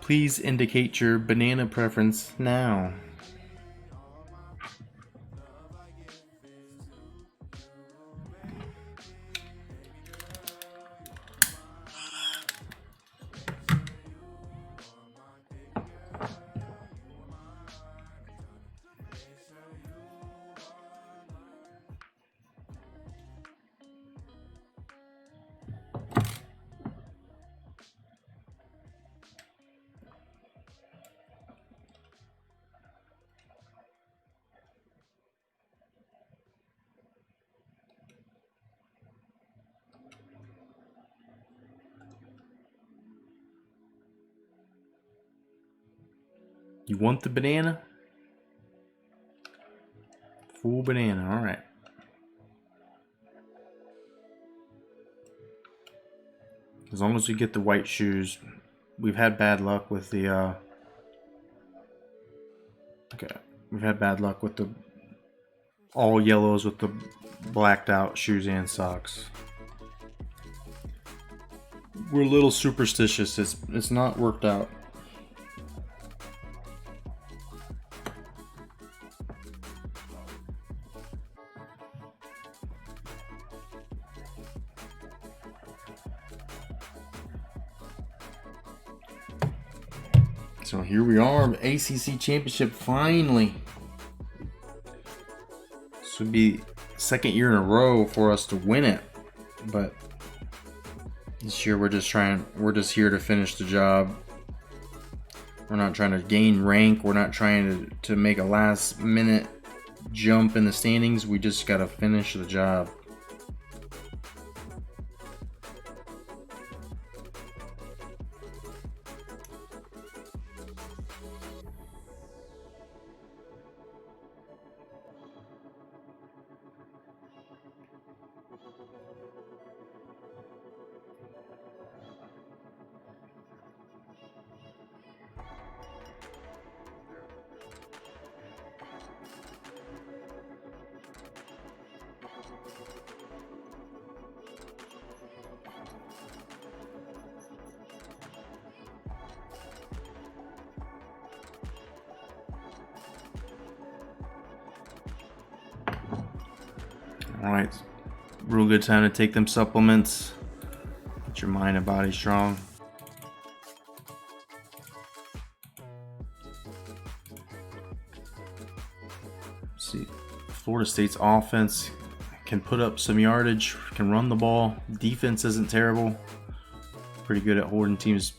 Please indicate your banana preference now. You want the banana? Full banana, all right. As long as you get the white shoes. We've had bad luck with the we've had bad luck with the all yellows with the blacked out shoes and socks. We're a little superstitious. It's not worked out. So here we are, ACC championship finally. This would be second year in a row for us to win it, but this year we're just here to finish the job. We're not trying to gain rank. We're not trying to make a last minute jump in the standings. We just got to finish the job. All right, real good time to take them supplements. Get your mind and body strong. See, Florida State's offense can put up some yardage, can run the ball. Defense isn't terrible. Pretty good at holding teams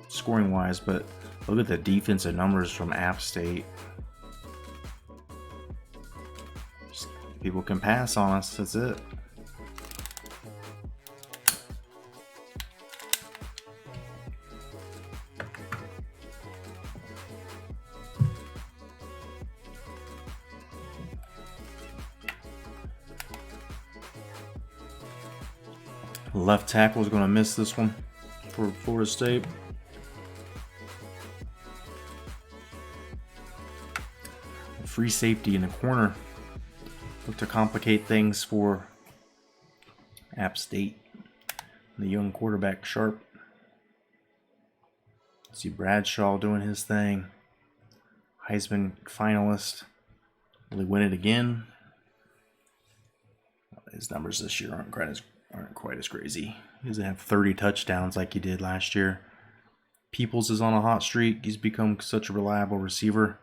scoring wise, but look at the defensive numbers from App State. People can pass on us, that's it. Left tackle is going to miss this one for Florida State. Free safety in the corner. Look to complicate things for App State. The young quarterback, Sharp. See Bradshaw doing his thing. Heisman finalist. Will he win it again? His numbers this year aren't quite as crazy. He doesn't have 30 touchdowns like he did last year. Peoples is on a hot streak. He's become such a reliable receiver.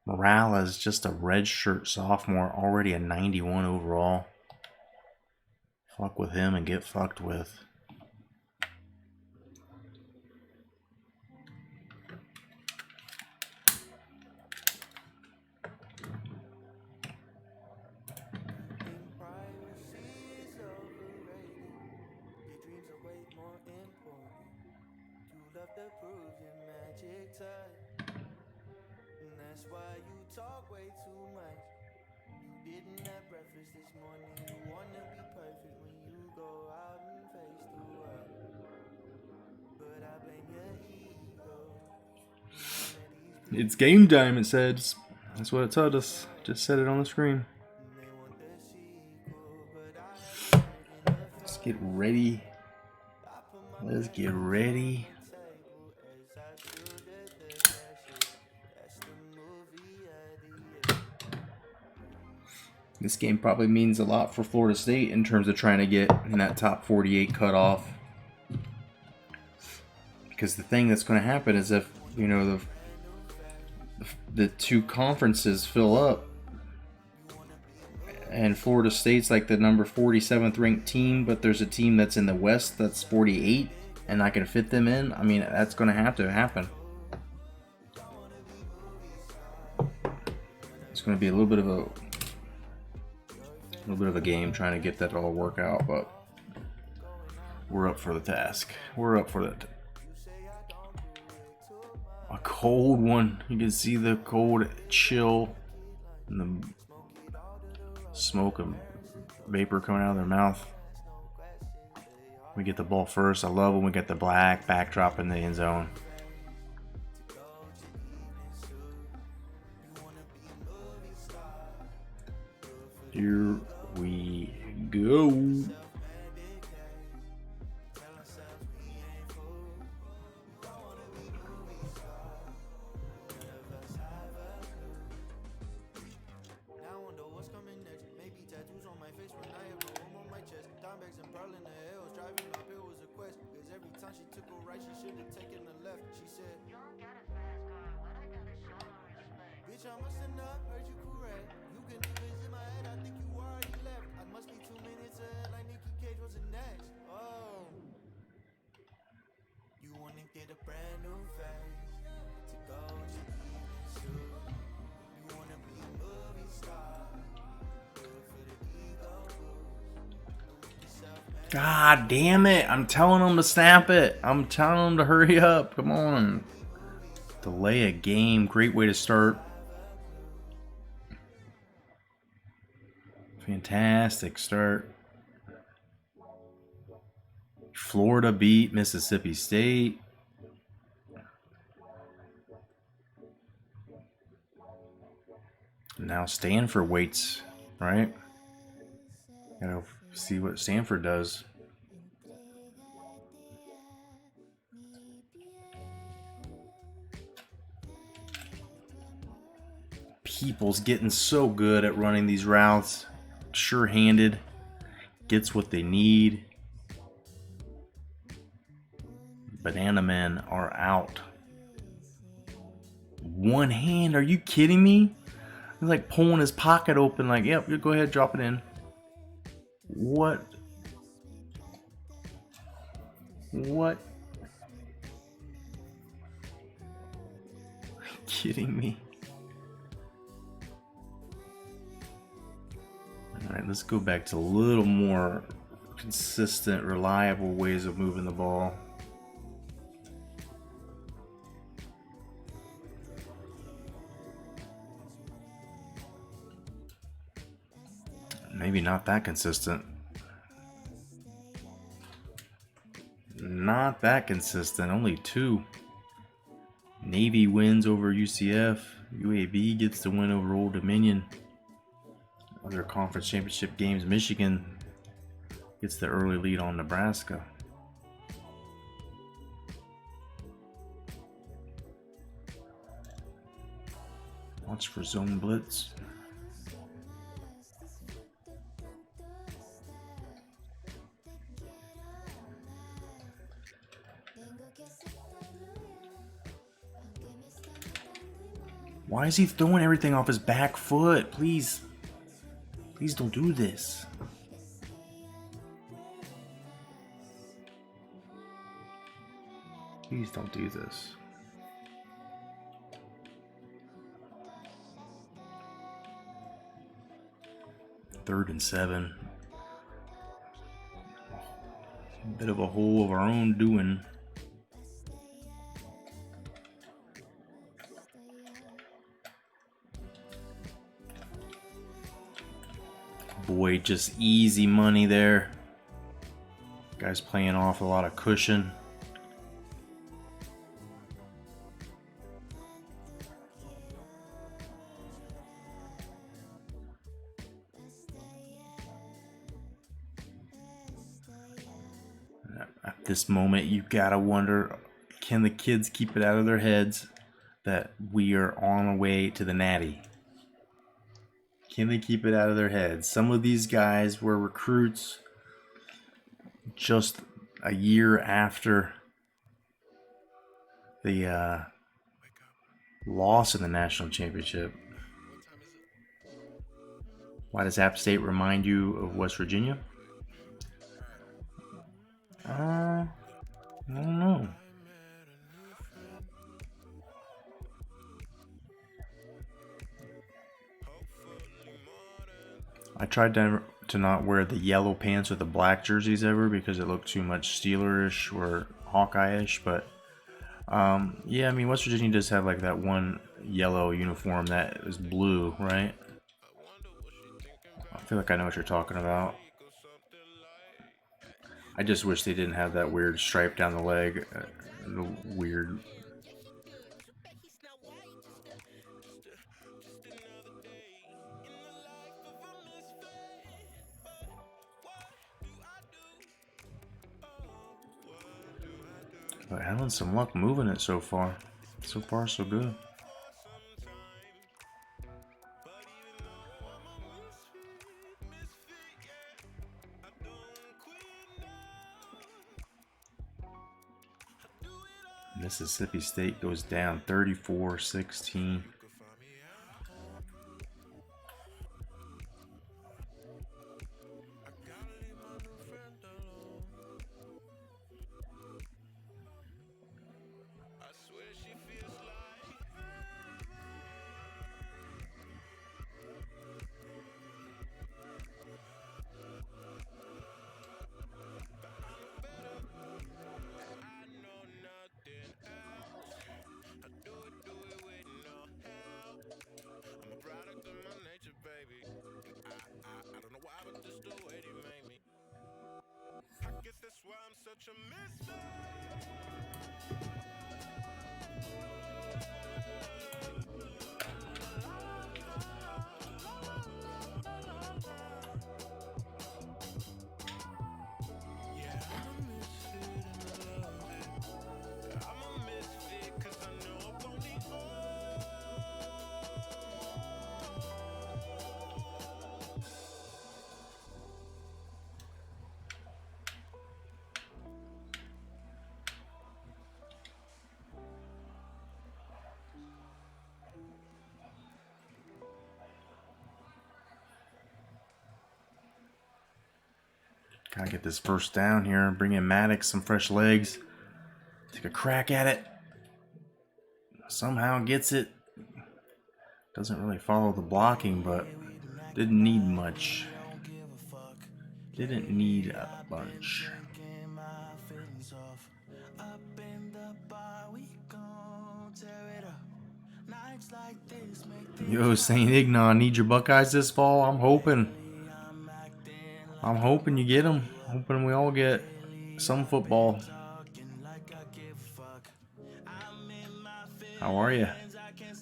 Morales, just a redshirt sophomore, already a 91 overall. Fuck with him and get fucked with. It's game time, it says. That's what it told us. Just said it on the screen. Let's get ready. Let's get ready. This game probably means a lot for Florida State in terms of trying to get in that top 48 cutoff. Because the thing that's going to happen is if, you know, the two conferences fill up and Florida State's like the number 47th ranked team, but there's a team that's in the West that's 48 and I can fit them in, I mean, that's going to have to happen. It's going to be a little bit of a game trying to get that to all work out, but we're up for the task. We're up for that. A cold one. You can see the cold chill and the smoke and vapor coming out of their mouth. We get the ball first. I love when we get the black backdrop in the end zone. Here we go. God damn it. I'm telling them to snap it. I'm telling them to hurry up. Come on. Delay a game. Great way to start. Fantastic start. Florida beat Mississippi State. Now Stanford waits, right? Gotta see what Stanford does. People's getting so good at running these routes. Sure-handed. Gets what they need. Banana men are out. One hand? Are you kidding me? He's like pulling his pocket open like, yep, you go ahead, drop it in. What? What? Are you kidding me? Alright, let's go back to a little more consistent, reliable ways of moving the ball. Maybe not that consistent. Not that consistent. Only 2. Navy wins over UCF. UAB gets the win over Old Dominion. Other conference championship games, Michigan gets the early lead on Nebraska. Watch for zone blitz. Why is he throwing everything off his back foot? Please. Please don't do this. Please don't do this. Third and 7. A bit of a hole of our own doing. Boy, just easy money there. Guy's playing off a lot of cushion. At this moment, you gotta wonder, can the kids keep it out of their heads that we are on our way to the Natty? Can they keep it out of their heads? Some of these guys were recruits just a year after the loss in the national championship. Why does App State remind you of West Virginia? I don't know. I tried to not wear the yellow pants with the black jerseys ever because it looked too much Steelerish or Hawkeye-ish, but yeah, I mean, West Virginia does have like that one yellow uniform that is blue, right? I feel like I know what you're talking about. I just wish they didn't have that weird stripe down the leg. The weird. But having some luck moving it so far. So far, so good. Mississippi State goes down 34-16. Gotta get this first down here. Bring in Maddox, some fresh legs. Take a crack at it. Somehow gets it. Doesn't really follow the blocking, but didn't need much. Didn't need a bunch. Yo, St. Ignan, need your Buckeyes this fall? I'm hoping you get them. Hoping we all get some football. How are you?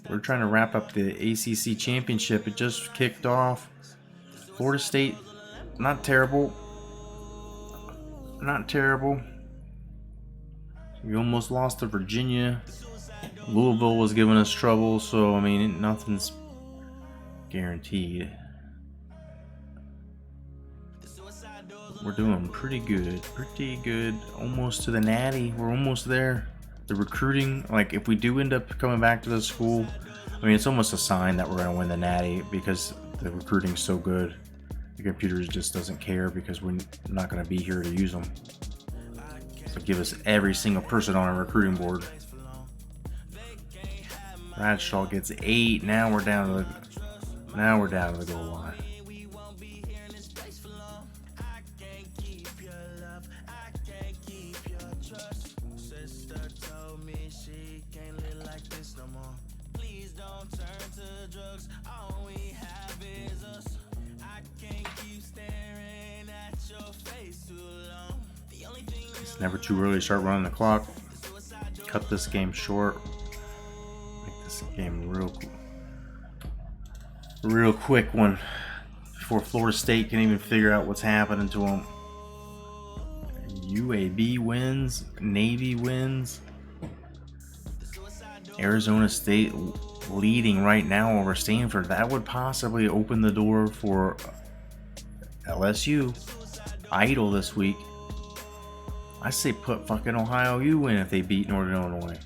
We're trying to wrap up the ACC championship. It just kicked off. Florida State, not terrible. Not terrible. We almost lost to Virginia. Louisville was giving us trouble, so I mean, nothing's guaranteed. We're doing pretty good. Pretty good. Almost to the Natty. We're almost there. The recruiting, like if we do end up coming back to the school, I mean, it's almost a sign that we're going to win the Natty because the recruiting's so good. The computer just doesn't care because we're not going to be here to use them. So give us every single person on our recruiting board. Bradshaw gets 8. Now we're down to the goal line. It's never too early to start running the clock. Cut this game short. Make this game real quick one before Florida State can even figure out what's happening to them. UAB wins. Navy wins. Arizona State leading right now over Stanford. That would possibly open the door for LSU. Idle this week. I say put fucking Ohio U in if they beat Northern Illinois.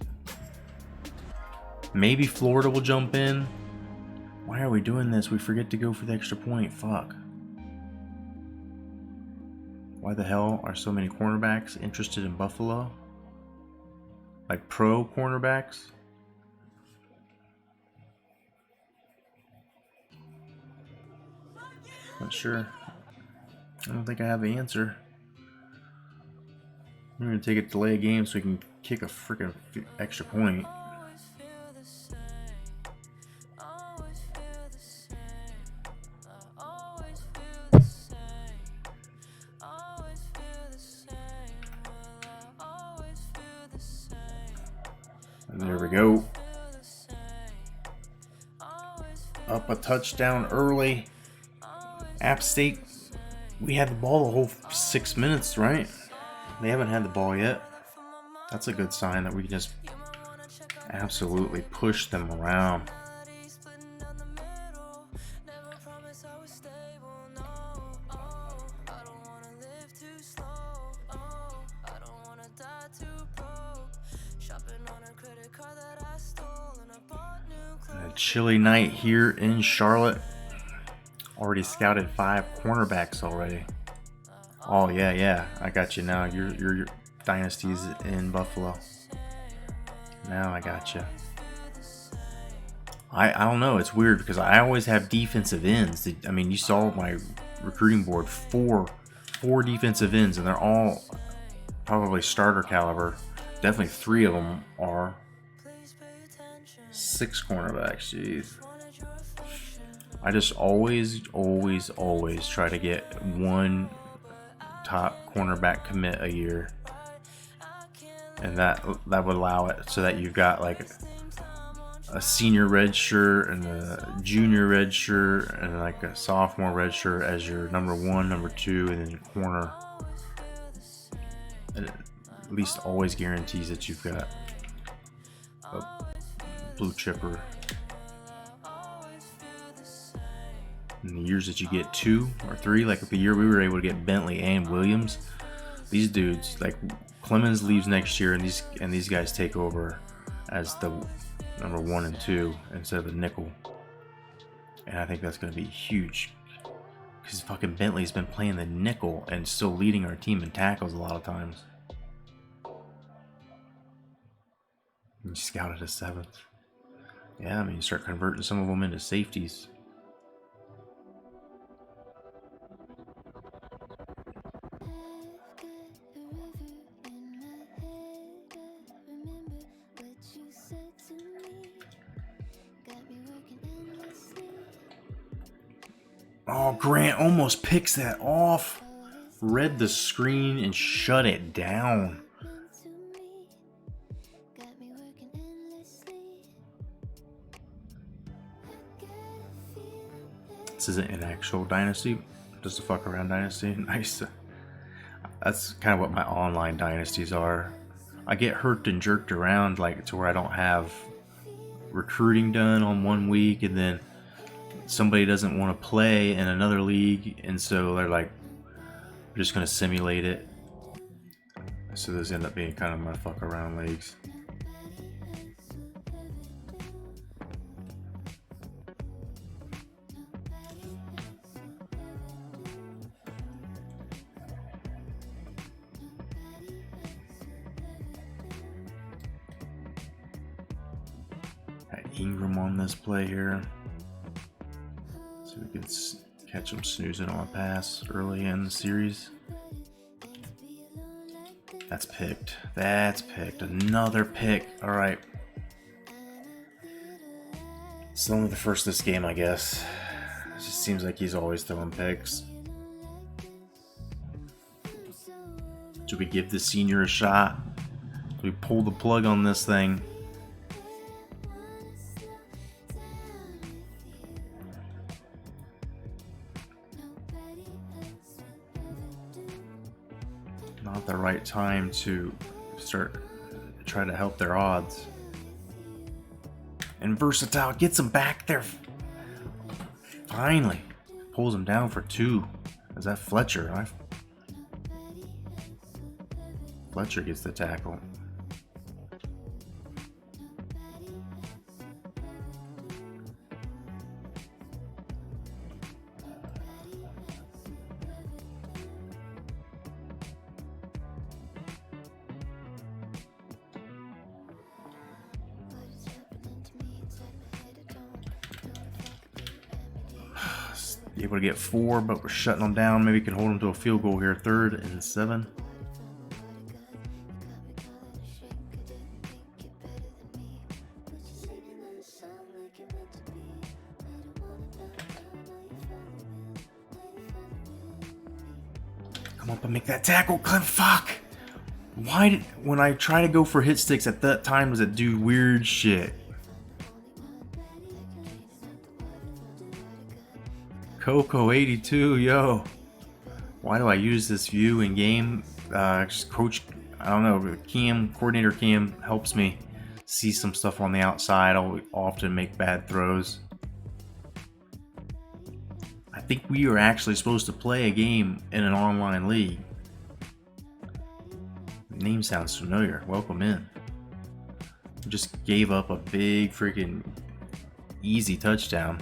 Maybe Florida will jump in. Why are we doing this? We forget to go for the extra point. Fuck. Why the hell are so many cornerbacks interested in Buffalo? Like pro cornerbacks? Not sure. I don't think I have the answer. I'm going to take a delay game so we can kick a freaking extra point. And there we go. Up a touchdown early. App State, we had the ball the whole 6 minutes, right? They haven't had the ball yet. That's a good sign that we can just absolutely push them around. A chilly night here in Charlotte. Already scouted 5 cornerbacks already. Oh yeah, I got you now. Your dynasty's in Buffalo. Now I got you. I don't know. It's weird because I always have defensive ends. I mean, you saw my recruiting board. Four defensive ends, and they're all probably starter caliber. Definitely 3 of them are. 6 cornerbacks. Jeez. I just always try to get one top cornerback commit a year. and that would allow it so that you've got like a senior red shirt and a junior red shirt and like a sophomore red shirt as your number 1, number 2, and then corner. And it at least always guarantees that you've got a blue chipper. In the years that you get 2 or 3, like the year we were able to get Bentley and Williams, these dudes, like Clemens leaves next year, and these guys take over as the number 1 and 2 instead of the nickel. And I think that's going to be huge, because fucking Bentley's been playing the nickel and still leading our team in tackles a lot of times. You scouted a 7th. Yeah, I mean, you start converting some of them into safeties. Oh, Grant almost picks that off. Read the screen and shut it down. This isn't an actual Dynasty. Just a fuck around Dynasty. Nice. That's kind of what my online Dynasties are. I get hurt and jerked around like to where I don't have recruiting done on one week, and then somebody doesn't want to play in another league, and so they're like, we're just going to simulate it. So those end up being kind of my fuck around leagues. Got Ingram on this play here. So we can catch him snoozing on a pass early in the series. That's picked. That's picked. Another pick. All right. It's only the first of this game, I guess. It just seems like he's always throwing picks. Should we give the senior a shot? Do we pull the plug on this thing? Not the right time to try to help their odds. And Versatile gets him back there. Finally pulls him down for 2. Is that Fletcher? Fletcher gets the tackle. Able to get 4, but we're shutting them down. Maybe we can hold them to a field goal here. 3rd and 7. Come up and make that tackle, Clint. Fuck! When I try to go for hit sticks at that time, does it do weird shit? Coco 82, yo. Why do I use this view in game? Coach, I don't know, coordinator Cam helps me see some stuff on the outside. I'll often make bad throws. I think we are actually supposed to play a game in an online league. The name sounds familiar. Welcome in. Just gave up a big freaking easy touchdown.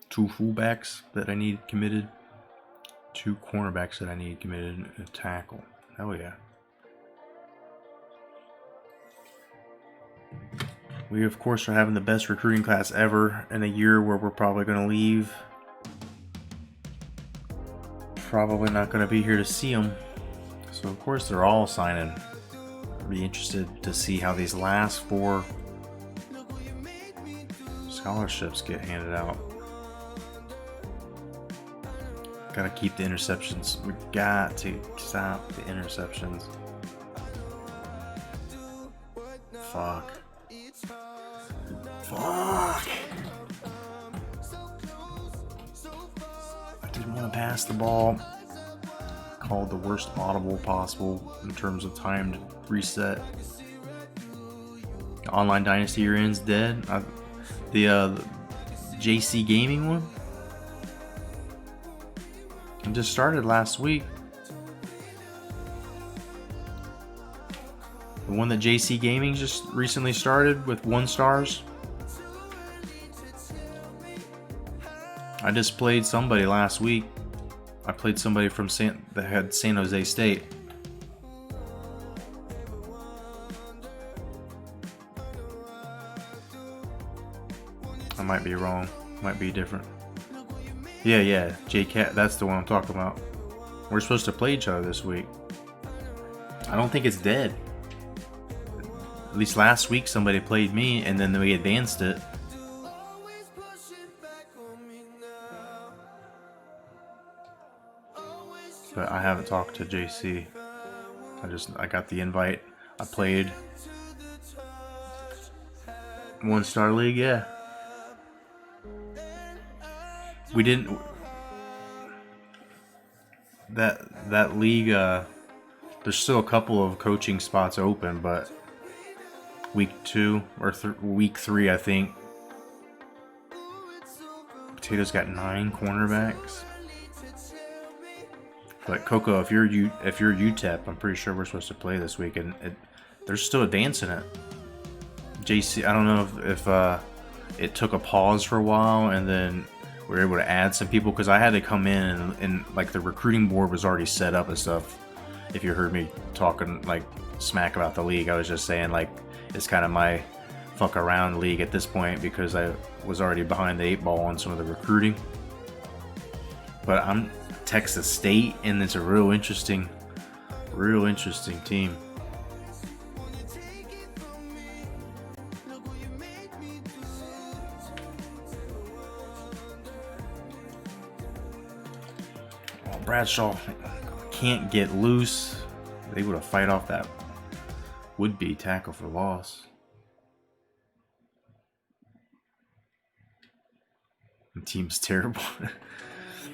Two fullbacks that I need committed. 2 cornerbacks that I need committed. And a tackle. Hell yeah. We, of course, are having the best recruiting class ever in a year where we're probably going to leave. Probably not going to be here to see them. So, of course, they're all signing. I'll be interested to see how these last 4 scholarships get handed out. Gotta keep the interceptions. We got to stop the interceptions. Fuck. Fuck. I didn't want to pass the ball. Called the worst audible possible in terms of timed reset. The online Dynasty you're in's dead. The JC Gaming one. It just started last week. The one that JC Gaming just recently started with 1 stars. I just played somebody last week. I played somebody from that had San Jose State. I might be wrong. Might be different. Yeah, J-Cat, that's the one I'm talking about. We're supposed to play each other this week. I don't think it's dead. At least last week somebody played me and then we advanced it. But I haven't talked to JC. I got the invite. I played 1-star league, yeah. We didn't. That league. There's still a couple of coaching spots open, but week 2 or week 3, I think. Potato's got 9 cornerbacks. But Coco, if you're UTEP, I'm pretty sure we're supposed to play this week, and they're still advancing it. JC, I don't know if it took a pause for a while, and then we were able to add some people because I had to come in and like the recruiting board was already set up and stuff. If you heard me talking like smack about the league, I was just saying like it's kind of my fuck around league at this point because I was already behind the 8 ball on some of the recruiting. But I'm Texas State, and it's a real interesting team. Bradshaw can't get loose. Able to fight off that would-be tackle for loss. The team's terrible.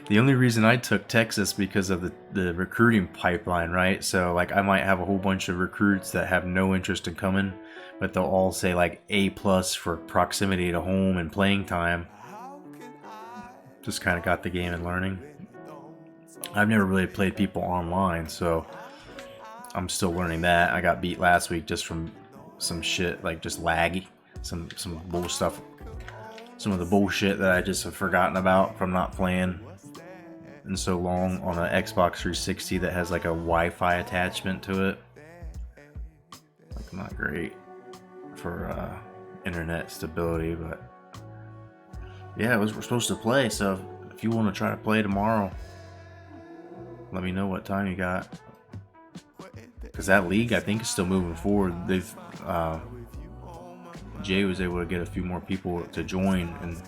The only reason I took Texas because of the recruiting pipeline, right? So like I might have a whole bunch of recruits that have no interest in coming, but they'll all say like A+ for proximity to home and playing time. Just kind of got the game and learning. I've never really played people online, so I'm still learning that. I got beat last week just from some shit, like just laggy, some bull stuff, some of the bullshit that I just have forgotten about from not playing in so long on an Xbox 360 that has like a Wi-Fi attachment to it. Like not great for internet stability, but yeah, we're supposed to play. So if you want to try to play tomorrow, let me know what time you got. Because that league, I think, is still moving forward. They've Jay was able to get a few more people to join, and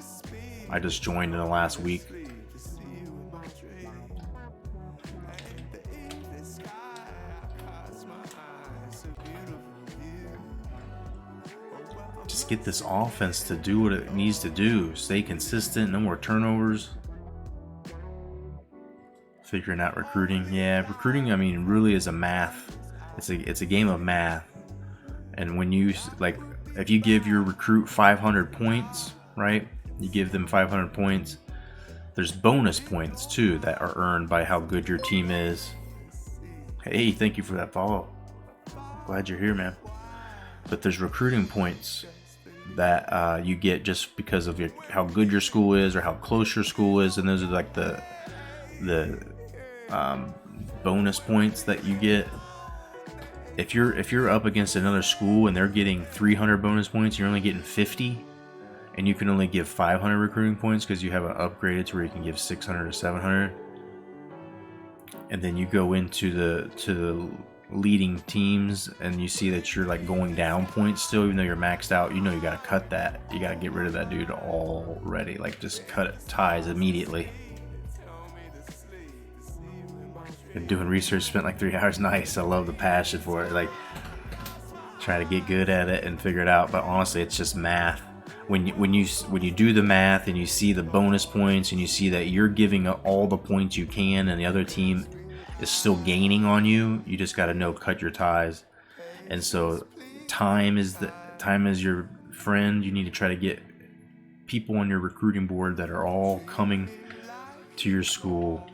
I just joined in the last week. Just get this offense to do what it needs to do. Stay consistent, no more turnovers. Figuring out recruiting. Yeah, recruiting, I mean, really is a math. It's a game of math. And when you, like, if you give your recruit 500 points, right? You give them 500 points. There's bonus points, too, that are earned by how good your team is. Hey, thank you for that follow. Glad you're here, man. But there's recruiting points that you get just because of how good your school is or how close your school is. And those are like the bonus points that you get. If you're up against another school and they're getting 300 bonus points, you're only getting 50, and you can only give 500 recruiting points because you have it upgraded to where you can give 600 or 700. And then you go into the leading teams and you see that you're like going down points still, even though you're maxed out, you know you got to cut that. You got to get rid of that dude already. Like just cut ties immediately. Been doing research, spent like 3 hours. Nice. I love the passion for it. Like try to get good at it and figure it out. But honestly, it's just math. When you do the math and you see the bonus points and you see that you're giving all the points you can and the other team is still gaining on you, you just got to know cut your ties. And so time is your friend. You need to try to get people on your recruiting board that are all coming to your school.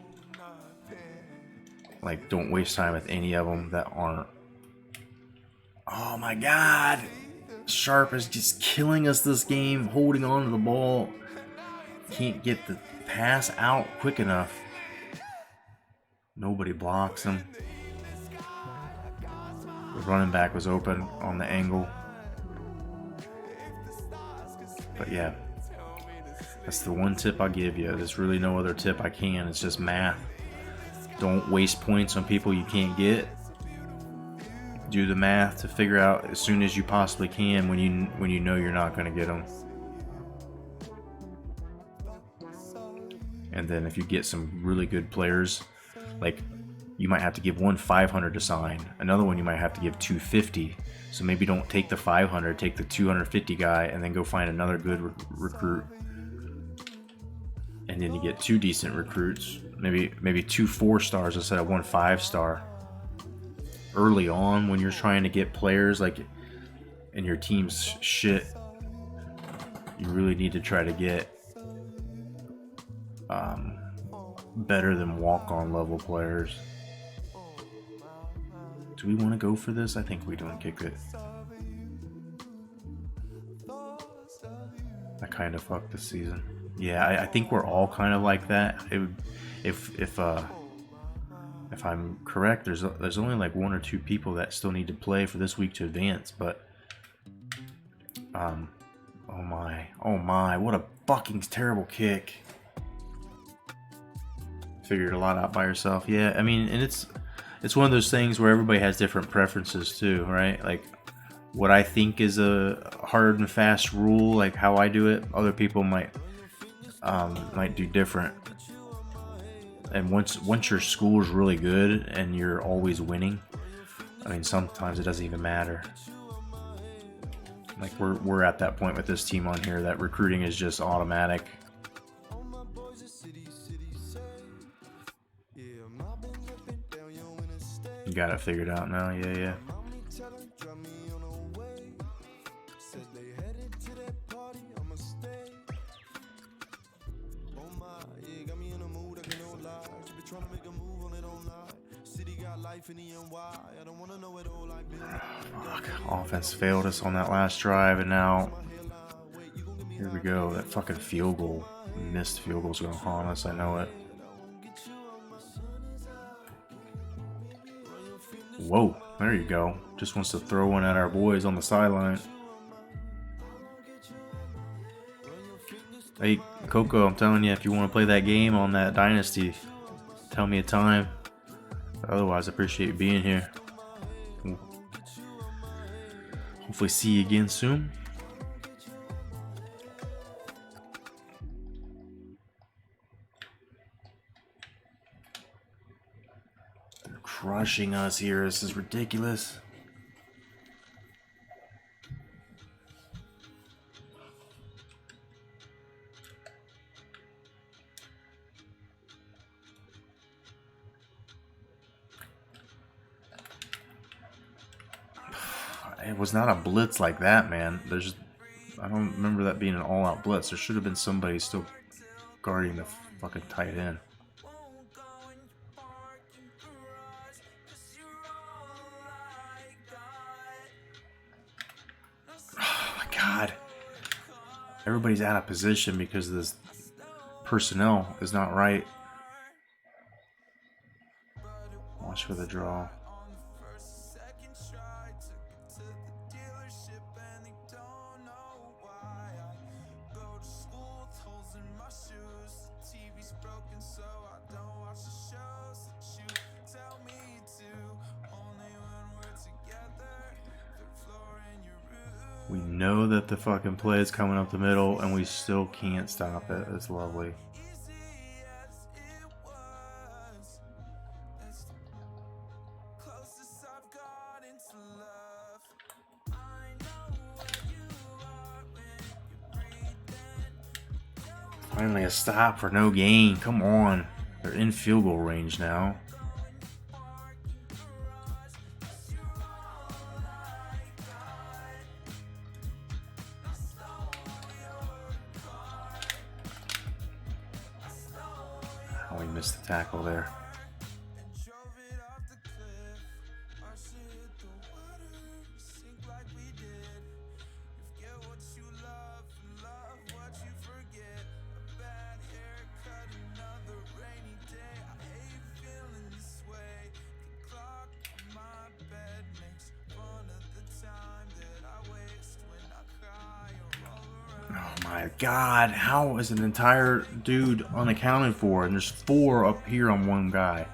Like don't waste time with any of them that aren't. Oh my god, Sharp is just killing us this game, holding on to the ball. Can't get the pass out quick enough. Nobody blocks him. The running back was open on the angle. But yeah, that's the one tip I'll give you. There's really no other tip I can. It's just math. Don't waste points on people you can't get. Do the math to figure out as soon as you possibly can when you know you're not going to get them. And then if you get some really good players, like you might have to give one 500 to sign, another one you might have to give 250. So maybe don't take the 500, take the 250 guy, and then go find another good recruit. And then you get 2 decent recruits, maybe 2 4-stars instead of 1 5-star. Early on, when you're trying to get players like in your team's shit, you really need to try to get better than walk-on level players. Do we want to go for this? I think we don't kick it. I kind of fucked this season. Yeah, I think we're all kind of like that. If I'm correct, there's only like 1 or 2 people that still need to play for this week to advance. But oh my, what a fucking terrible kick. Figured a lot out by yourself. Yeah, I mean, and it's one of those things where everybody has different preferences too, right? Like what I think is a hard and fast rule, like how I do it, other people might do different. And once your school is really good and you're always winning, I mean, sometimes it doesn't even matter. Like we're at that point with this team on here that recruiting is just automatic. You got it figured out now, yeah. Fuck. Offense failed us on that last drive, and now here we go. That fucking field goal, missed field goal's gonna haunt us. I know it. Whoa, there you go. Just wants to throw one at our boys on the sideline. Hey, Coco, I'm telling you, if you want to play that game on that Dynasty, tell me a time. Otherwise, I appreciate you being here. Hopefully see you again soon. They're crushing us here. This is ridiculous. It was not a blitz like that, man. I don't remember that being an all-out blitz. There should have been somebody still guarding the fucking tight end. Oh my god. Everybody's out of position because this personnel is not right. Watch for the draw. We know that the fucking play is coming up the middle, and we still can't stop it. It's lovely. Finally a stop for no gain. Come on. They're in field goal range now. Oh, he missed the tackle there. Oh my God, how is an entire dude unaccounted for? And there's 4 up here on one guy.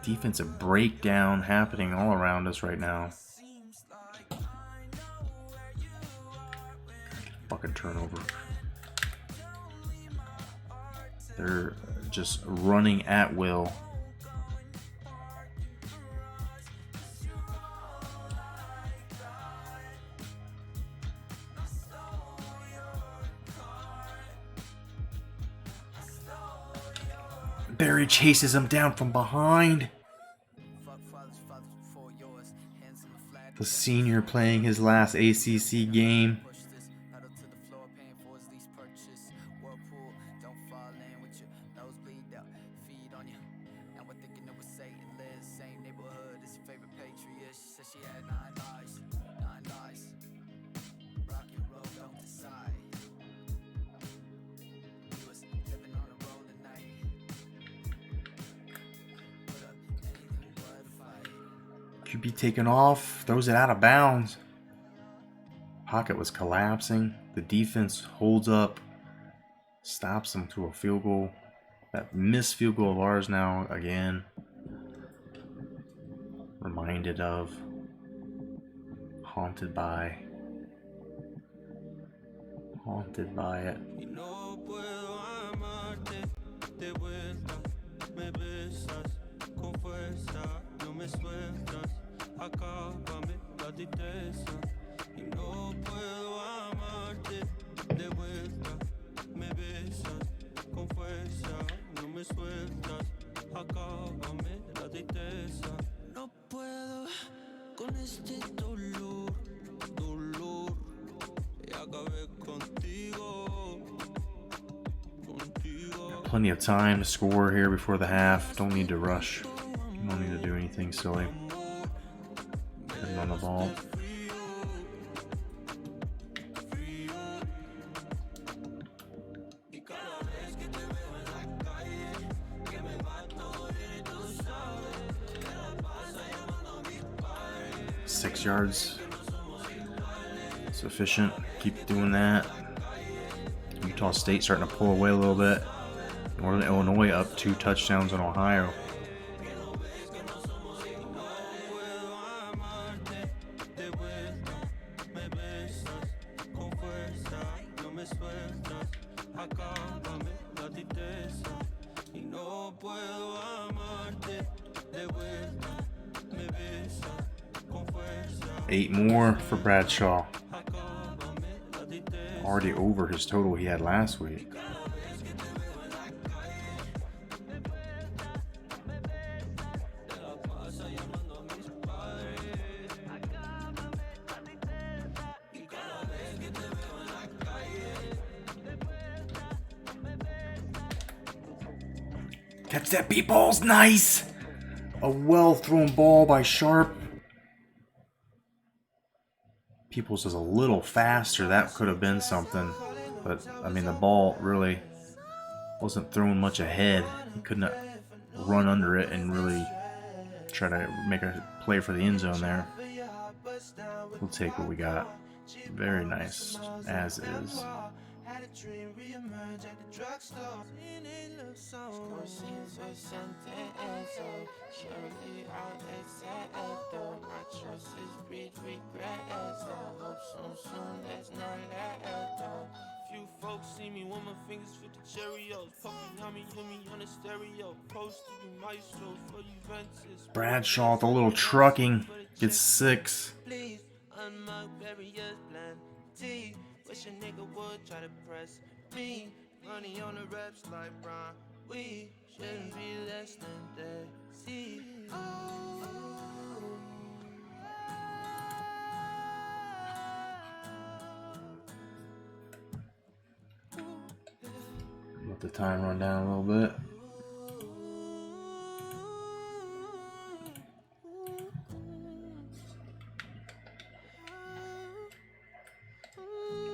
Defensive breakdown happening all around us right now. Fucking turnover. They're just running at will. Barry chases him down from behind. The senior playing his last ACC game. QB taken off, throws it out of bounds. Pocket was collapsing. The defense holds up, stops them to a field goal. That missed field goal of ours now again. Reminded of, haunted by it. Acábame la tristeza y no puedo amarte de vuelta. Me besas con fuerza, no me sueltas. Acábame la tristeza. No puedo con este dolor, dolor. Y acabé contigo, contigo. Plenty of time to score here before the half. Don't need to rush. Don't need to do anything silly. On the ball. Six yards. Sufficient. Keep doing that. Utah State starting to pull away a little bit. Northern Illinois up 2 touchdowns on Ohio. Acábame la tristeza y no puedo amarte de vuelta. Me besas con fuerza. 8 more for Bradshaw. Already over his total he had last week. Catch that beat balls, nice! A well-thrown ball by Sharp. Peoples is a little faster, that could have been something. But, I mean, the ball really wasn't thrown much ahead. He couldn't run under it and really try to make a play for the end zone there. We'll take what we got. Very nice, as is. dream reemerge at the drugstore. Seeing a little song. Soy sentimental. Surely I'll accept though. My choices breed regret. So hope soon there's none left. Few folks see me with my fingers fit the Cheerios. Puffy on me, hear me on the stereo. Post to be maestros for Juventus. Bradshaw, the little trucking, gets 6. Please, unmarked barriers, plenty. Wish a nigga would try to press me. Money on the reps like Brian. We shouldn't be less than that. See, Let the time run down a little bit.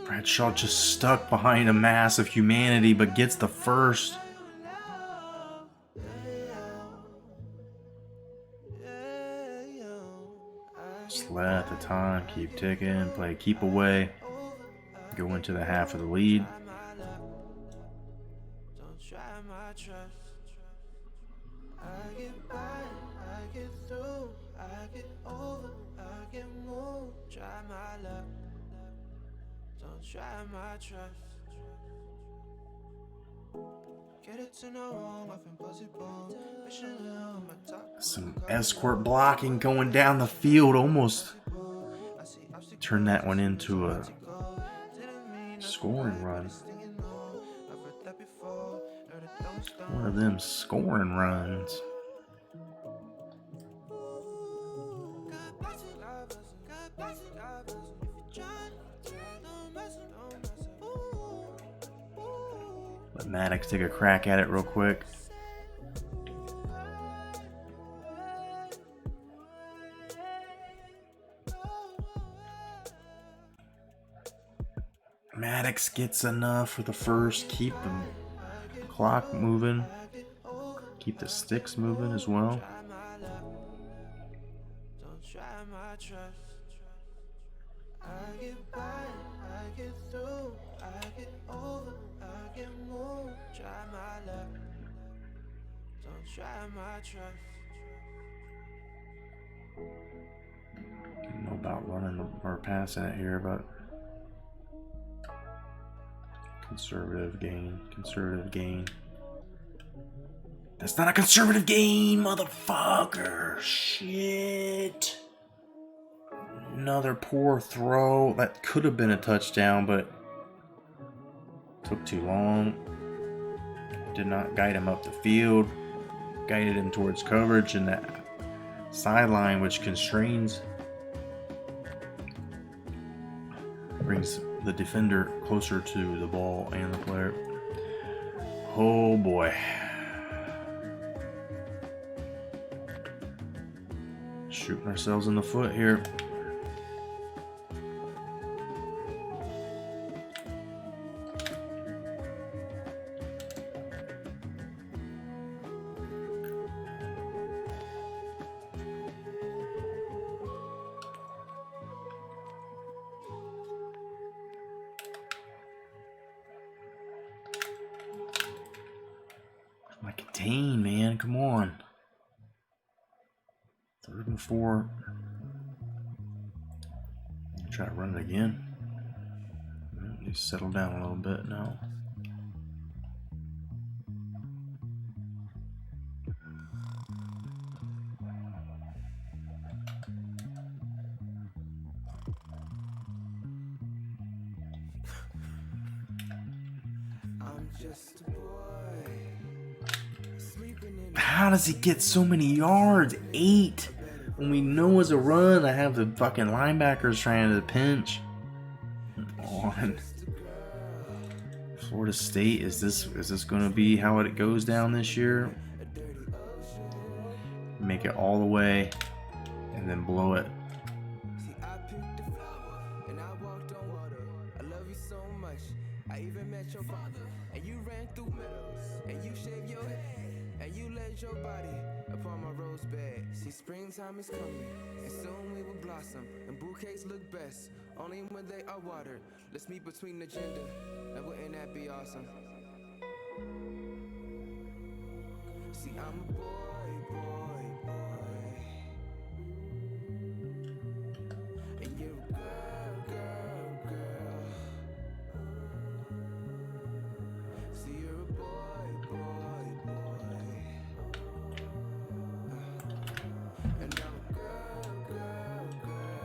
Bradshaw just stuck behind a mass of humanity, but gets the first. Just let the time keep ticking. Play keep away. Go into the half of the lead. don't try my trust. I get by, I get through, I get over, I get moved. Try my luck, don't try my trust. Get it to no wrong, nothing possible. Mission on my top. Some escort blocking going down the field. Almost turn that one into a scoring run. One of them scoring runs. Let Maddox take a crack at it real quick. Maddox gets enough for the first. Keep the clock moving. Keep the sticks moving as well. Don't try my trust. I get by, I get through, I get over, I get moved. Try my luck. Don't try my trust. Don't know about running or passing it here, but conservative gain. Conservative gain. That's not a conservative gain, motherfucker. Shit. Another poor throw. That could have been a touchdown, but took too long. Did not guide him up the field. Guided him towards coverage and that sideline, which constrains, brings the defender closer to the ball and the player. Oh boy. Shooting ourselves in the foot here. Like contain, man. Come on. 3rd and 4. Try to run it again. He's settled down a little bit now. I'm just a boy. How does he get so many yards? 8. When we know it's a run, I have the fucking linebackers trying to pinch. Come on. Florida State, is this going to be how it goes down this year? Make it all the way and then blow it. I picked a flower and I walked on water. I love you so much. I even met your father. And you ran through meadows. And you shaved your head. And you laid your body upon my rose bed. See, springtime is coming. And soon we will blossom. And bouquets look best only when they are watered. Let's meet between the gender. Now wouldn't that be awesome? See, I'm a boy, and you're a girl. See, you're a boy. And I'm a girl.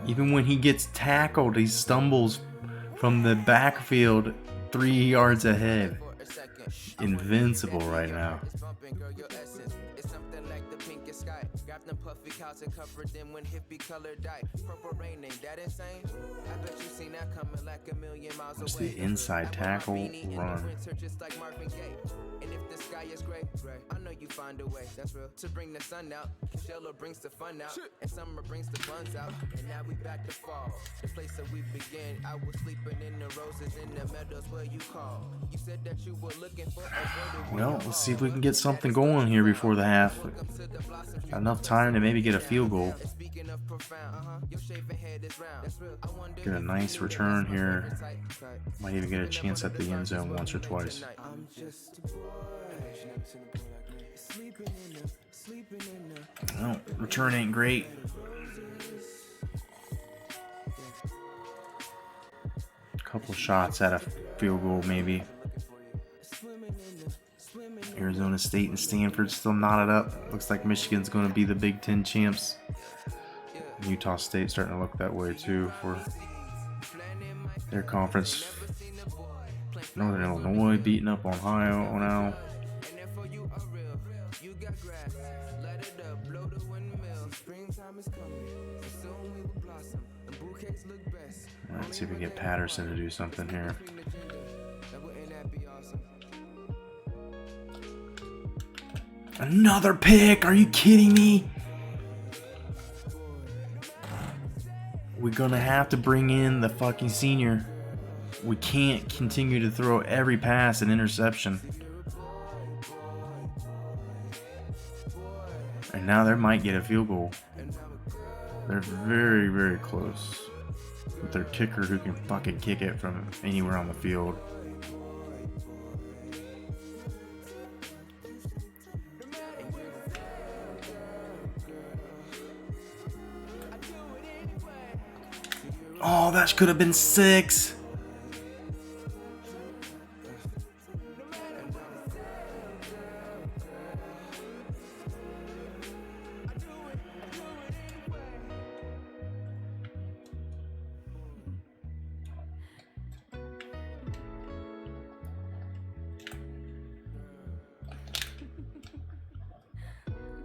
Even when he gets tackled, he stumbles from the backfield 3 yards ahead. Invincible right now. And covered them when hippie color dye. Purple rain ain't that insane? I bet you seen that coming like a million miles away. It's the inside tackle run. Just like Marvin Gaye. And if the sky is gray, I know you find a way. That's real. To bring the sun out. Jello brings the fun out. And summer brings the buns out. And now we back to fall. The place that we begin. I was sleeping in the roses in the meadows where you call. You said that you were looking for a well, let's see if we can get something going here before the half. Got enough time to maybe get a field goal. Get a nice return here. Might even get a chance at the end zone once or twice. Well, return ain't great. Couple shots at a field goal maybe. Arizona State and Stanford still knotted up. Looks like Michigan's going to be the Big Ten champs. Utah State starting to look that way too for their conference. Northern Illinois beating up Ohio now. Let's see if we can get Patterson to do something here. Another pick? Are you kidding me? We're gonna have to bring in the fucking senior. We can't continue to throw every pass an interception. And now they might get a field goal. They're very, very close with their kicker who can fucking kick it from anywhere on the field. Oh, that could have been 6.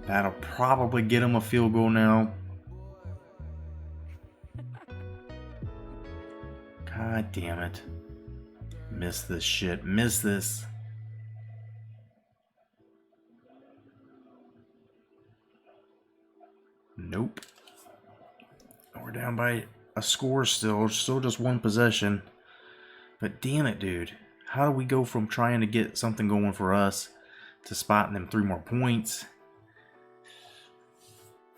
That'll probably get him a field goal now. God damn it. Miss this shit. Miss this. Nope. We're down by a score still. Still just one possession. But damn it, dude. How do we go from trying to get something going for us to spotting them 3 more points?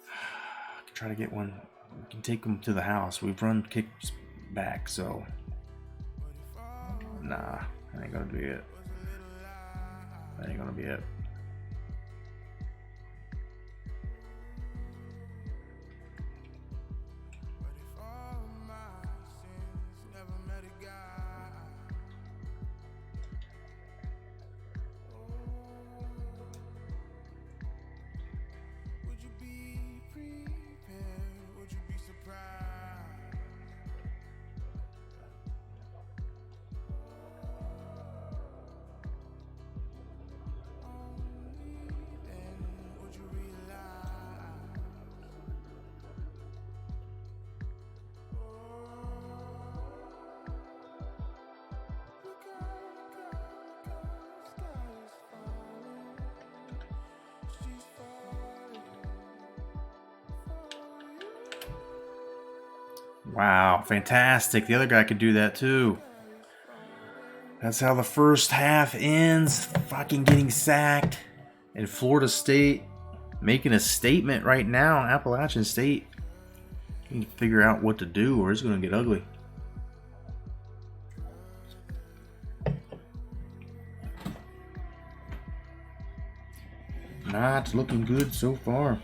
I can try to get one. We can take them to the house. We've run kicks back, so nah, that ain't gonna be it. That ain't gonna be it. Wow, fantastic. The other guy could do that too. That's how the first half ends. Fucking getting sacked. And Florida State making a statement right now. Appalachian State can figure out what to do or it's going to get ugly. Not looking good so far.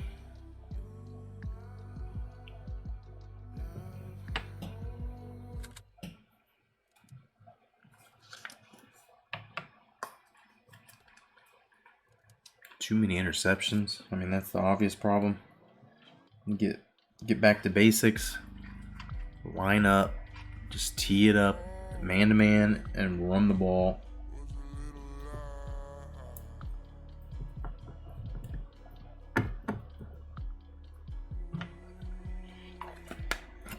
Too many interceptions. I mean, that's the obvious problem. Get back to basics. Line up. Just tee it up, man to man, and run the ball.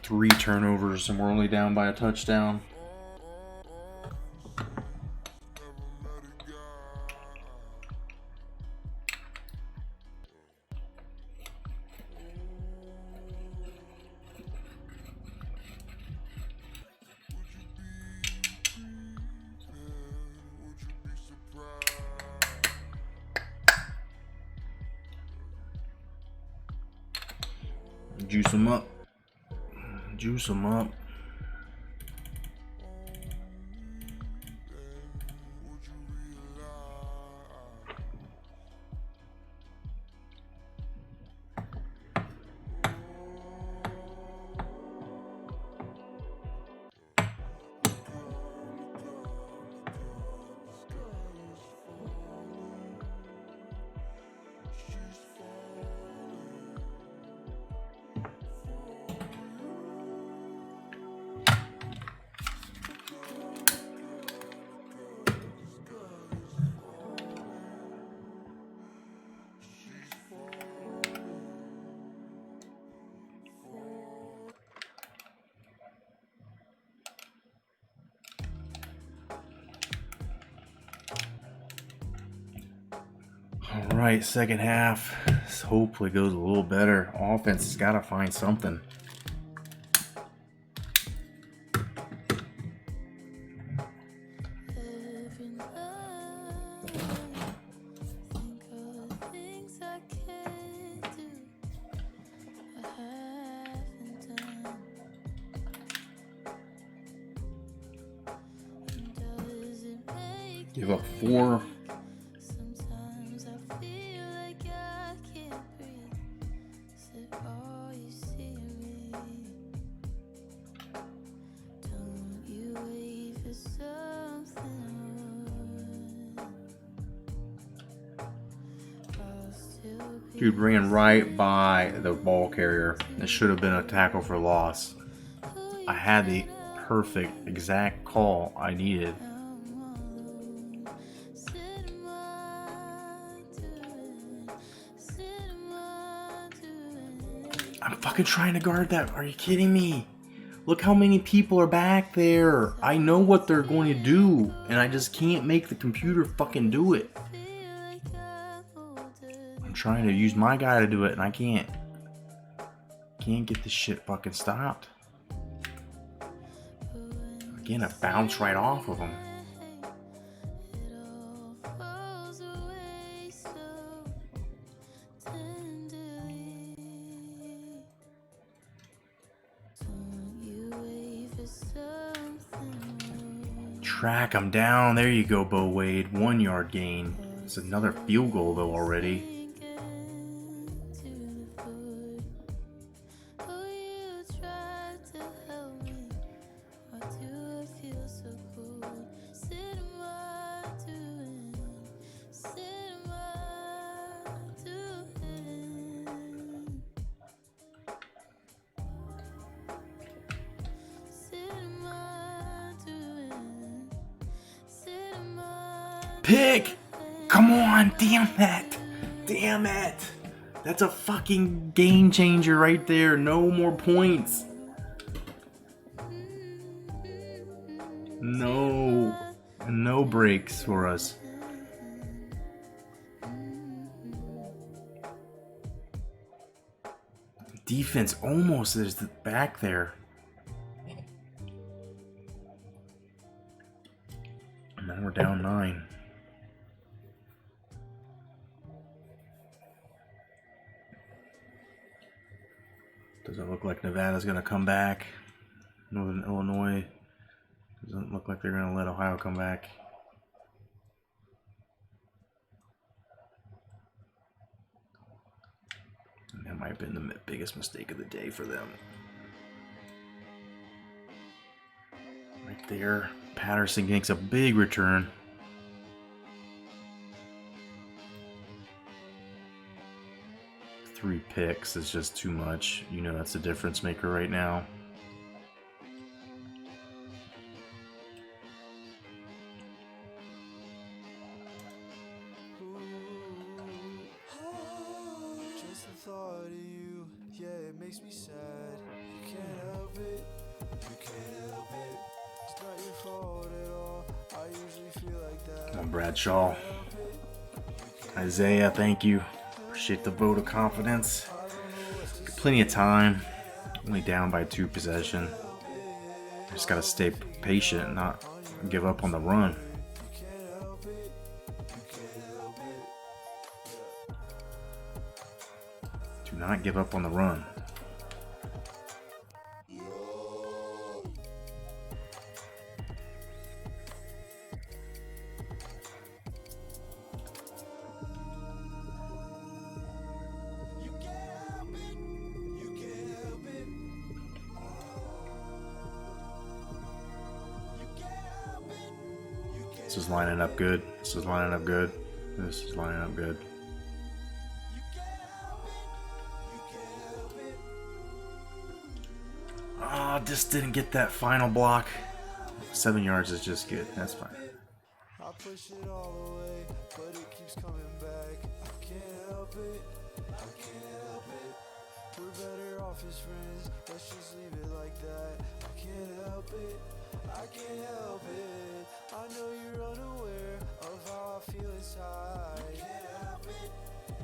Three turnovers, and we're only down by a touchdown. Juice them up. Juice them up. All right, second half. This hopefully goes a little better. Offense has got to find something. Give up 4. Dude ran right by the ball carrier. It should have been a tackle for loss. I had the perfect exact call I needed. I'm fucking trying to guard that. Are you kidding me? Look how many people are back there. I know what they're going to do, and I just can't make the computer fucking do it. I'm trying to use my guy to do it, and I can't. Can't get this shit fucking stopped. Again, I bounce right off of him. Track him down. There you go, Bo Wade. 1 yard gain. It's another field goal, though, already. Pick! Come on, damn it! Damn it! That's a fucking game changer right there. No more points. No breaks for us. Defense almost is back there. Now we're down 9. Doesn't look like Nevada's going to come back. Northern Illinois doesn't look like they're going to let Ohio come back. That might have been the biggest mistake of the day for them. Right there. Patterson makes a big return. Three picks is just too much. You know that's a difference maker right now. Just the thought of you, yeah, it makes me sad. You can't help it, you can't help it. It's not your fault at all. I usually feel like that. Come on, Bradshaw. Isaiah, thank you. Appreciate the vote of confidence. Plenty of time. Only down by 2 possession. Just gotta stay patient and not give up on the run. Do not give up on the run. This is lining up good. This is lining up good. This is lining up good. Oh, just didn't get that final block. 7 yards is just good. That's fine. I push it all away, but it keeps coming back. I can't help it, I can't help it. We're better off as friends, let's just leave it like that. I can't help it, I can't help it. I know you're unaware of how I feel inside. You can't help it,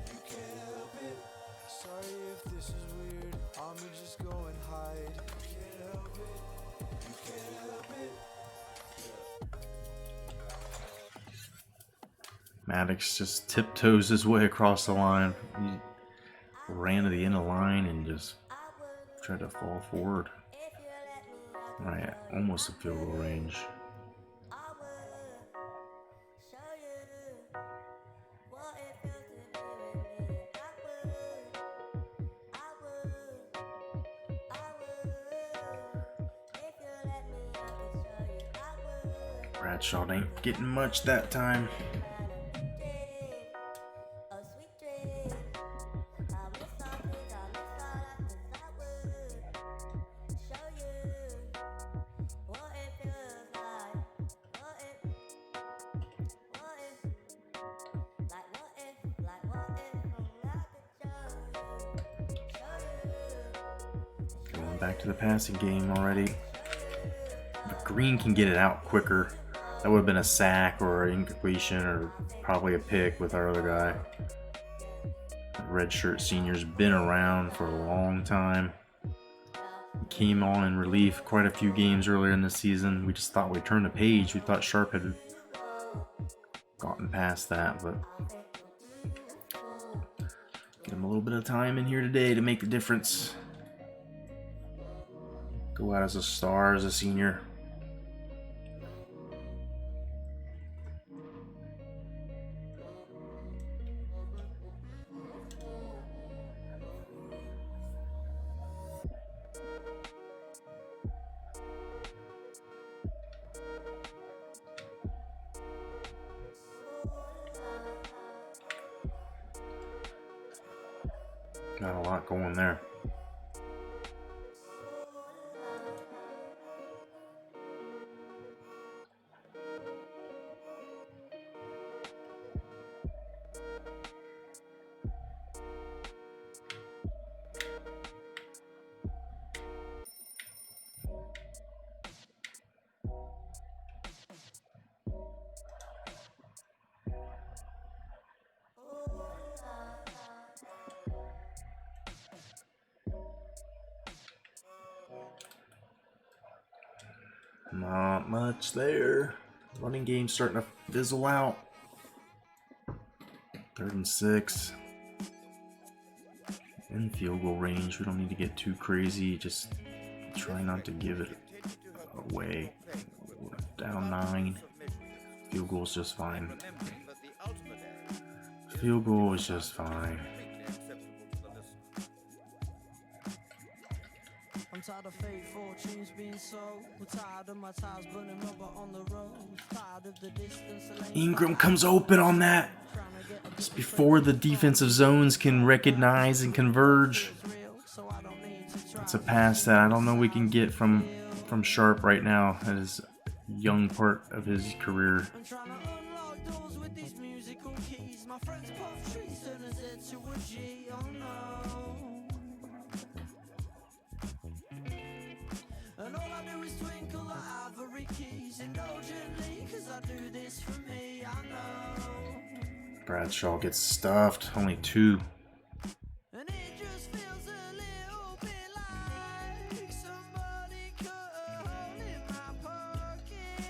you can't help it. Sorry if this is weird, I'ma just go and hide. You can't help it, you can't help it. Maddox just tiptoes his way across the line. He ran to the end of the line and just tried to fall forward. Right, almost a field goal range. Bradshaw ain't getting much that time. Going back to the passing game already. But Green can get it out quicker. That would have been a sack or an incompletion or probably a pick with our other guy. The redshirt senior's been around for a long time. He came on in relief quite a few games earlier in the season. We just thought we'd turn the page. We thought Sharp had gotten past that, but give him a little bit of time in here today to make the difference. Go out as a star as a senior. Got a lot going there. Not much there. Running game starting to fizzle out. 3rd and 6. In field goal range. We don't need to get too crazy. Just try not to give it away. Down 9. Field goal is just fine. Field goal is just fine. tired of fate fortunes being sold. We're tired of my tires burning rubber on the road. Tired of the distance. Ingram comes open on that. Just before the defensive zones can recognize and converge. It's a pass that I don't know we can get from Sharp right now at his young part of his career. And all I do is twinkle the ivory keys indulgently, cause I do this for me, I know. Bradshaw gets stuffed, only 2. And it just feels a little bit like somebody cut a hole in my pocket.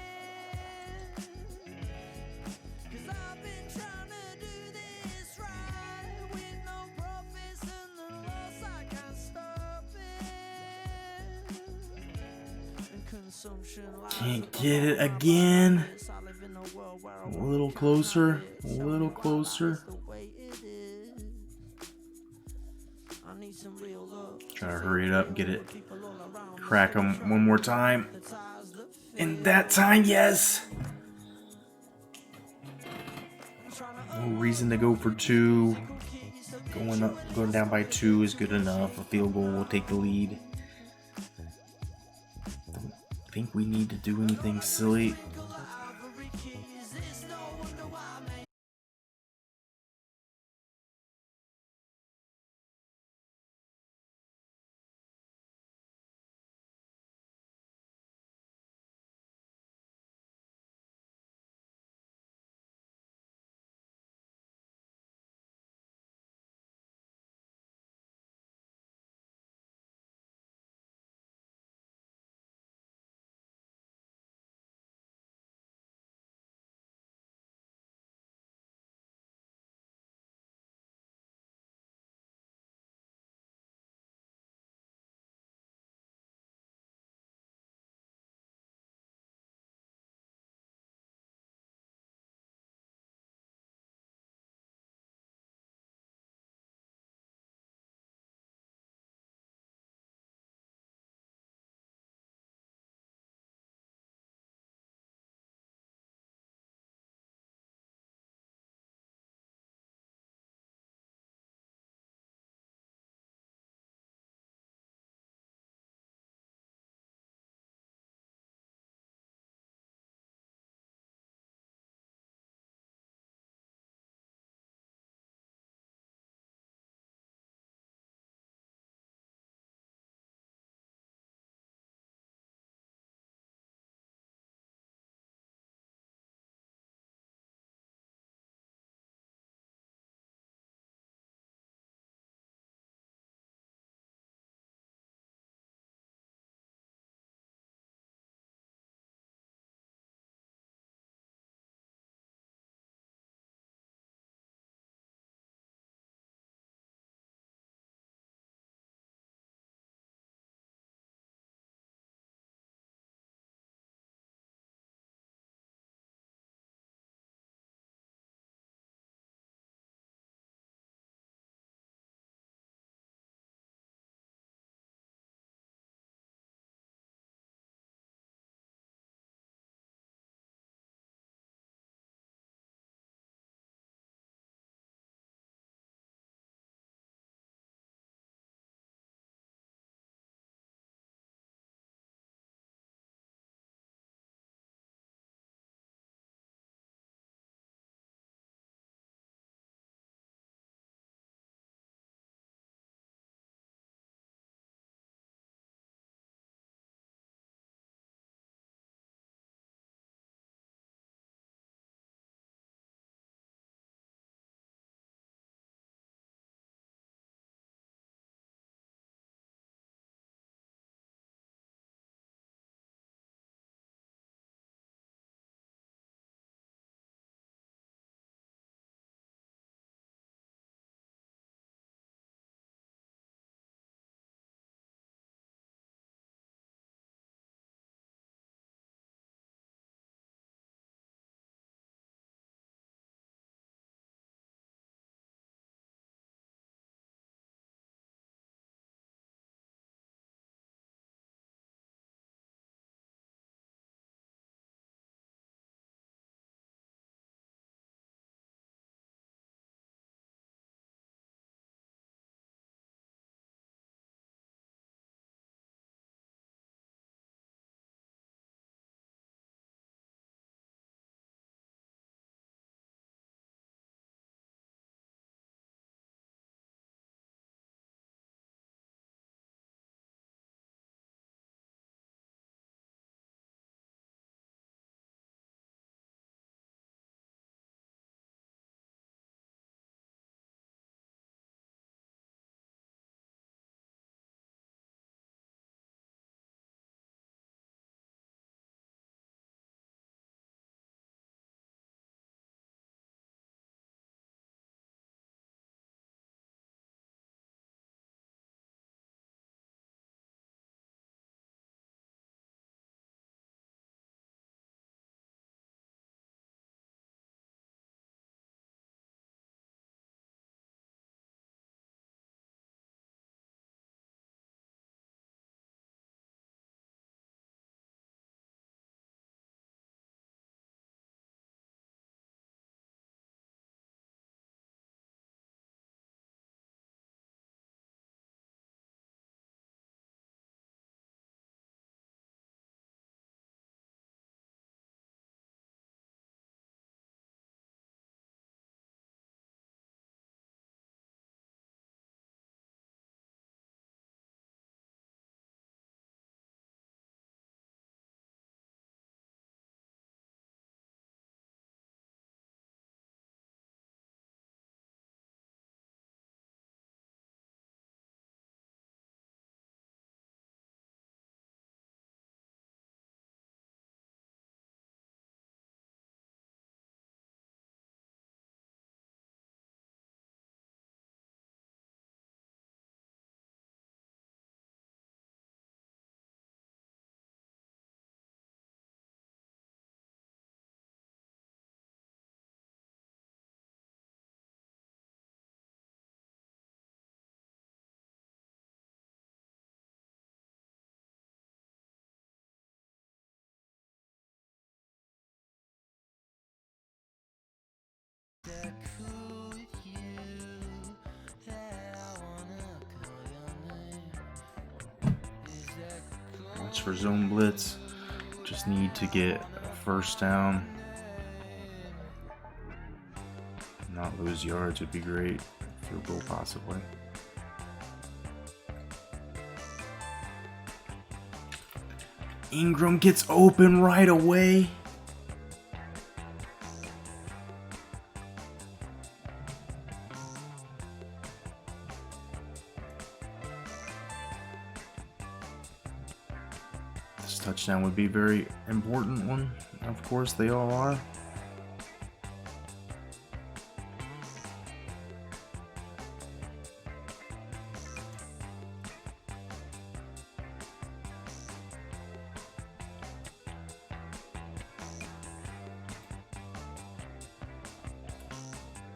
Cause I've been trying to do this right, with no profits and the loss, I can't stop it. And consumption Can't get it again. A little closer, a little closer. Try to hurry it up, get it. Crack him one more time. And that time, yes! No reason to go for 2. Going down by 2 is good enough. A field goal will take the lead. Don't think we need to do anything silly. yards for zone blitz. Just need to get a first down. Not lose yards would be great. Field goal possibly. Ingram gets open right away. This touchdown would be a very important one. Of course, they all are.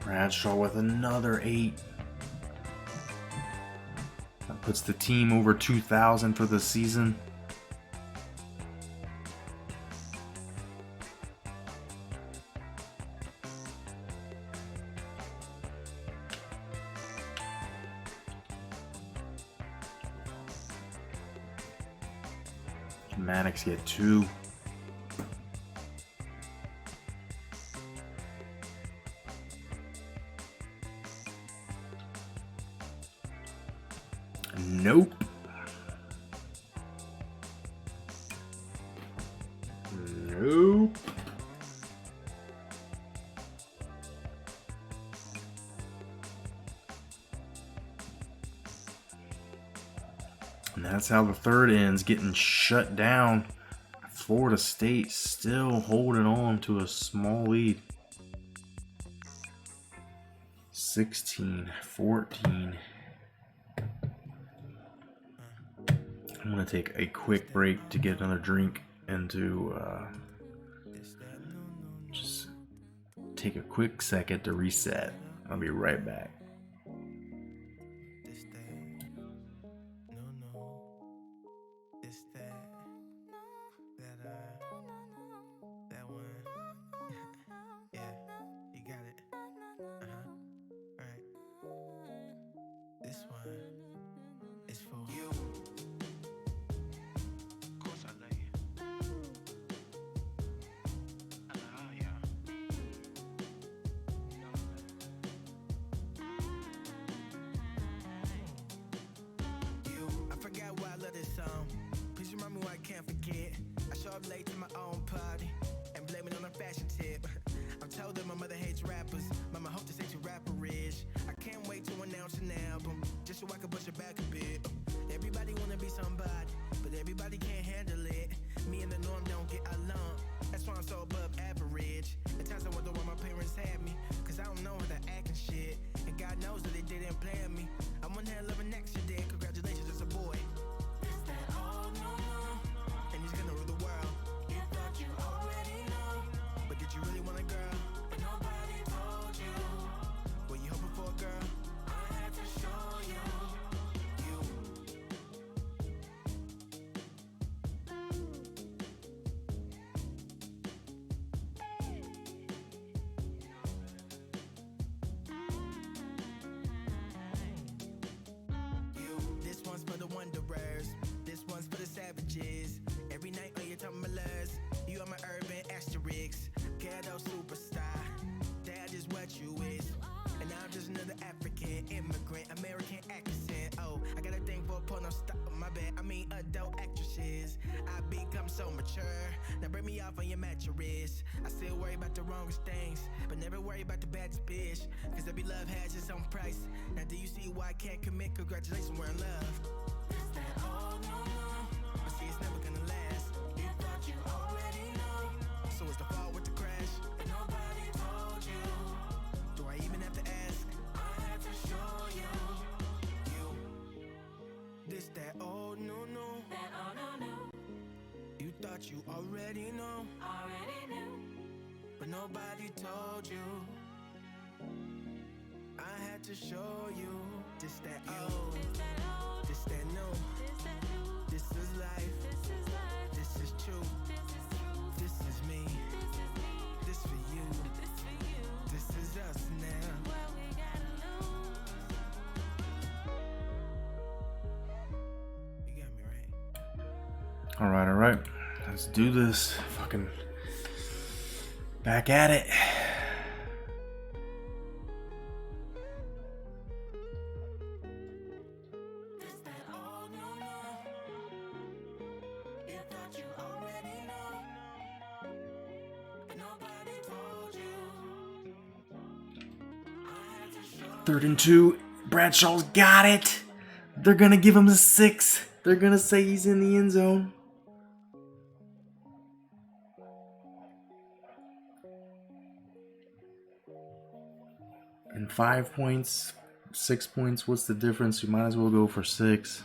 Bradshaw with another 8. That puts the team over 2,000 for the season. Maddox get 2. Nope. Nope. And that's how the third ends, getting shut down. Florida State still holding on to a small lead. 16-14. I'm going to take a quick break to get another drink and to just take a quick second to reset. I'll be right back. Late to my own party and blame it on a fashion tip. I'm told that my mother hates rappers. Mama hope this ain't too rapperish. I can't wait to announce an album just so I can push it back a bit. Everybody wanna be somebody, but everybody can't handle it. Me and the norm don't get along. That's why I'm so above average. At times I wonder why my parents had me, cause I don't know how to act and shit. And God knows that they didn't plan me. I'm one hell of an accident. Congratulations, it's a boy. It's that old no, and he's gonna rule the world. You thought you already know, but did you really want a girl? But nobody told you. Were you hoping for a girl? I had to show you. This one's for the wanderers. This one's for the savages. Every night on your tumblers, you are my urban asterisk. Ghetto superstar. That is what you is. And I'm just another African immigrant, American accent. Oh, I got a thing for porno, stop my bad. I mean adult actresses. I become so mature. Now bring me off on your mattress. I still worry about the wrongest things, but never worry about the baddest bitch. Cause every love has its own price. Now do you see why I can't commit? Congratulations, we're in love. It's that old no, but see it's never gonna last. You thought you already know, so it's the fall with the crash. But nobody told you. Do I even have to ask? I had to show you. This that old no. That old no. You thought you already know, Already knew. but nobody told you. I had to show you. This that old, This that old. this that new. This that new. This is life, This is life. this is true. This is true. This is me, This is me. this for you. This for you. This is us now. What we gotta lose. You got me right. All right. Let's do this. Fucking back at it. Third and 2. Bradshaw's got it. They're gonna give him a 6. They're gonna say he's in the end zone. And 5 points, 6 points, what's the difference? You might as well go for 6.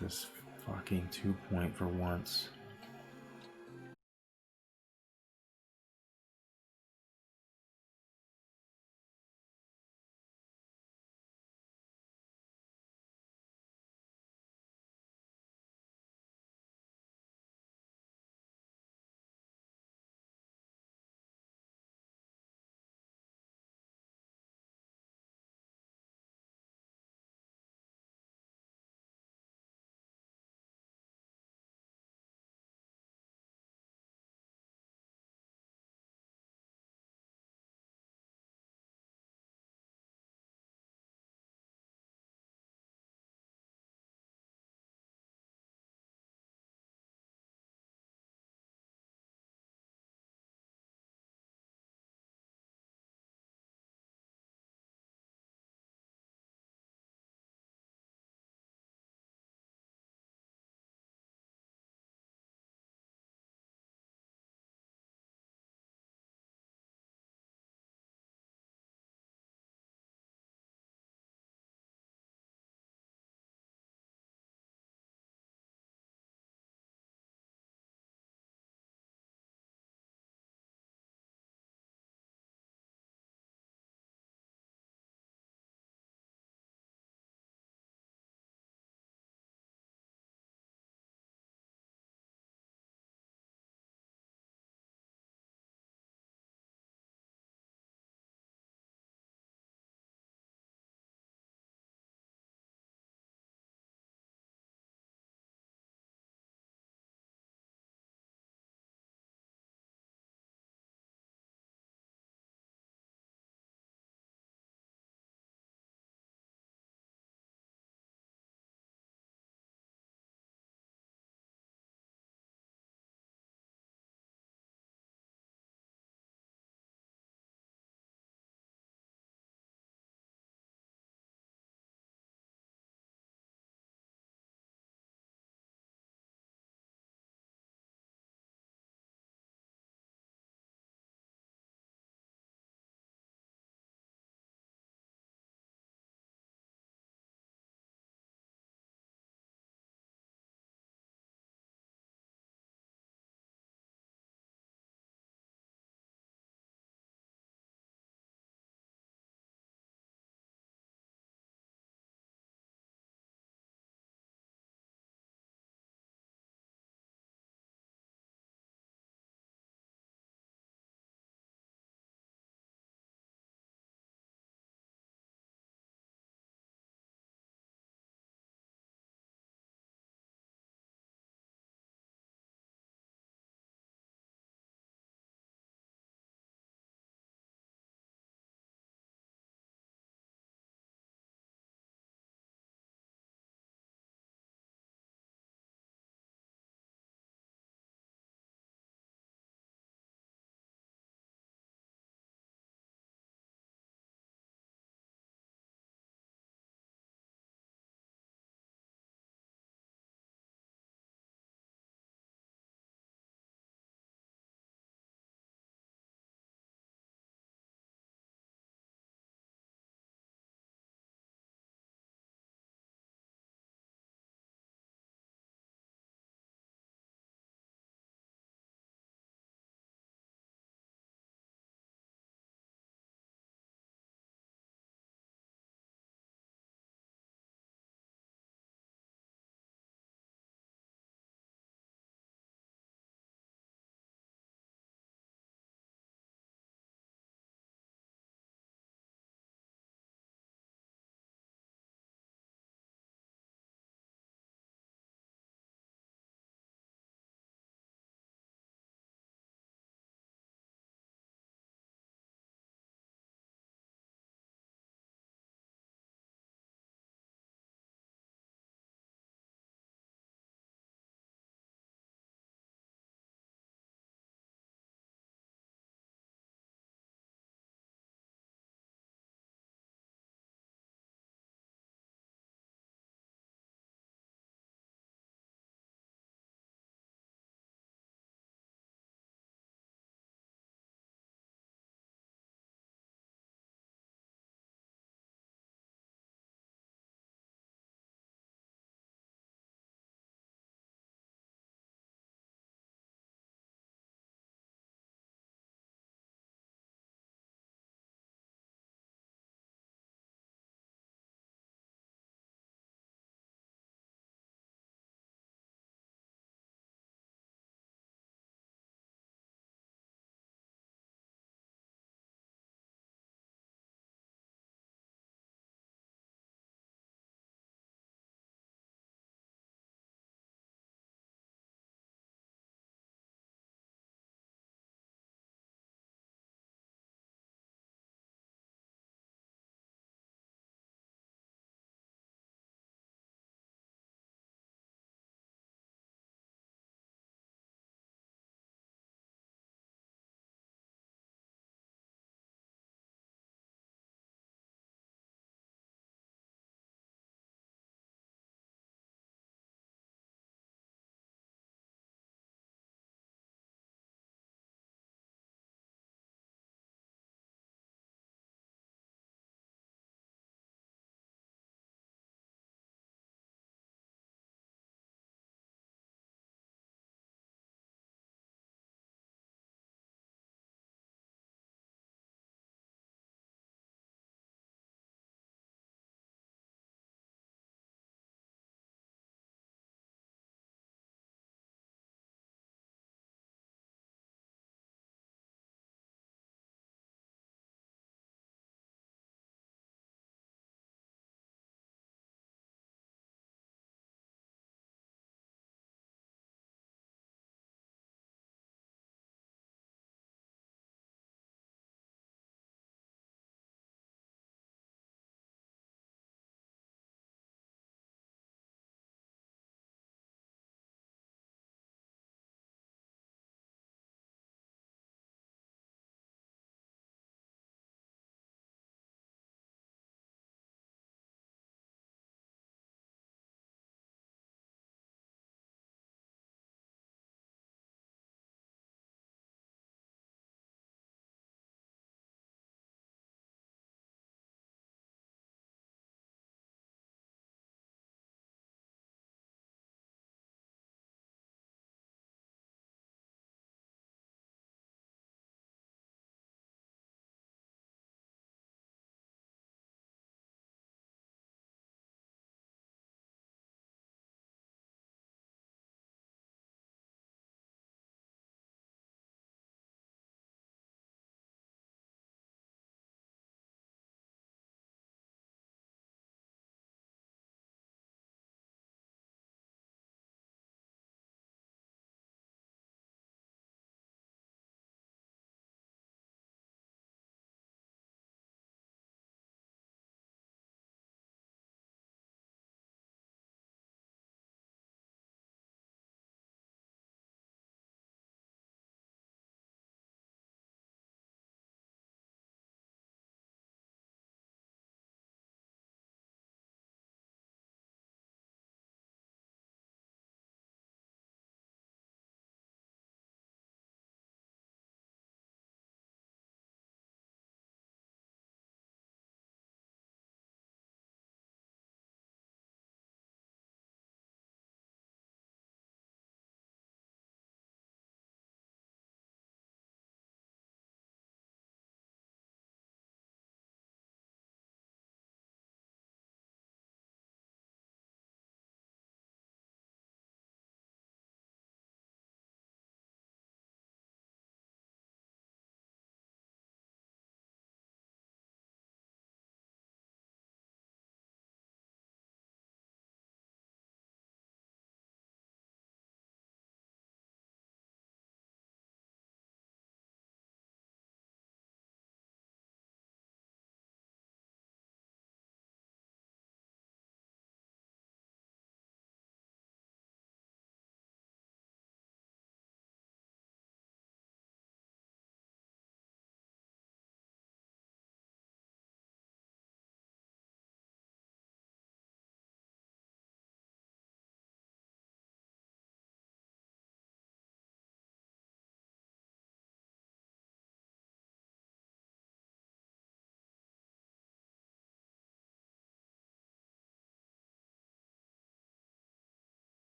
This fucking 2-point for once.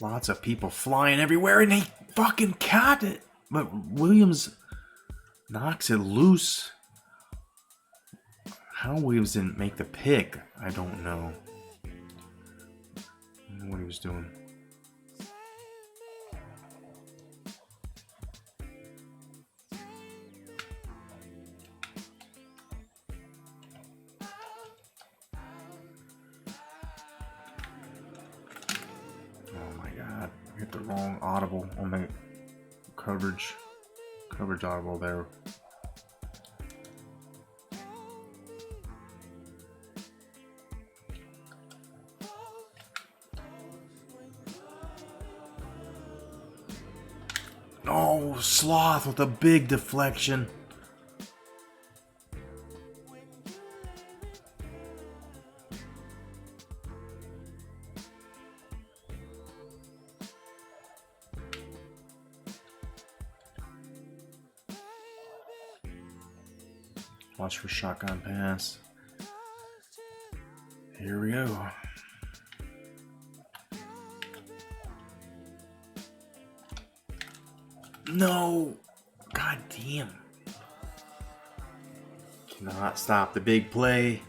Lots of people flying everywhere, and they fucking caught it. But Williams knocks it loose. How Williams didn't make the pick, I don't know. I don't know what he was doing. Oh my god, I hit the wrong audible on the coverage audible there. Oh, Sloth with a big deflection. Watch for shotgun pass. Here we go. No! God damn. Cannot stop the big play.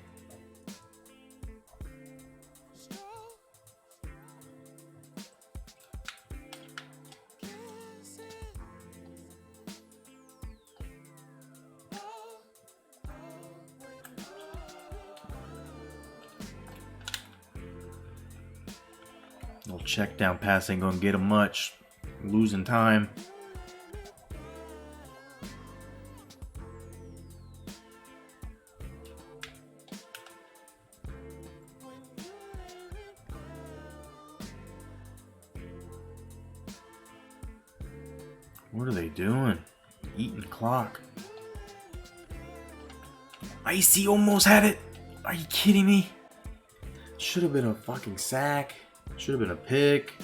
Little check down pass ain't gonna get him much. Losing time. What are they doing? Eating the clock. Icy almost had it. Are you kidding me? Should have been a fucking sack. Should have been a pick.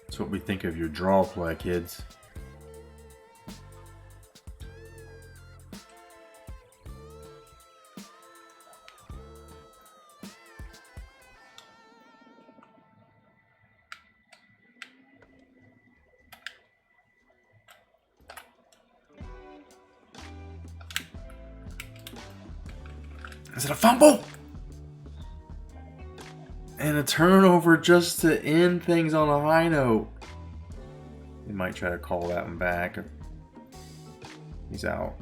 That's what we think of your draw play, kids. Is it a fumble? And a turnover just to end things on a high note. They might try to call that one back. He's out.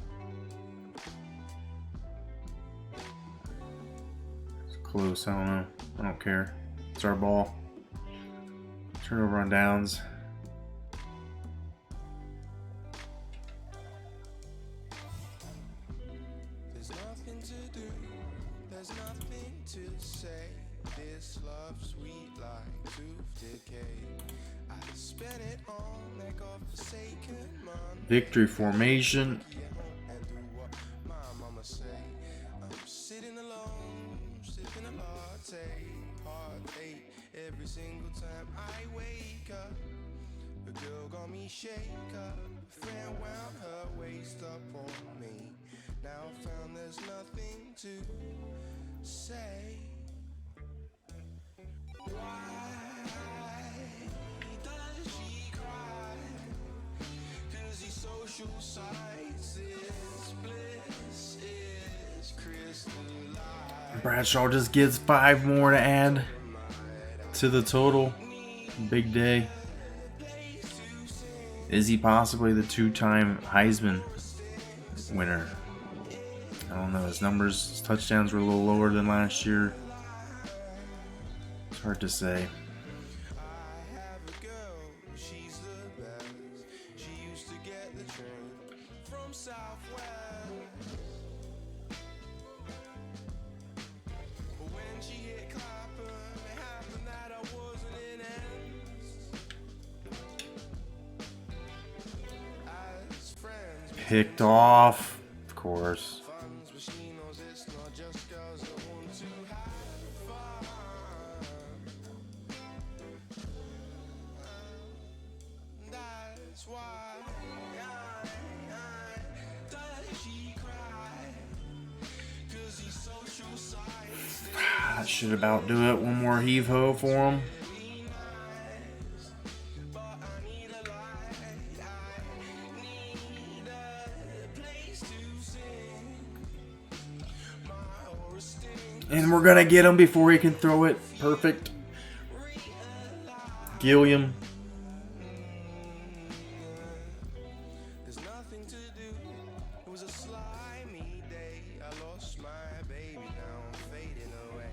It's close, I don't know. I don't care. It's our ball. Turnover on downs. There's nothing to do, there's nothing to say. This love sweet like tooth decay. I spent it on that godforsaken man. Victory formation. And do what my mama say. I'm sitting alone, sipping a latte. Heartache every single time I wake up. The girl got me shake up. Friend wound her waist up on me. Now I found there's nothing to say. Why does she cry? 'Cause these social sites is bliss, is crystallized. Bradshaw just gets 5 more to add to the total. Big day. Is he possibly the 2-time Heisman winner? I don't know. His numbers, his touchdowns were a little lower than last year. It's hard to say. I have a girl, she's the best. She used to get the train from Southwest. But when she hit Clapham, it happened that I wasn't in ends. As friends, picked off. Of course. I should about do it. One more heave ho for him. And we're going to get him before he can throw it. Perfect. Gilliam. There's nothing to do. It was a slimy day. I lost my baby, now I'm fading away.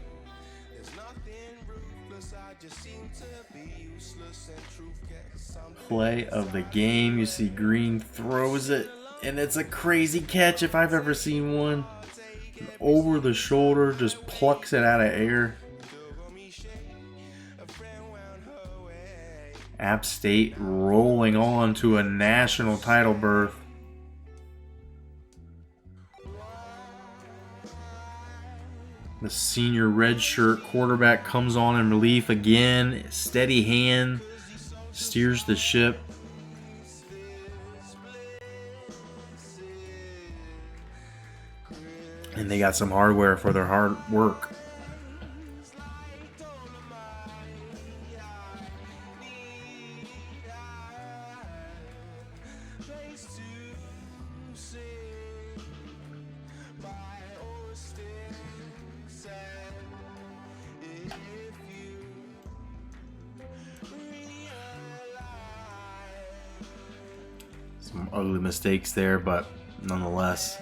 There's nothing ruthless. I just seem to be useless, and truth gets something. Play of the game. You see Green throws it. And it's a crazy catch if I've ever seen one. Over the shoulder, just plucks it out of air. App State rolling on to a national title berth. The senior redshirt quarterback comes on in relief again. Steady hand, steers the ship. And they got some hardware for their hard work. Some ugly mistakes there, but nonetheless,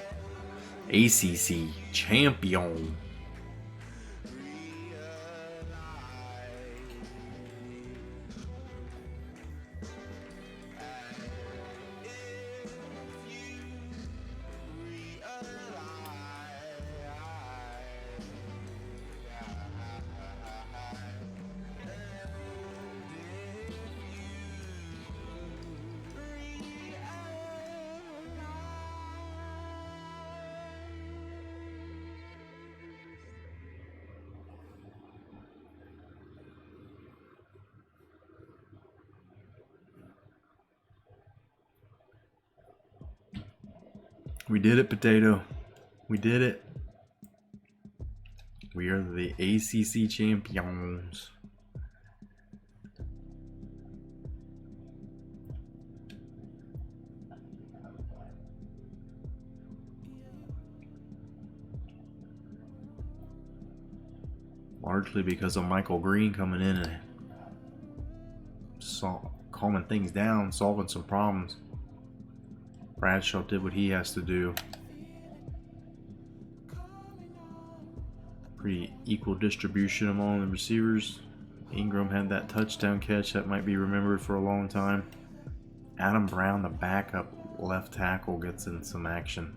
ACC champion. We did it, Potato. We did it. We are the ACC champions. Largely because of Michael Green coming in and calming things down, solving some problems. Bradshaw did what he has to do. Pretty equal distribution among the receivers. Ingram had that touchdown catch that might be remembered for a long time. Adam Brown, the backup left tackle, gets in some action.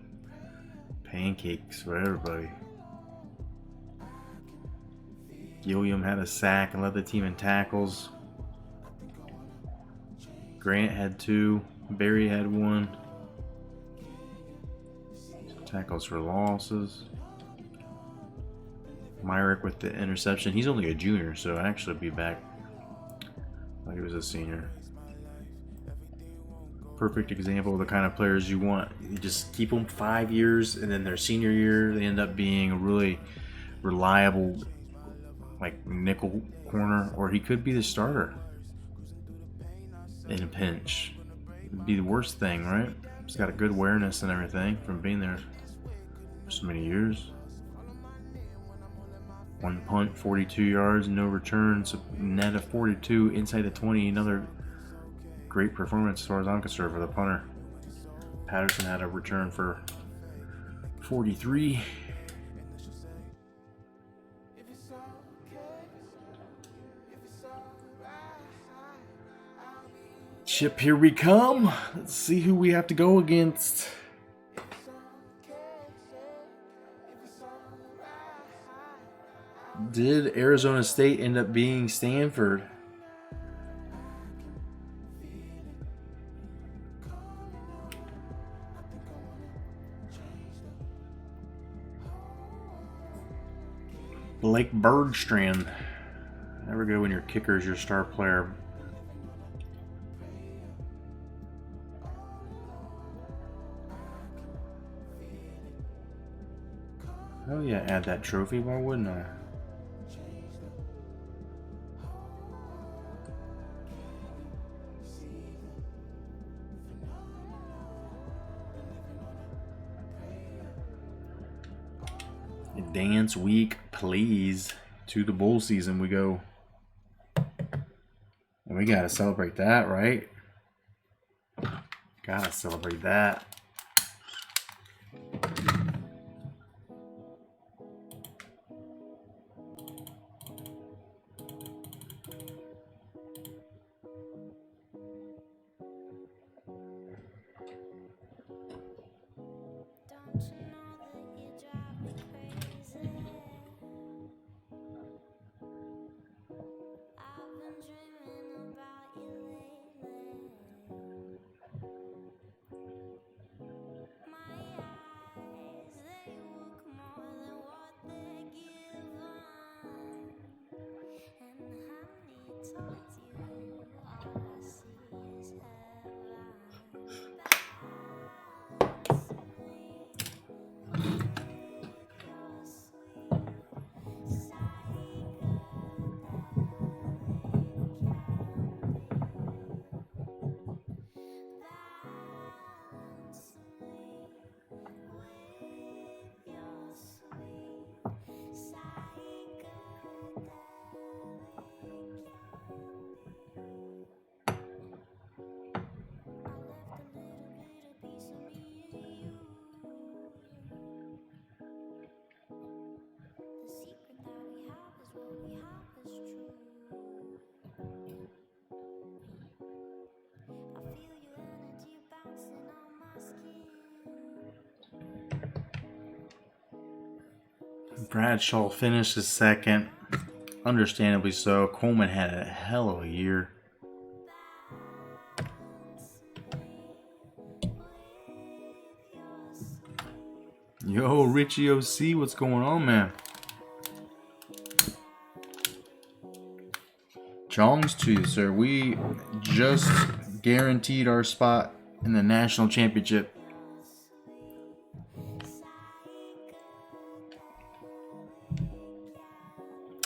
Pancakes for everybody. Gilliam had a sack and led the team in tackles. Grant had 2. Barry had 1. Tackles for losses. Myrick with the interception. He's only a junior, so actually be back like he was a senior. Perfect example of the kind of players you want. You just keep them 5 years, and then their senior year, they end up being a really reliable, like, nickel corner, or he could be the starter in a pinch. It'd be the worst thing, right? He's got a good awareness and everything from being there so many years. 1 punt, 42 yards, no returns, net of 42 inside the 20. Another great performance as far as I'm concerned for the punter. Patterson had a return for 43. Chip, here we come. Let's see who we have to go against. Did Arizona State end up being Stanford? Blake Bergstrand. Never go when your kicker is your star player. Oh yeah, add that trophy, why wouldn't I? Dance week, please. To the bowl season we go. And we gotta celebrate that, right? Gotta celebrate that. Don't you know that you drive me crazy? I've been dreaming about you lately. My eyes, they look more than what they're given. And honey, told you all I see is heaven. Balance me with your sweet psychedelic balance me with your sweet psychedelic I left a little bit of piece of me in you. The secret that we have is what we have is true. I feel your energy bouncing on my skin. Bradshaw finished his second. Understandably so. Coleman had a hell of a year. Yo, Richie OC, what's going on, man? Jongs to you, sir. We just guaranteed our spot in the national championship.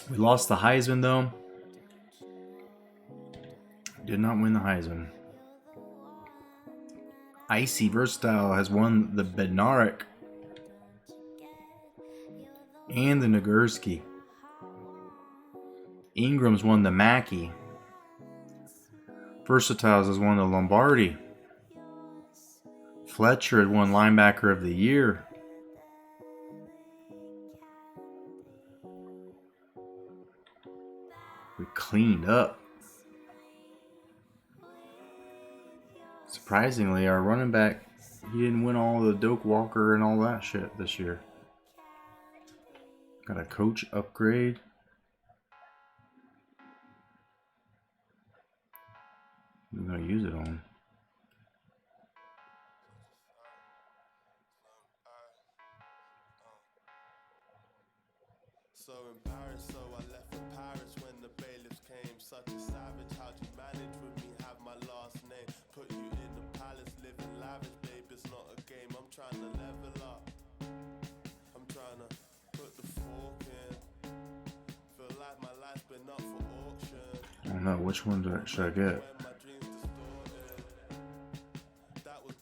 We lost the Heisman, though. Did not win the Heisman. Icy Versatile has won the Bednarik and the Nagurski. Ingram's won the Mackey. Versatiles has won the Lombardi. Fletcher had won Linebacker of the Year. We cleaned up. Surprisingly, our running back, he didn't win all the Doak Walker and all that shit this year. Got a coach upgrade. I'm gonna use it on. So in Paris, so I left for Paris when the bailiffs came. Such a savage, how'd you manage with me? Have my last name. Put you in the palace, living lavish, babe. It's not a game. I'm trying to level up. I'm trying to put the fork in. Feel like my life's been up for auction. I don't know, which one should I get?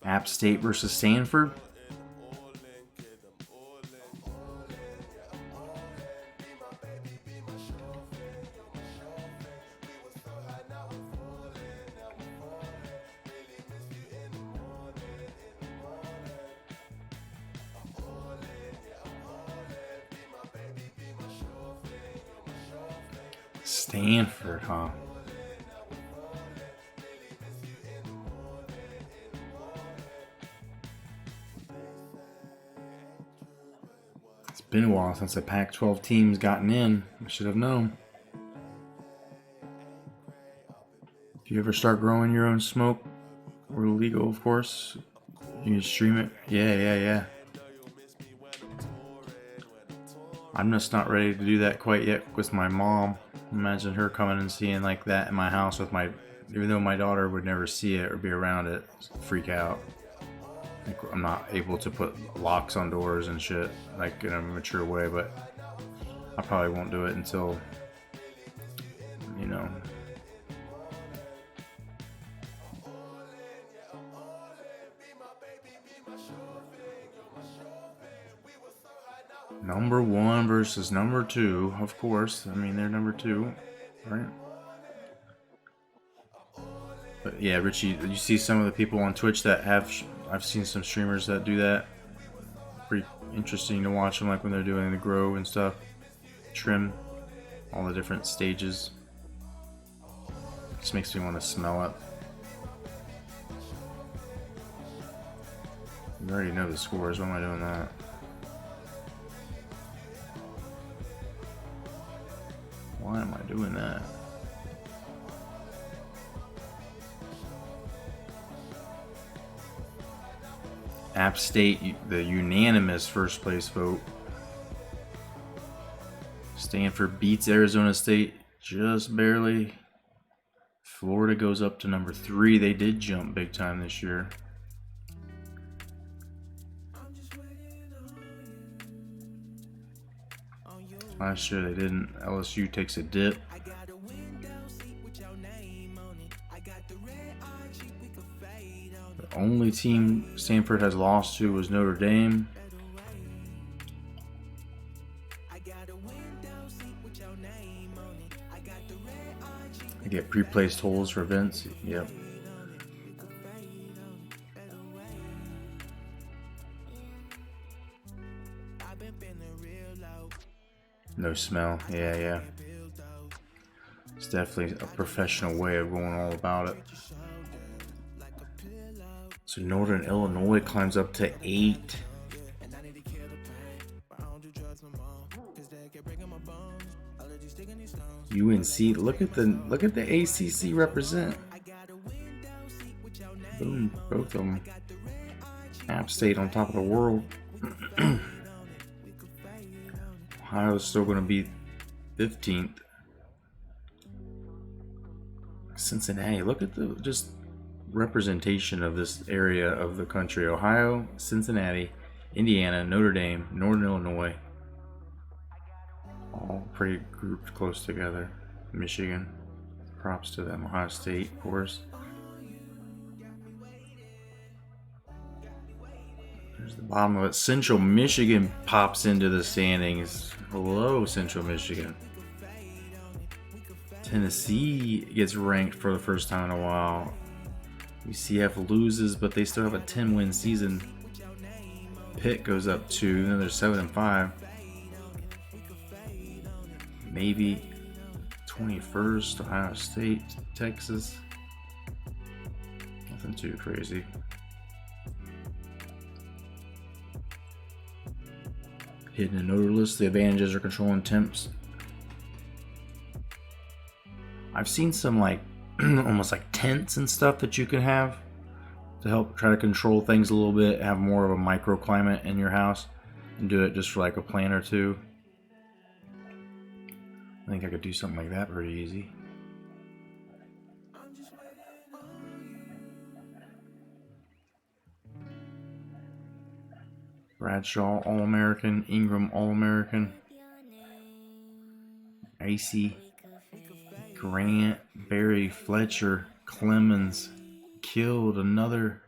App State versus Stanford. Stanford, huh? It's been a while since the Pac-12 team's gotten in. I should have known. If you ever start growing your own smoke, we're legal, of course. You can stream it. Yeah. I'm just not ready to do that quite yet with my mom. Imagine her coming and seeing like that in my house with my, even though my daughter would never see it or be around it, freak out. Like, I'm not able to put locks on doors and shit like in a mature way, but I probably won't do it until, you know. Number 1 versus number 2, of course. I mean, they're number 2, right? But yeah, Richie, you see some of the people on Twitch that have, I've seen some streamers that do that. Pretty interesting to watch them, like when they're doing the grow and stuff. Trim, all the different stages. Just makes me want to smell it. You already know the scores, why am I doing that? Why am I doing that? App State, the unanimous first place vote. Stanford beats Arizona State just barely. Florida goes up to number 3. They did jump big time this year. Last year they didn't. LSU takes a dip. The only team Stanford has lost to was Notre Dame. I get pre-placed holes for events. Yep. No smell. Yeah. It's definitely a professional way of going all about it. So Northern Illinois climbs up to 8. UNC, look at the ACC represent. Boom, both of them. App State on top of the world. Ohio's still going to be 15th. Cincinnati, look at the just representation of this area of the country. Ohio, Cincinnati, Indiana, Notre Dame, Northern Illinois. All pretty grouped close together. Michigan, props to them. Ohio State, of course. There's the bottom of it. Central Michigan pops into the standings. Hello, Central Michigan. Tennessee gets ranked for the first time in a while. UCF loses, but they still have a 10-win season. Pitt goes up 2, then they're 7-5. Maybe 21st, Ohio State, Texas. Nothing too crazy. Hidden and odorless, the advantages are controlling temps. I've seen some like almost like tents and stuff that you can have to help try to control things a little bit, have more of a microclimate in your house, and do it just for like a plant or two. I think I could do something like that pretty easy. Bradshaw, All-American. Ingram, All-American. Icy, Grant, Barry, Fletcher, Clemens. Killed, another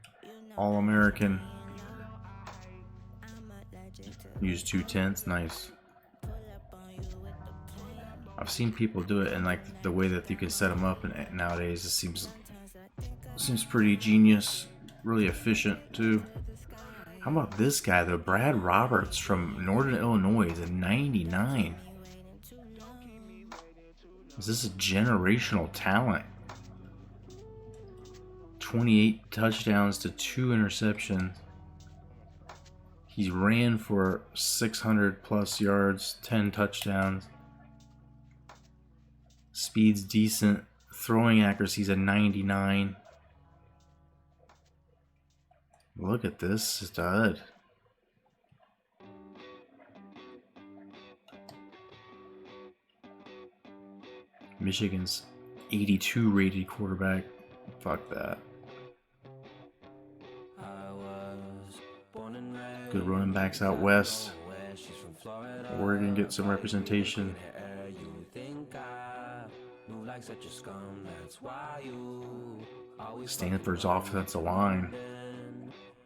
All-American. Used 2 tents, nice. I've seen people do it, and like the way that you can set them up, and nowadays it seems pretty genius, really efficient too. How about this guy though? Brad Roberts from Northern Illinois is a 99. Is this a generational talent? 28 touchdowns to 2 interceptions. He ran for 600 plus yards, 10 touchdowns. Speed's decent. Throwing accuracy's a 99. Look at this stud. Michigan's 82 rated quarterback. Fuck that. Good running backs out west. Oregon gets some representation. Stanford's offensive line.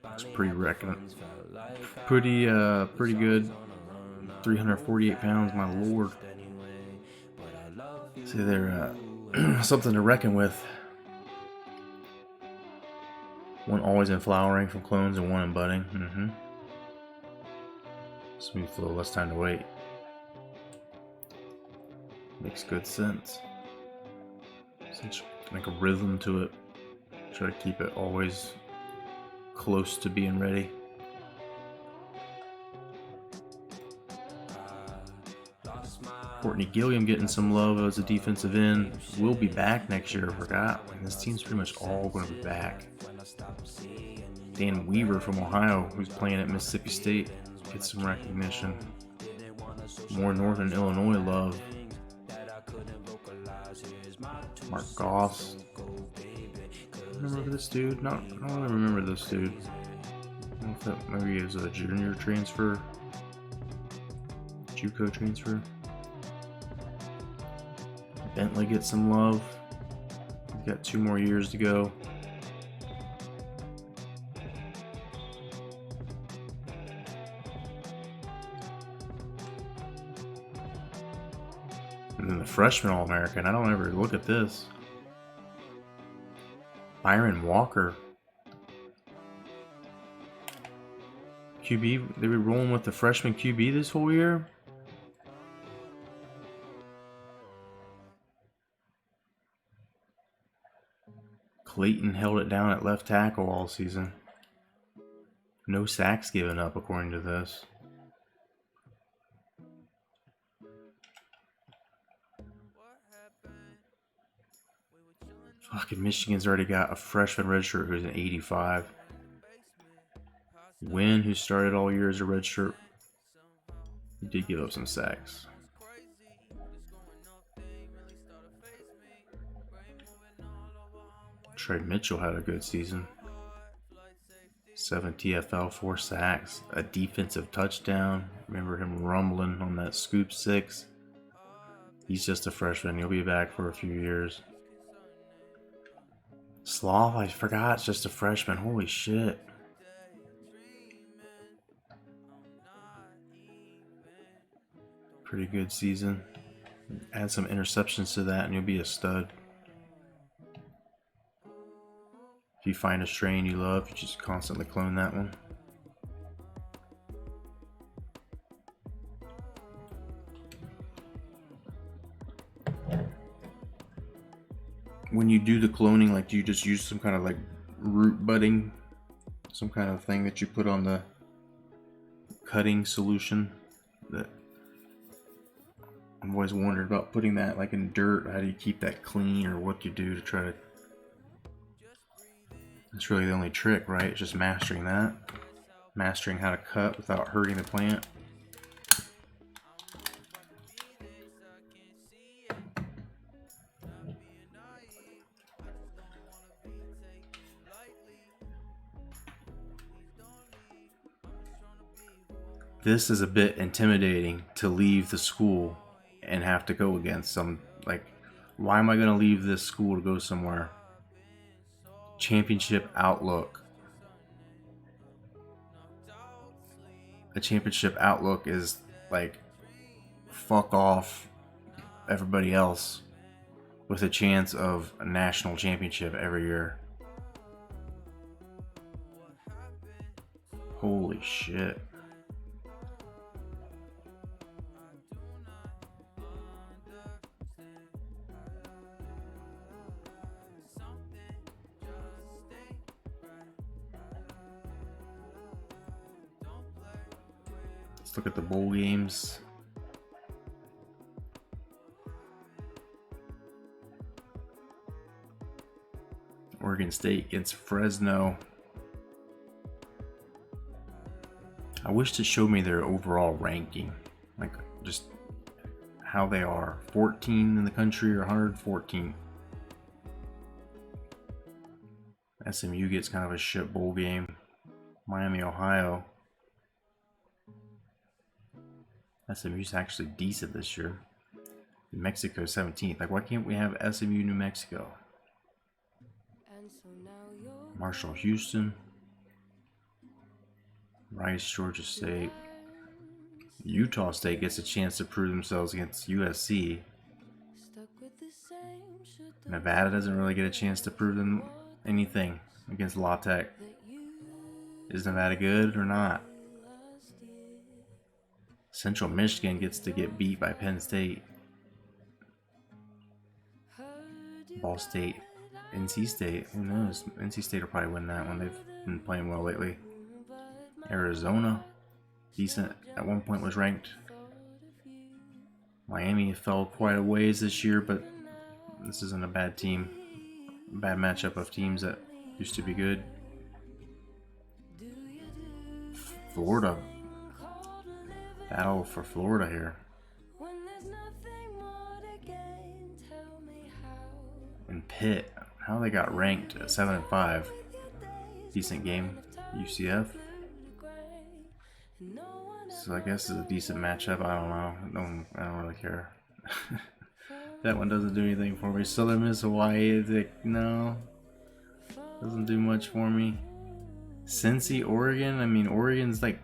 It's pretty good. 348 pounds, my lord. See, they're something to reckon with. One always in flowering from clones and one in budding. Smooth flow, less time to wait. Makes good sense. Since make a rhythm to it. Try to keep it always close to being ready. Courtney Gilliam getting some love as a defensive end. Will be back next year. I forgot. And this team's pretty much all going to be back. Dan Weaver from Ohio, who's playing at Mississippi State, gets some recognition. More Northern Illinois love. Mark Goss. Remember this dude? I don't really remember this dude. I don't know if that maybe is a junior transfer. JUCO transfer. Bentley gets some love. He's got 2 more years to go. And then the freshman All-American. I don't ever look at this. Byron Walker. QB. They were rolling with the freshman QB this whole year. Clayton held it down at left tackle all season. No sacks given up, according to this. Fucking Michigan's already got a freshman redshirt who's an 85. Wynn, who started all year as a redshirt, he did give up some sacks. Trey Mitchell had a good season. 7 TFL, 4 sacks, a defensive touchdown. Remember him rumbling on that scoop 6. He's just a freshman. He'll be back for a few years. Sloth, I forgot, it's just a freshman. Holy shit. Pretty good season. Add some interceptions to that and you'll be a stud. If you find a strain you love, you just constantly clone that one. When you do the cloning, like, do you just use some kind of like root budding, some kind of thing that you put on the cutting solution? That I've always wondered about putting that like in dirt. How do you keep that clean, or what do you do to try to? That's really the only trick, right? It's just mastering that, mastering how to cut without hurting the plant. This is a bit intimidating to leave the school and have to go against some, like, why am I going to leave this school to go somewhere? Championship outlook. A championship outlook is like, fuck off everybody else with a chance of a national championship every year. Holy shit. Let's look at the bowl games. Oregon State against Fresno. I wish to show me their overall ranking. Like, just how they are. 14 in the country or 114. SMU gets kind of a shit bowl game. Miami, Ohio. SMU's actually decent this year. New Mexico 17th. Like, why can't we have SMU, New Mexico? Marshall, Houston. Rice, Georgia State. Utah State gets a chance to prove themselves against USC. Nevada doesn't really get a chance to prove them anything against La Tech. Is Nevada good or not? Central Michigan gets to get beat by Penn State. Ball State, NC State, who knows? NC State will probably win that one. They've been playing well lately. Arizona, decent. At one point was ranked. Miami fell quite a ways this year, but this isn't a bad team. Bad matchup of teams that used to be good. Florida. Battle for Florida here. And Pitt, how they got ranked at 7-5. Decent game. UCF. So I guess it's a decent matchup. I don't know. I don't really care. That one doesn't do anything for me. Southern Miss, Hawaii, no. Doesn't do much for me. Cincy, Oregon. I mean, Oregon's not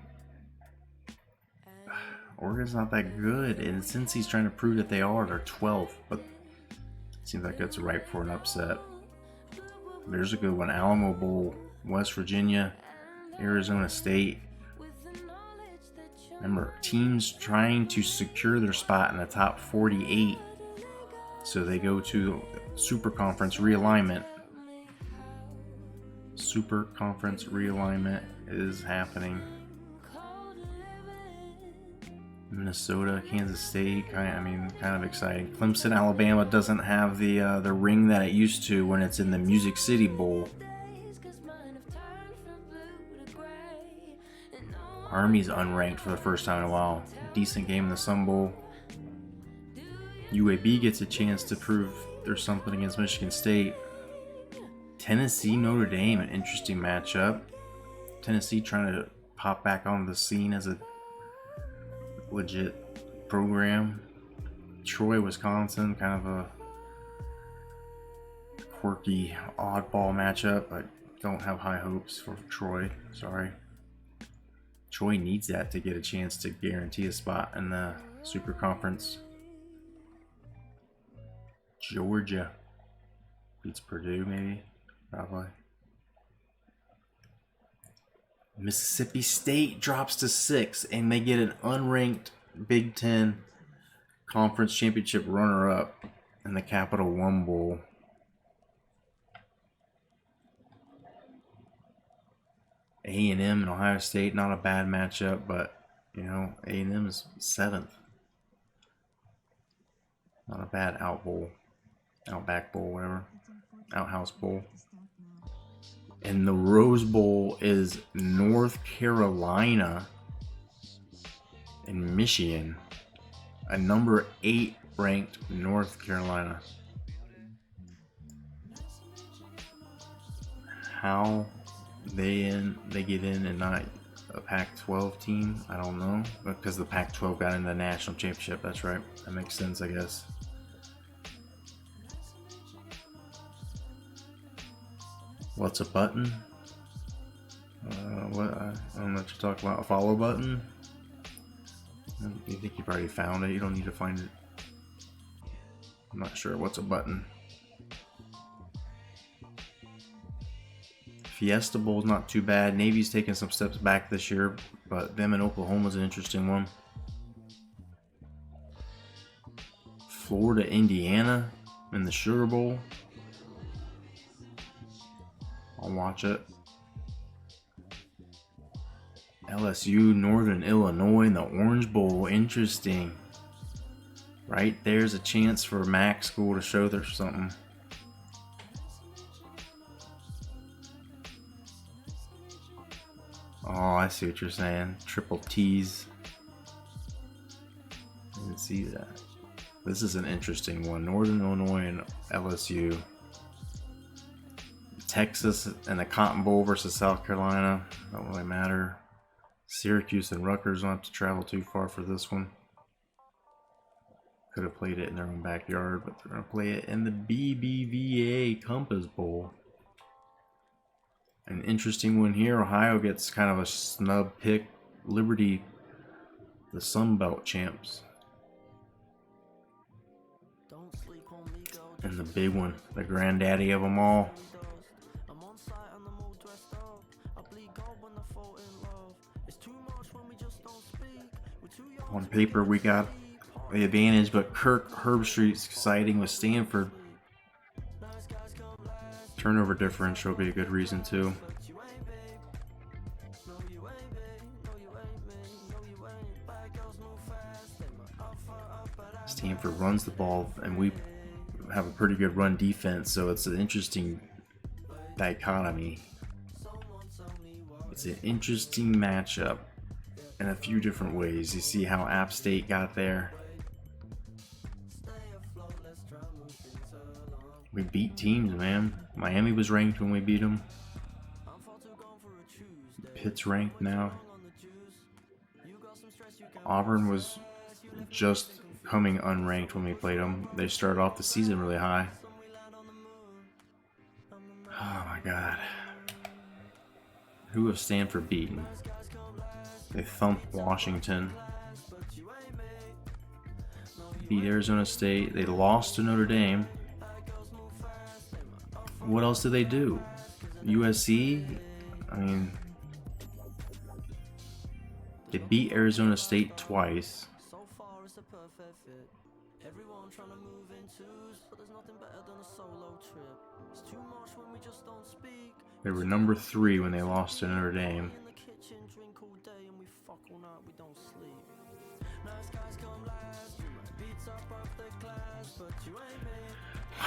that good. And Cincy's trying to prove that they are. They're 12th. But it seems like it's ripe for an upset. There's a good one. Alamo Bowl, West Virginia, Arizona State. Remember, teams trying to secure their spot in the top 48. So they go to Super Conference realignment. Super Conference realignment is happening. Minnesota, Kansas State, kind of exciting. Clemson, Alabama doesn't have the ring that it used to when it's in the Music City Bowl. Army's unranked for the first time in a while. Decent game in the Sun Bowl. UAB gets a chance to prove there's something against Michigan State. Tennessee, Notre Dame, an interesting matchup. Tennessee trying to pop back onto the scene as a legit program. Troy, Wisconsin, kind of a quirky, oddball matchup. I don't have high hopes for Troy. Sorry. Troy needs that to get a chance to guarantee a spot in the Super Conference. Georgia beats Purdue, maybe, probably. Mississippi State drops to 6, and they get an unranked Big Ten Conference Championship runner-up in the Capital One Bowl. A&M and Ohio State, not a bad matchup, but, you know, A&M is 7th. Not a bad Outback Bowl, whatever. Outhouse Bowl. And the Rose Bowl is North Carolina and Michigan. A number 8 ranked North Carolina. How they get in and not a Pac-12 team, I don't know. Because the Pac-12 got into the national championship, that's right. That makes sense, I guess. What's a button? What? I don't know what you're talking about. A follow button? You think you've already found it? You don't need to find it. I'm not sure. What's a button? Fiesta Bowl's not too bad. Navy's taking some steps back this year, but them and Oklahoma's an interesting one. Florida, Indiana in the Sugar Bowl. I'll watch it. LSU, Northern Illinois in the Orange Bowl. Interesting. Right there's a chance for MAC school to show there's something. Oh, I see what you're saying. Triple T's. I didn't see that. This is an interesting one. Northern Illinois and LSU. Texas and the Cotton Bowl versus South Carolina. Don't really matter. Syracuse and Rutgers don't have to travel too far for this one. Could have played it in their own backyard, but they're going to play it in the BBVA Compass Bowl. An interesting one here. Ohio gets kind of a snub pick. Liberty, the Sun Belt champs. And the big one, the granddaddy of them all. On paper, we got the advantage, but Kirk Herbstreit's siding with Stanford. Turnover differential will be a good reason too. Stanford runs the ball, and we have a pretty good run defense, so it's an interesting dichotomy. It's an interesting matchup in a few different ways. You see how App State got there. We beat teams, man. Miami was ranked when we beat them. Pitt's ranked now. Auburn was just coming unranked when we played them. They started off the season really high. Oh my God. Who have Stanford beaten? They thumped Washington. Beat Arizona State. They lost to Notre Dame. What else did they do? USC? I mean, they beat Arizona State twice. They were number 3 when they lost to Notre Dame.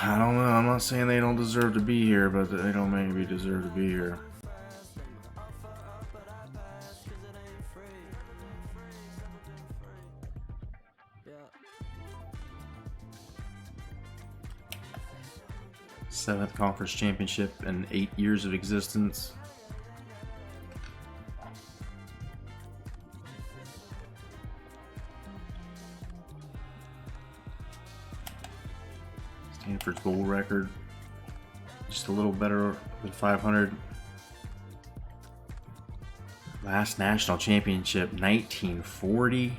I don't know. I'm not saying they don't deserve to be here, but they don't maybe deserve to be here. Seventh conference championship in 8 years of existence. Stanford's bowl record just a little better than 500. Last national championship 1940.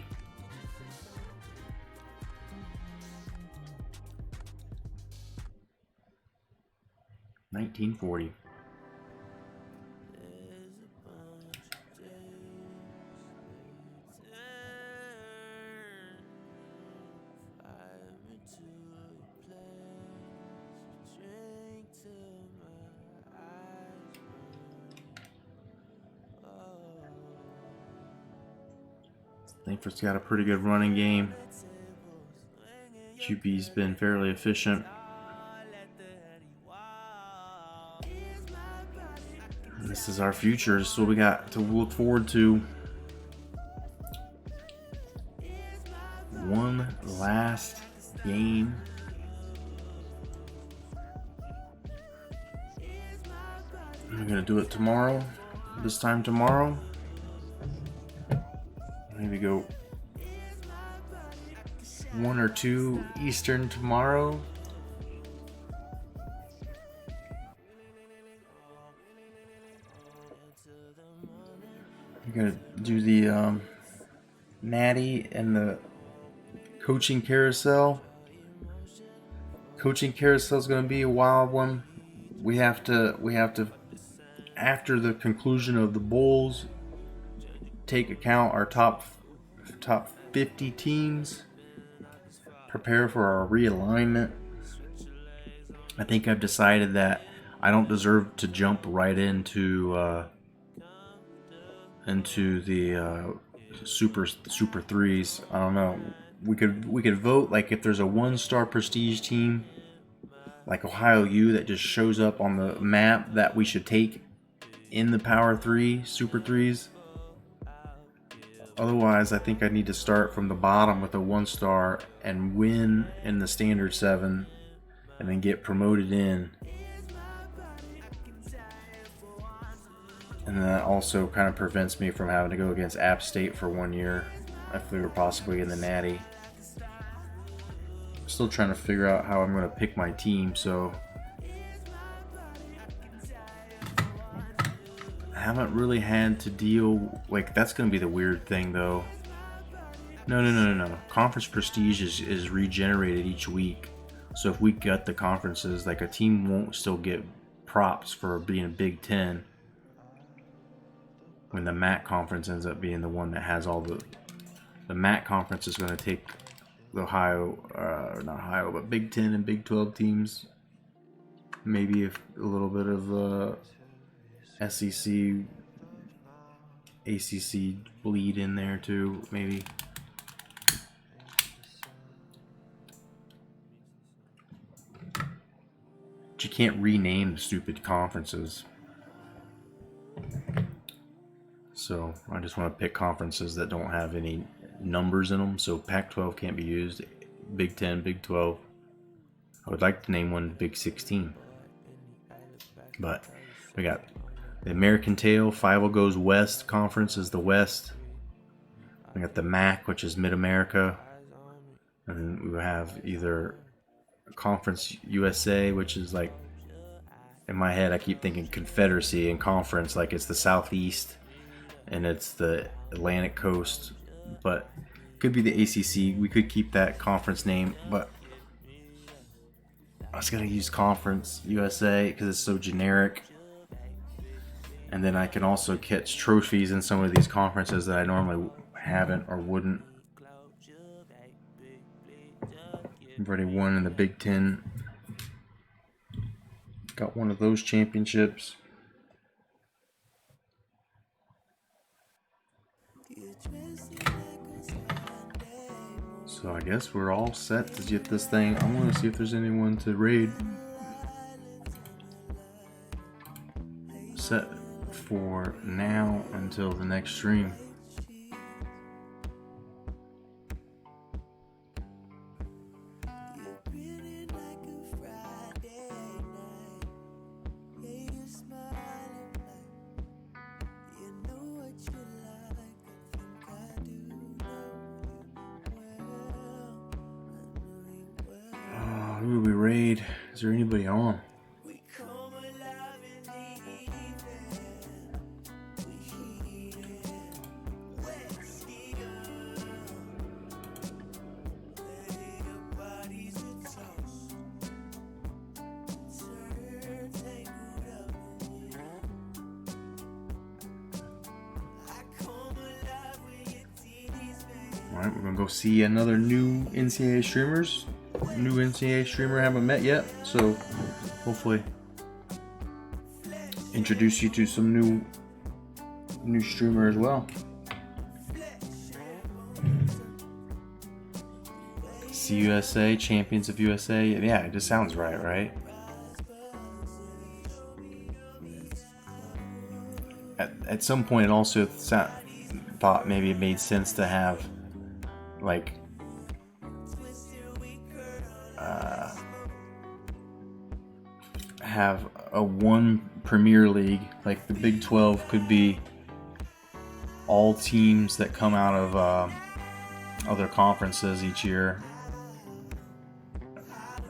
Stanford's got a pretty good running game. QB's been fairly efficient. This is our future. This is what we got to look forward to. One last game. We're gonna do it tomorrow. This time tomorrow. Maybe go 1 or 2 Eastern tomorrow. We're gonna do the Natty and the coaching carousel. Coaching carousel is gonna be a wild one. We have to after the conclusion of the bowls, take account our top 50 teams. Prepare for our realignment. I think I've decided that I don't deserve to jump right into the super threes. I don't know. We could vote like if there's a 1-star prestige team like Ohio U that just shows up on the map that we should take in the Power 3 Super 3s. Otherwise, I think I need to start from the bottom with a 1-star and win in the standard 7 and then get promoted in. And that also kind of prevents me from having to go against App State for 1 year if we were possibly in the Natty. Still trying to figure out how I'm going to pick my team, so I haven't really had to deal, like, that's going to be the weird thing though. No. Conference prestige is regenerated each week. So if we gut the conferences, like, a team won't still get props for being a Big Ten when the MAC conference ends up being the one that has all the MAC conference is going to take the not Ohio, but Big Ten and Big 12 teams. Maybe a little bit of SEC, ACC bleed in there too, maybe. But you can't rename the stupid conferences. So I just want to pick conferences that don't have any numbers in them. So Pac-12 can't be used. Big 10, Big 12. I would like to name one Big 16. But we got the American Tail. 5 goes West. Conference is the West. We got the MAC, which is Mid-America. And then we have either Conference USA, which is like, in my head I keep thinking Confederacy, and Conference like it's the Southeast and it's the Atlantic Coast, but it could be the ACC. We could keep that conference name, but I was gonna use Conference USA because it's so generic, and then I can also catch trophies in some of these conferences that I normally haven't or wouldn't. I've already won in the Big Ten. Got one of those championships. So I guess we're all set to get this thing. I want to see if there's anyone to raid. Set for now until the next stream. Who do we raid? Is there anybody on? Alright, we're gonna go see another new NCAA streamers. New NCAA streamer I haven't met yet, so hopefully introduce you to some new streamer as well. CUSA, Champions of USA. Yeah, it just sounds right? At some point it also thought maybe it made sense to have like have a one Premier League, like the Big 12 could be all teams that come out of other conferences each year.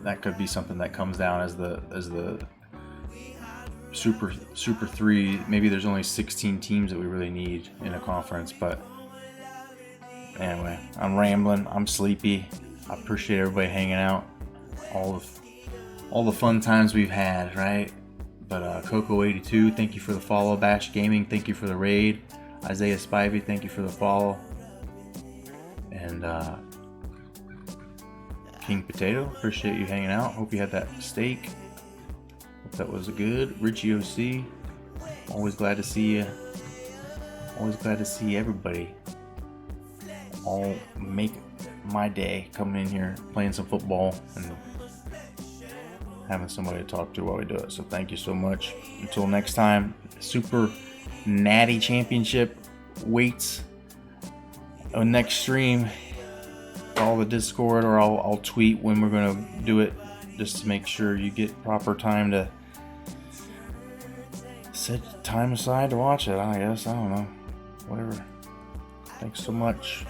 That could be something that comes down as the Super 3. Maybe there's only 16 teams that we really need in a conference, but anyway, I'm rambling. I'm sleepy. I appreciate everybody hanging out. All the fun times we've had, right? But Coco82, thank you for the follow. Bash Gaming, thank you for the raid. Isaiah Spivey, thank you for the follow. And King Potato, appreciate you hanging out. Hope you had that steak. Hope that was good. Richie OC, always glad to see you. Always glad to see everybody. All make my day coming in here, playing some football, and having somebody to talk to while we do it. So thank you so much. Until next time, Super Natty Championship weights next stream, all the Discord, or I'll tweet when we're gonna do it, just to make sure you get proper time to set time aside to watch it. I guess, I don't know, whatever. Thanks so much.